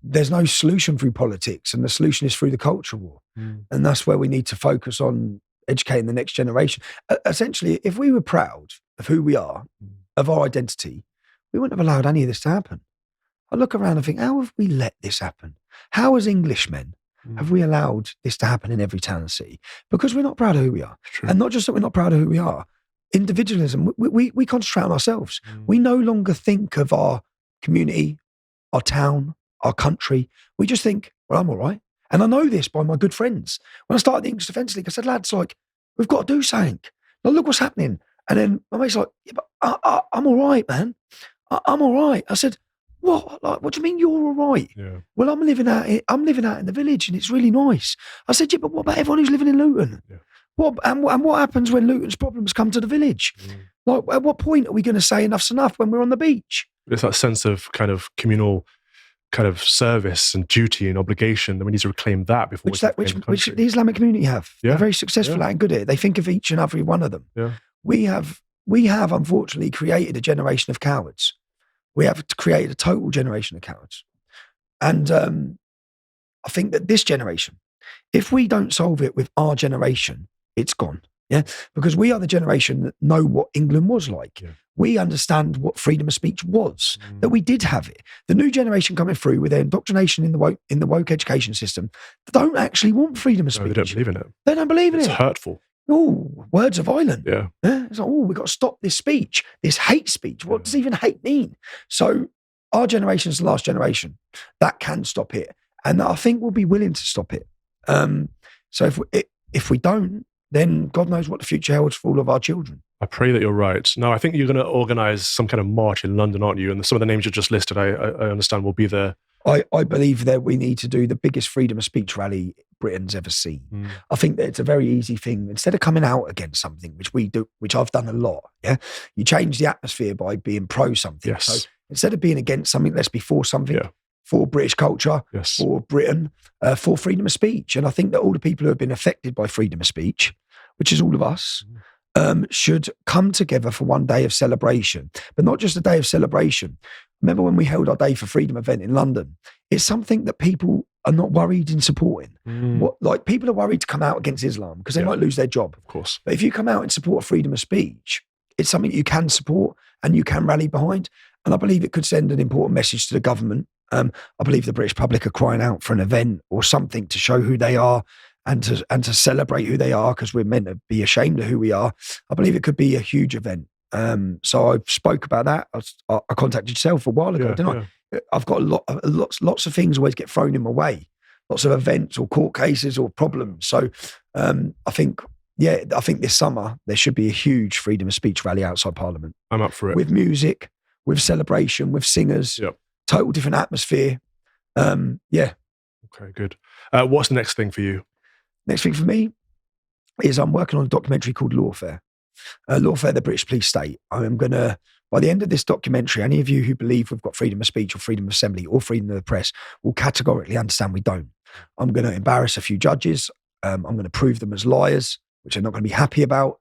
there's no solution through politics, and the solution is through the culture war. And that's where we need to focus on educating the next generation. Essentially, if we were proud of who we are, of our identity, we wouldn't have allowed any of this to happen. I look around and think, how have we let this happen? How, as Englishmen, have we allowed this to happen in every town and city? Because we're not proud of who we are. True. And not just that we're not proud of who we are. Individualism, we concentrate on ourselves. We no longer think of our community, our town, our country. We just think, well, I'm all right. And I know this by my good friends. When I started the English Defence League, I said, lads, like, we've got to do something. Now, look what's happening. And then my mate's like, yeah, but I'm all right, man. I'm all right. I said, what? Like, what do you mean you're all right? Yeah. Well, I'm living out in the village, and it's really nice. I said, yeah, but what about everyone who's living in Luton? Yeah. What happens when Luton's problems come to the village? Like, at what point are we going to say enough's enough when we're on the beach? There's that sense of kind of communal kind of service and duty and obligation that we need to reclaim that before which the Islamic community have. Yeah. They're very successful at and good at it. They think of each and every one of them. Yeah. We have unfortunately created a generation of cowards. We have created a total generation of cowards. And I think that this generation, if we don't solve it with our generation, it's gone. Yeah, because we are the generation that know what England was like. Yeah. We understand what freedom of speech was, that we did have it. The new generation coming through with their indoctrination in the woke education system, they don't actually want freedom of speech. No, they don't believe in it. They don't believe in it. It's hurtful. Oh, words are violent. Yeah. It's like, oh, we've got to stop this speech, this hate speech. What does even hate mean? So our generation is the last generation that can stop it. And I think we'll be willing to stop it. So if we don't, then God knows what the future holds for all of our children. I pray that you're right. No, I think you're going to organise some kind of march in London, aren't you? And some of the names you just listed, I understand, will be there. I believe that we need to do the biggest freedom of speech rally Britain's ever seen. I think that it's a very easy thing. Instead of coming out against something, which we do, which I've done a lot, yeah, you change the atmosphere by being pro something. Yes. So instead of being against something, let's be for something. Yeah. For British culture, yes. For Britain, for freedom of speech. And I think that all the people who have been affected by freedom of speech, which is all of us, should come together for one day of celebration, but not just a day of celebration. Remember when we held our Day for Freedom event in London? It's something that people are not worried in supporting. Like people are worried to come out against Islam because they might lose their job. Of course. But if you come out in support of freedom of speech, it's something you can support and you can rally behind. And I believe it could send an important message to the government. I believe the British public are crying out for an event or something to show who they are and to celebrate who they are, because we're meant to be ashamed of who we are. I believe it could be a huge event. So I spoke about that. I contacted yourself a while ago, didn't I? I've got lots of things always get thrown in my way, lots of events or court cases or problems. So I think this summer there should be a huge freedom of speech rally outside Parliament. I'm up for it. With music, with celebration, with singers. Yep. Total different atmosphere. Okay, good. What's the next thing for you? Next thing for me is I'm working on a documentary called Lawfare. Lawfare, the British Police State. I'm going to, by the end of this documentary, any of you who believe we've got freedom of speech or freedom of assembly or freedom of the press will categorically understand we don't. I'm going to embarrass a few judges. I'm going to prove them as liars, which they're not going to be happy about.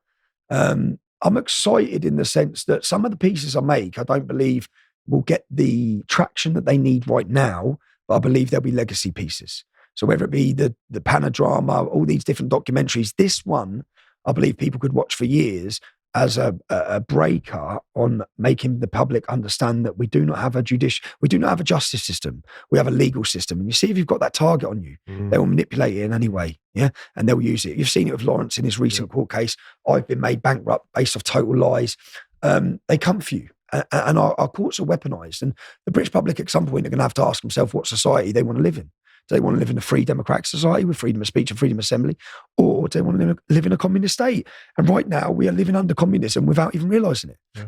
I'm excited in the sense that some of the pieces I make, I don't believe will get the traction that they need right now, but I believe there'll be legacy pieces. So whether it be the Panodrama, all these different documentaries, this one, I believe people could watch for years as a breaker on making the public understand that we do not have a justice system. We have a legal system. And you see, if you've got that target on you, they will manipulate it in any way. Yeah. And they'll use it. You've seen it with Lawrence in his recent court case. I've been made bankrupt based off total lies. They come for you. And our courts are weaponized. And the British public at some point are going to have to ask themselves what society they want to live in. Do they want to live in a free democratic society with freedom of speech and freedom of assembly? Or do they want to live in a communist state? And right now we are living under communism without even realising it. Yeah.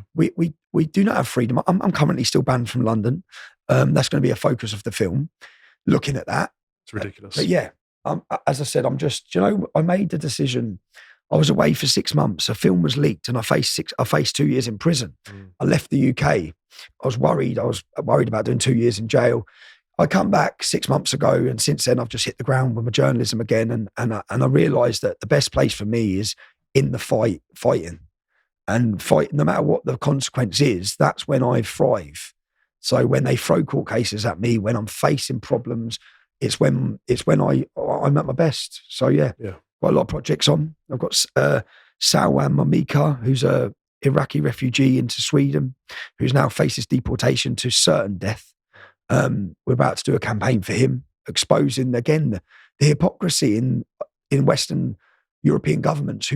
We do not have freedom. I'm currently still banned from London. That's going to be a focus of the film, looking at that. It's ridiculous. But yeah, as I said, I made the decision I was away for 6 months. A film was leaked and I faced 2 years in prison. I left the UK. I was worried about doing 2 years in jail. I come back 6 months ago, and since then I've just hit the ground with my journalism again. And I realised that the best place for me is in the fighting. And fight, no matter what the consequence is, that's when I thrive. So when they throw court cases at me, when I'm facing problems, it's when I'm at my best. So yeah. Got a lot of projects on. I've got Salwan Mamika, who's a Iraqi refugee into Sweden, who's now faces deportation to certain death. We're about to do a campaign for him, exposing again the hypocrisy in Western European governments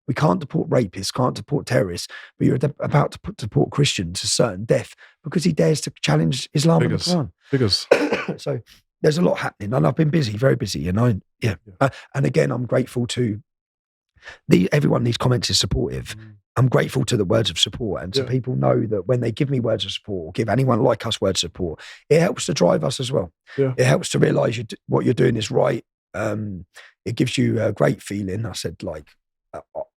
we can't deport rapists, can't deport terrorists, but you're about to deport Christians to certain death because he dares to challenge Islam and the Quran. Figures. So there's a lot happening, and I've been busy, very busy. And and again, I'm grateful to everyone. These comments is supportive. I'm grateful to the words of support, and so people know that when they give me words of support, or give anyone like us words of support, it helps to drive us as well. It helps to realise what you're doing is right. It gives you a great feeling. I said,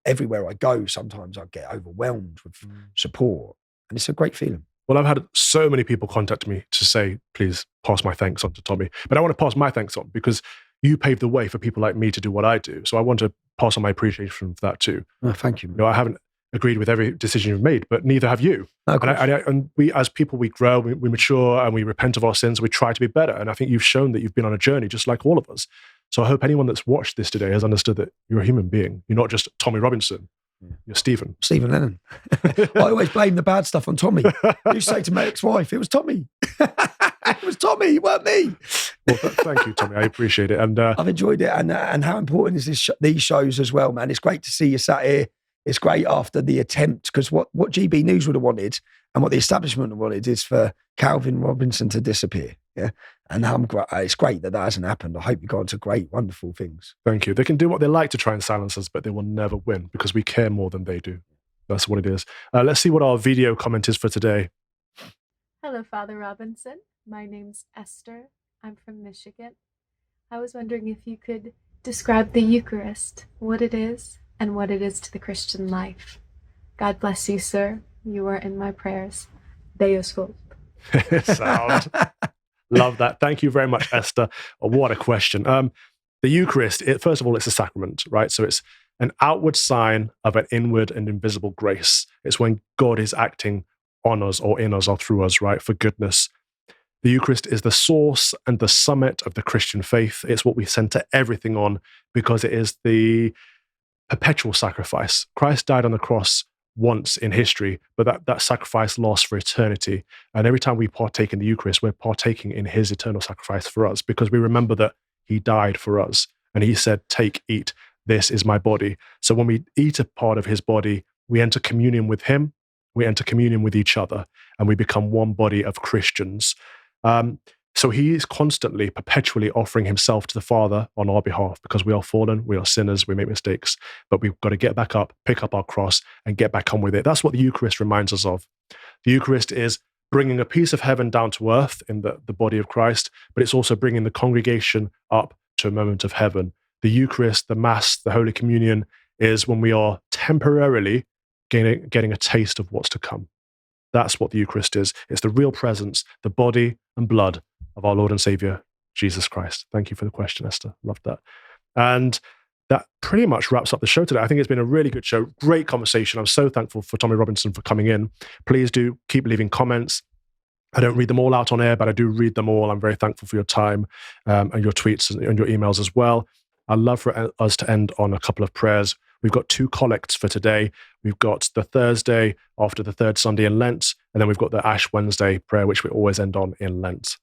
everywhere I go, sometimes I get overwhelmed with support, and it's a great feeling. Well, I've had so many people contact me to say, please pass my thanks on to Tommy. But I want to pass my thanks on because you paved the way for people like me to do what I do. So I want to pass on my appreciation for that too. Oh, thank you. I haven't agreed with every decision you've made, but neither have you. And we, as people, we grow, we mature, and we repent of our sins. We try to be better. And I think you've shown that you've been on a journey just like all of us. So I hope anyone that's watched this today has understood that you're a human being. You're not just Tommy Robinson. You're Stephen Lennon. I always blame the bad stuff on Tommy. You say to my ex-wife, it was Tommy. It was Tommy, it weren't me. Well, thank you, Tommy. I appreciate it. And I've enjoyed it. And how important is these shows as well, man? It's great to see you sat here. It's great after the attempt, because what GB News would have wanted and what the establishment wanted is for Calvin Robinson to disappear. Yeah. And it's great that hasn't happened. I hope you go on to great, wonderful things. Thank you. They can do what they like to try and silence us, but they will never win because we care more than they do. That's what it is. Let's see what our video comment is for today. Hello, Father Robinson. My name's Esther. I'm from Michigan. I was wondering if you could describe the Eucharist, what it is, and what it is to the Christian life. God bless you, sir. You are in my prayers. Deus vult. Sound. Love that. Thank you very much, Esther. Oh, what a question. The Eucharist, first of all, it's a sacrament, right? So it's an outward sign of an inward and invisible grace. It's when God is acting on us or in us or through us, right, for goodness. The Eucharist is the source and the summit of the Christian faith. It's what we center everything on because it is the perpetual sacrifice. Christ died on the cross once in history, but that sacrifice lasts for eternity. And every time we partake in the Eucharist, we're partaking in his eternal sacrifice for us because we remember that he died for us. And he said, take, eat, this is my body. So when we eat a part of his body, we enter communion with him, we enter communion with each other, and we become one body of Christians. So he is constantly, perpetually offering himself to the Father on our behalf because we are fallen, we are sinners, we make mistakes, but we've got to get back up, pick up our cross, and get back on with it. That's what the Eucharist reminds us of. The Eucharist is bringing a piece of heaven down to earth in the body of Christ, but it's also bringing the congregation up to a moment of heaven. The Eucharist, the Mass, the Holy Communion is when we are temporarily getting a taste of what's to come. That's what the Eucharist is. It's the real presence, the body and blood of our Lord and Savior, Jesus Christ. Thank you for the question, Esther. Loved that. And that pretty much wraps up the show today. I think it's been a really good show. Great conversation. I'm so thankful for Tommy Robinson for coming in. Please do keep leaving comments. I don't read them all out on air, but I do read them all. I'm very thankful for your time and your tweets and your emails as well. I'd love for us to end on a couple of prayers. We've got 2 collects for today. We've got the Thursday after the 3rd Sunday in Lent, and then we've got the Ash Wednesday prayer, which we always end on in Lent.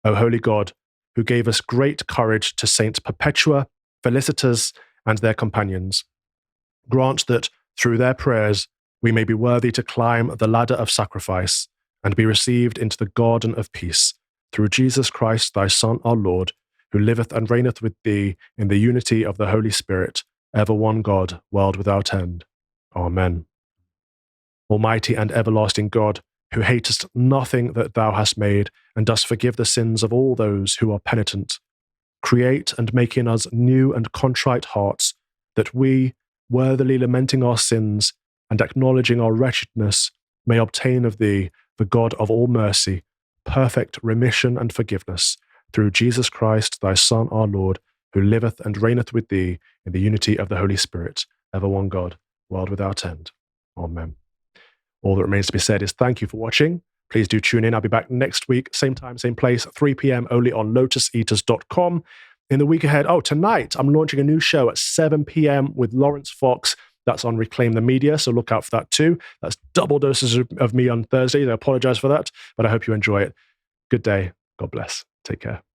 O holy God, who gave us great courage to Saints Perpetua, Felicitas, and their companions, grant that through their prayers we may be worthy to climb the ladder of sacrifice and be received into the garden of peace, through Jesus Christ, thy Son, our Lord, who liveth and reigneth with thee in the unity of the Holy Spirit, ever one God, world without end. Amen. Almighty and everlasting God, who hatest nothing that thou hast made, and dost forgive the sins of all those who are penitent, create and make in us new and contrite hearts, that we, worthily lamenting our sins and acknowledging our wretchedness, may obtain of thee, the God of all mercy, perfect remission and forgiveness, through Jesus Christ, thy Son, our Lord, who liveth and reigneth with thee in the unity of the Holy Spirit, ever one God, world without end. Amen. All that remains to be said is thank you for watching. Please do tune in. I'll be back next week, same time, same place, 3 p.m. only on lotuseaters.com. In the week ahead, tonight, I'm launching a new show at 7 p.m. with Lawrence Fox. That's on Reclaim the Media, so look out for that too. That's double doses of me on Thursdays. I apologize for that, but I hope you enjoy it. Good day. God bless. Take care.